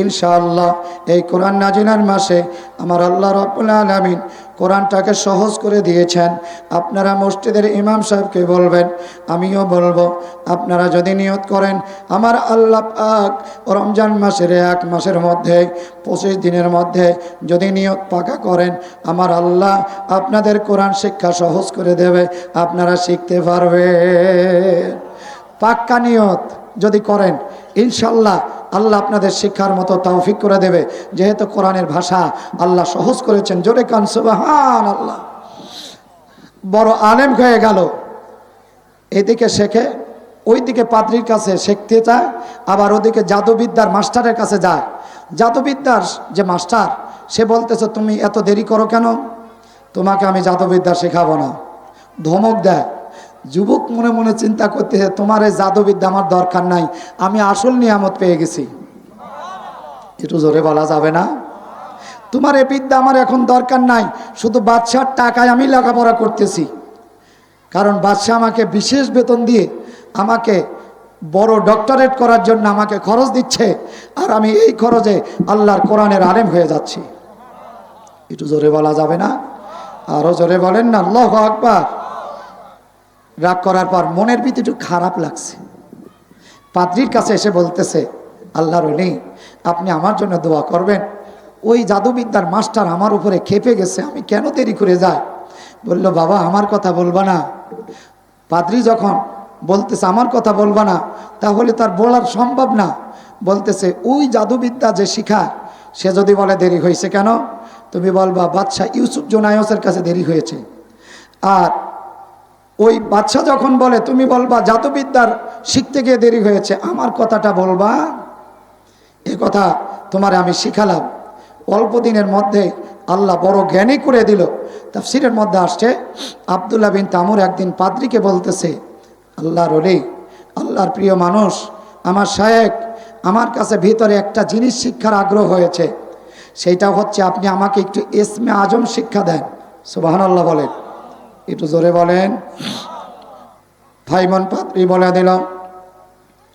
ইনশাআল্লাহ এই কোরআন নাজিলের মাসে আমার আল্লাহ রাব্বুল আলামিন কোরআনটাকে সহজ করে দিয়েছেন। আপনারা মসজিদের ইমাম সাহেবকে বলবেন, আমিও বলবো, আপনারা যদি নিয়ত করেন আমার আল্লাহ পাক রমজান মাসের 1 মাসের মধ্যে 25 দিনের মধ্যে যদি নিয়ত পাকা করেন, আমার আল্লাহ আপনাদের কোরআন শিক্ষা সহজ করে দেবে, আপনারা শিখতে পারবেন। পাক্কা নিয়ত যদি করেন ইনশাআল্লাহ আল্লাহ আপনাদের শিক্ষার মতো তৌফিক করে দেবে, যেহেতু কোরআনের ভাষা আল্লাহ সহজ করেছেন। জোরে কান সুবহানাল্লাহ। বড় আলেম হয়ে গেল, এদিকে শেখে, ওইদিকে পাদ্রীর কাছে শিখতে চায়, আবার ওদিকে জাদুবিদ্যার মাস্টারের কাছে যায়। জাদুবিদ্যার যে মাস্টার সে বলতেছে, তুমি এত দেরি করো কেন, তোমাকে আমি জাদুবিদ্যা শেখাবো না, ধমক দেয়। যুবক মনে মনে চিন্তা করতেছে, তোমার এই জাদুবিদ্যা আমার দরকার নাই, আমি আসল নিয়ামত পেয়ে গেছি। একটু জোরে বলা যাবে না? তোমার এই বিদ্যা আমার এখন দরকার নাই, শুধু বাদশার টাকায় আমি লেখাপড়া করতেছি। কারণ বাদশাহ আমাকে বিশেষ বেতন দিয়ে আমাকে বড় ডক্টরেট করার জন্য আমাকে খরচ দিচ্ছে, আর আমি এই খরচে আল্লাহর কোরআনের আলেম হয়ে যাচ্ছি। একটু জোরে বলা যাবে না? আরো জোরে বলেন না আল্লাহু আকবার। রাগ করার পর মনের ভিতরে একটু খারাপ লাগছে, পাদ্রীর কাছে এসে বলতেছে, আল্লাহর ওলি আপনি আমার জন্য দোয়া করবেন, ওই জাদুবিদ্যার মাস্টার আমার উপরে খেপে গেছে, আমি কেন দেরি করে যাই। বলল, বাবা আমার কথা বলবা না। পাদ্রী যখন বলতেছে আমার কথা বলবা না, তাহলে তার বলার সম্ভব না। বলতেছে, ওই জাদুবিদ্যা যে শিখায় সে যদি বলে দেরি হয়েছে কেন, তুমি বলবা বাদশাহ ইউসুফ জোনায়সের কাছে দেরি হয়েছে। আর ওই বাদশাহ যখন বলে তুমি বলবা জাদুবিদ্যার শিখতে গিয়ে দেরি হয়েছে, আমার কথাটা বলবা। এ কথা তোমার আমি শিখালাম। অল্প দিনের মধ্যে আল্লাহ বড় জ্ঞানী করে দিল। তাফসীরের মধ্যে আসছে, আব্দুল্লাহ বিন তামুর একদিন পাদ্রীকে বলতেছে, আল্লাহর ওলি, আল্লাহর প্রিয় মানুষ, আমার শায়েখ, আমার কাছে ভিতরে একটা জিনিস শিক্ষার আগ্রহ হয়েছে, সেইটা হচ্ছে আপনি আমাকে একটু ইসমে আজম শিক্ষা দেন। সুবহানাল্লাহ বলেন, একটু জোরে বলেন। ফাইমন পাদ্রী বলে দিল,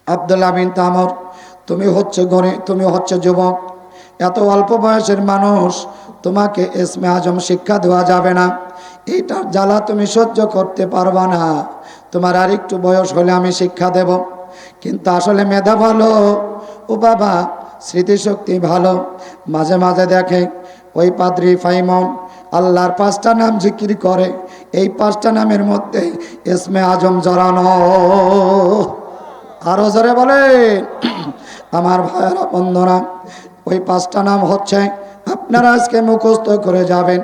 আব্দুল্লাহ বিন তামুর, তুমি হচ্ছে যুবক, এত অল্প বয়সের মানুষ, তোমাকে ইসমে আজম শিক্ষা দেওয়া যাবে না, এইটার জ্বালা তুমি সহ্য করতে পারবা না, তোমার আর একটু বয়স হলে আমি শিক্ষা দেব। কিন্তু আসলে মেধা ভালো, ও বাবা স্মৃতিশক্তি ভালো, মাঝে মাঝে দেখে ওই পাদ্রী ফাইমন আল্লাহর 5টা নাম জিকির করে, এই 5টা নামের মধ্যে ইসমে আজম জড়ানো। আরো জোরে বলে, আমার ভাইয়েরা বন্ধুরা, ওই 5টা নাম হচ্ছে, আপনারা আজকে মুখস্থ করে যাবেন,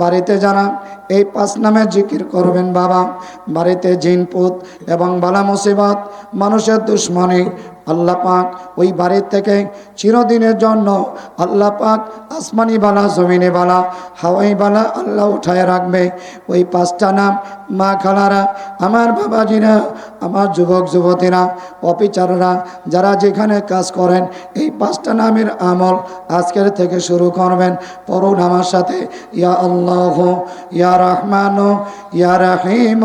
বাড়িতে যারা এই 5 নামে জিকির করবেন বাবা, বাড়িতে জিনপুত এবং বালা মুসিবত, মানুষের দুশ্মনী আল্লাহ পাক ওই বাড়ির থেকে চিরদিনের জন্য আল্লাহ পাক আসমানি বালা, জমিনে বালা, হাওয়াই বালা আল্লাহ উঠায় রাখবে। ওই 5টা নাম মা খালারা, আমার বাবাজিরা, আমার যুবক যুবতীরা, অফিসাররা, যারা যেখানে কাজ করেন, এই 5টা নামের আমল আজকের থেকে শুরু করবেন। পড়ুন আমার সাথে, ইয়া আল্লাহ, ইয়া রহমান, ইয়া রহিম,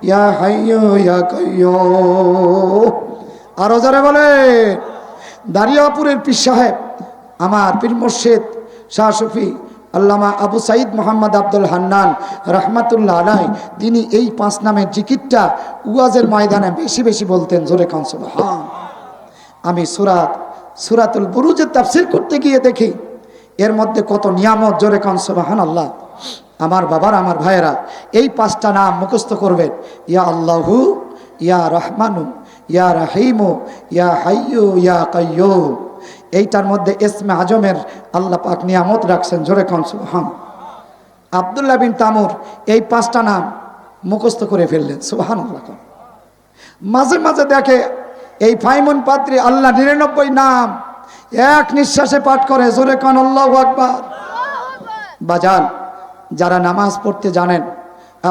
ইয়া হাইয়্যু ইয়া কাইয়্যুম। আরো যারা বলে দারিয়াপুরের পীর সাহেব, আমার পীর মুর্শিদ শাহ সুফি আল্লামা আবু সাইদ মোহাম্মদ আব্দুল হান্নান রহমাতুল্লাহ আলাই, তিনি এই 5 নামের জিকিরটা ওয়াজের ময়দানে বেশি বেশি বলতেন। জোরে কান সুবহান। আমি সূরাতুল বুরুজের তাফসীর করতে গিয়ে দেখি এর মধ্যে কত নিয়ামত। জোরে কান সুবহানাল্লাহ। আমার বাবার, আমার ভাইয়েরা, এই 5টা নাম মুখস্থ করবেন। ইয়া আল্লাহু, ইয়া রহমানু, ইয়া রহিমু, ইয়া হাইয়্যু ইয়া কাইয়্যুম। এইটার মধ্যে ইসমে আজমের আল্লাহ পাক নিয়ামত রাখছেন। জোরে কান সুবহান। আব্দুল্লাহ বিন তামুর এই 5টা নাম মুখস্থ করে ফেললেন। সুবহানাল্লাহ। মাঝে মাঝে দেখে এই ফাইমুন পাত্রী আল্লাহ 99 নাম এক নিঃশ্বাসে পাঠ করে। জোরে কান আল্লাহু আকবার। বাজান, যারা নামাজ পড়তে জানেন,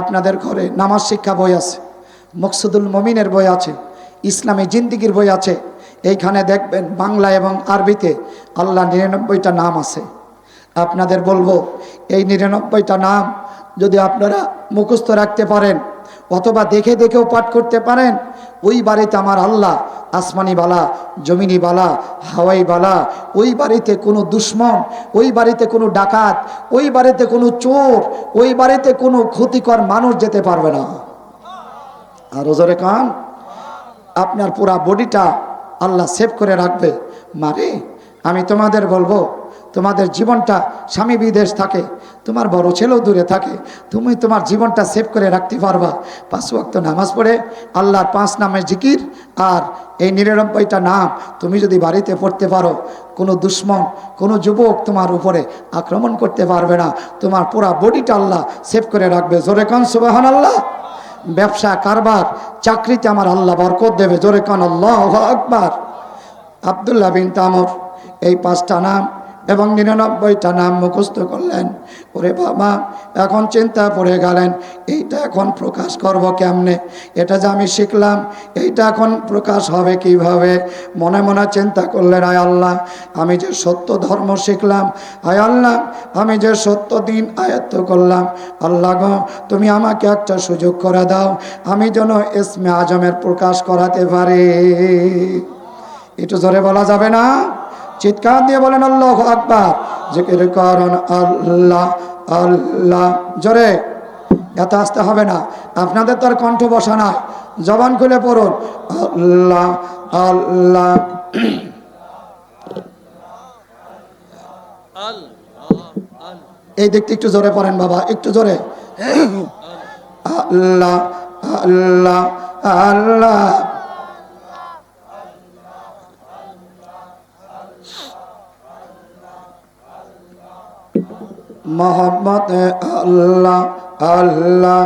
আপনাদের ঘরে নামাজ শিক্ষা বই আছে, মকসুদুল মুমিনের বই আছে, ইসলামী জিন্দিগির বই আছে। এইখানে দেখবেন বাংলা এবং আরবিতে আল্লাহ 99টা নাম আছে। আপনাদের বলবো, এই 99টা নাম যদি আপনারা মুখস্থ রাখতে পারেন অথবা দেখে দেখেও পাঠ করতে পারেন, ওই বাড়িতে আমার আল্লাহ আসমানি বালা, জমিনি বালা, হাওয়াই বালা, ওই বাড়িতে কোনো দুশ্মন, ওই বাড়িতে কোনো ডাকাত, ওই বাড়িতে কোনো চোর, ওই বাড়িতে কোনো ক্ষতিকর মানুষ যেতে পারবে না। আর জোরে কান। আপনার পুরা বডিটা আল্লাহ সেভ করে রাখবে। মারে, আমি তোমাদের বলবো, তোমাদের জীবনটা, স্বামী বিদেশ থাকে, তোমার বড় ছেলেও দূরে থাকে, তুমি তোমার জীবনটা সেভ করে রাখতে পারবা 5 ওয়াক্ত নামাজ পড়ে আল্লাহর 5 নামের জিকির আর এই 99টা নাম তুমি যদি বাড়িতে পড়তে পারো, কোনো দুশ্মন, কোনো যুবক তোমার উপরে আক্রমণ করতে পারবে না। তোমার পুরা বডিটা আল্লাহ সেভ করে রাখবে। জোরে কান সুবহানাল্লাহ। ব্যবসা, কারবার, চাকরিতে আমার আল্লাহ বরকত দেবে। জোরে কান আল্লাহু আকবার। আব্দুল্লাহ বিন তামুর এই 5টা নাম এবং 99টা নাম মুখস্থ করলেন। ওরে বাবা, এখন চিন্তা পড়ে গেলেন, এইটা এখন প্রকাশ করব কেমনে? এটা যে আমি শিখলাম, এইটা এখন প্রকাশ হবে কিভাবে? মনে মনে চিন্তা করলেন, আয় আল্লাহ, আমি যে সত্য ধর্ম শিখলাম, আয় আল্লাহ, আমি যে সত্য দিন আয়ত্ত করলাম, আল্লাহ গো, তুমি আমাকে একটা সুযোগ করে দাও, আমি যেন ইসমে আজমের প্রকাশ করাতে পারি। একটু জোরে বলা যাবে না? চিৎকার দিয়ে বলেন আল্লাহু আকবার। জিকির করুন আল্লাহ আল্লাহ। জোরে, এত আসতে হবে না, আপনাদের তার কণ্ঠ বসা না, জবান খুলে পড়ুন আল্লাহ আল্লাহ। এই দিকটা একটু জোরে পড়েন বাবা, একটু জোরে। আল্লাহ আল্লাহ আল্লাহ। মোহাম্মদ আল্লাহ আল্লাহ।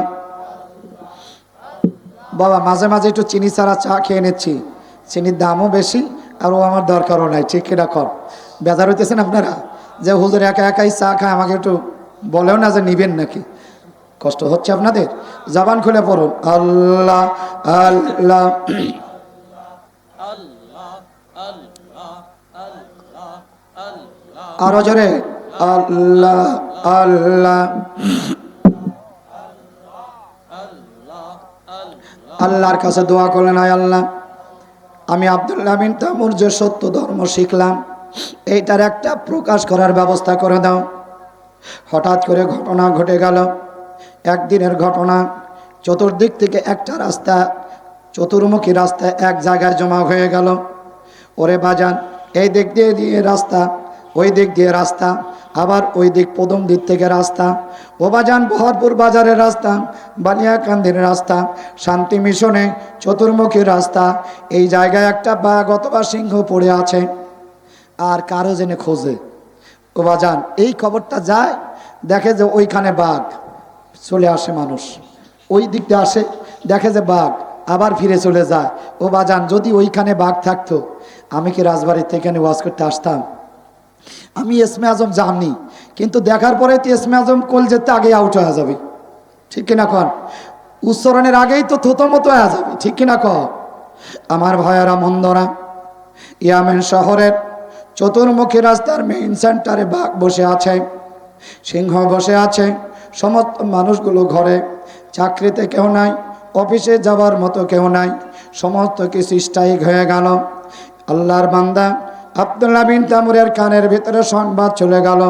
বাবা, মাঝে মাঝে একটু চিনি ছাড়া চা খেয়ে নিচ্ছি, চিনির দামও বেশি আর ও আমার দরকারও নাই। ঠিক কিনা কর? বেজার হইতেছেন আপনারা যে হুজুর একা একাই চা খায়, আমাকে একটু বলেও না যে নিবেন নাকি? কষ্ট হচ্ছে আপনাদের? জবান খুলে পড়ুন আল্লাহ আল্লাহ। আরো জোরে আল্লাহ আল্লাহ। আল্লাহর কাছে দোয়া করলেন, আয় আল্লাহ, আমি আব্দুল্লাহ বিন তামুর যে সত্য ধর্ম শিখলাম, এইটার একটা প্রকাশ করার ব্যবস্থা করে দাও। হঠাৎ করে ঘটনা ঘটে গেল। একদিনের ঘটনা, চতুর্দিক থেকে একটা রাস্তা, চতুর্মুখী রাস্তা এক জায়গায় জমা হয়ে গেল। ওরে বাজান, এই দিক দিয়ে রাস্তা, ওই দিক দিয়ে রাস্তা, আবার ওই দিক প্রথম দিক থেকে রাস্তা। ও বাজান, বহরপুর বাজারের রাস্তা, বালিয়াকান্দির রাস্তা, শান্তি মিশনে চতুর্মুখী রাস্তা। এই জায়গায় একটা বাঘ অথবা সিংহ পড়ে আছে, আর কারো জেনে খোঁজে। ও বাজান, এই খবরটা যায়, দেখে যে ওইখানে বাঘ, চলে আসে মানুষ, ওই দিক দিয়ে আসে, দেখে যে বাঘ, আবার ফিরে চলে যায়। ও বাজান, যদি ওইখানে বাঘ থাকতো আমি কি রাজবাড়ির থেকে এখানে ওয়াজ করতে আসতাম? আমি ইসমে আজম জানি, কিন্তু দেখার পরে তো ইসমে আজম কোল যেতে আগে আউট হয়ে যাবে, ঠিক কিনা কন? উচ্চারণের আগেই তো থতমতো হয়ে যাবে, ঠিক কিনা কন? আমার ভাইয়েরা মন্দরা, ইয়ামেন শহরের চতুর্মুখী রাস্তার মেইন সেন্টারে বাঘ বসে আছে, সিংহ বসে আছে, সমস্ত মানুষগুলো ঘরে, চাকরিতে কেউ নাই, অফিসে যাবার মতো কেউ নাই, সমস্ত কিছু স্ট্রাইক হয়ে গেল। আল্লাহর বান্দা আব্দুল্লাহ বিন তামুরের কানের ভিতরে সংবাদ চলে গেল।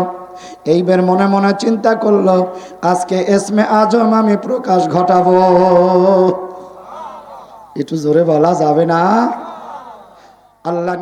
এইবার মনে মনে চিন্তা করলো, আজকে ইসমে আজম আমি প্রকাশ ঘটাবো। একটু জোরে বলা যাবে না? আল্লাহ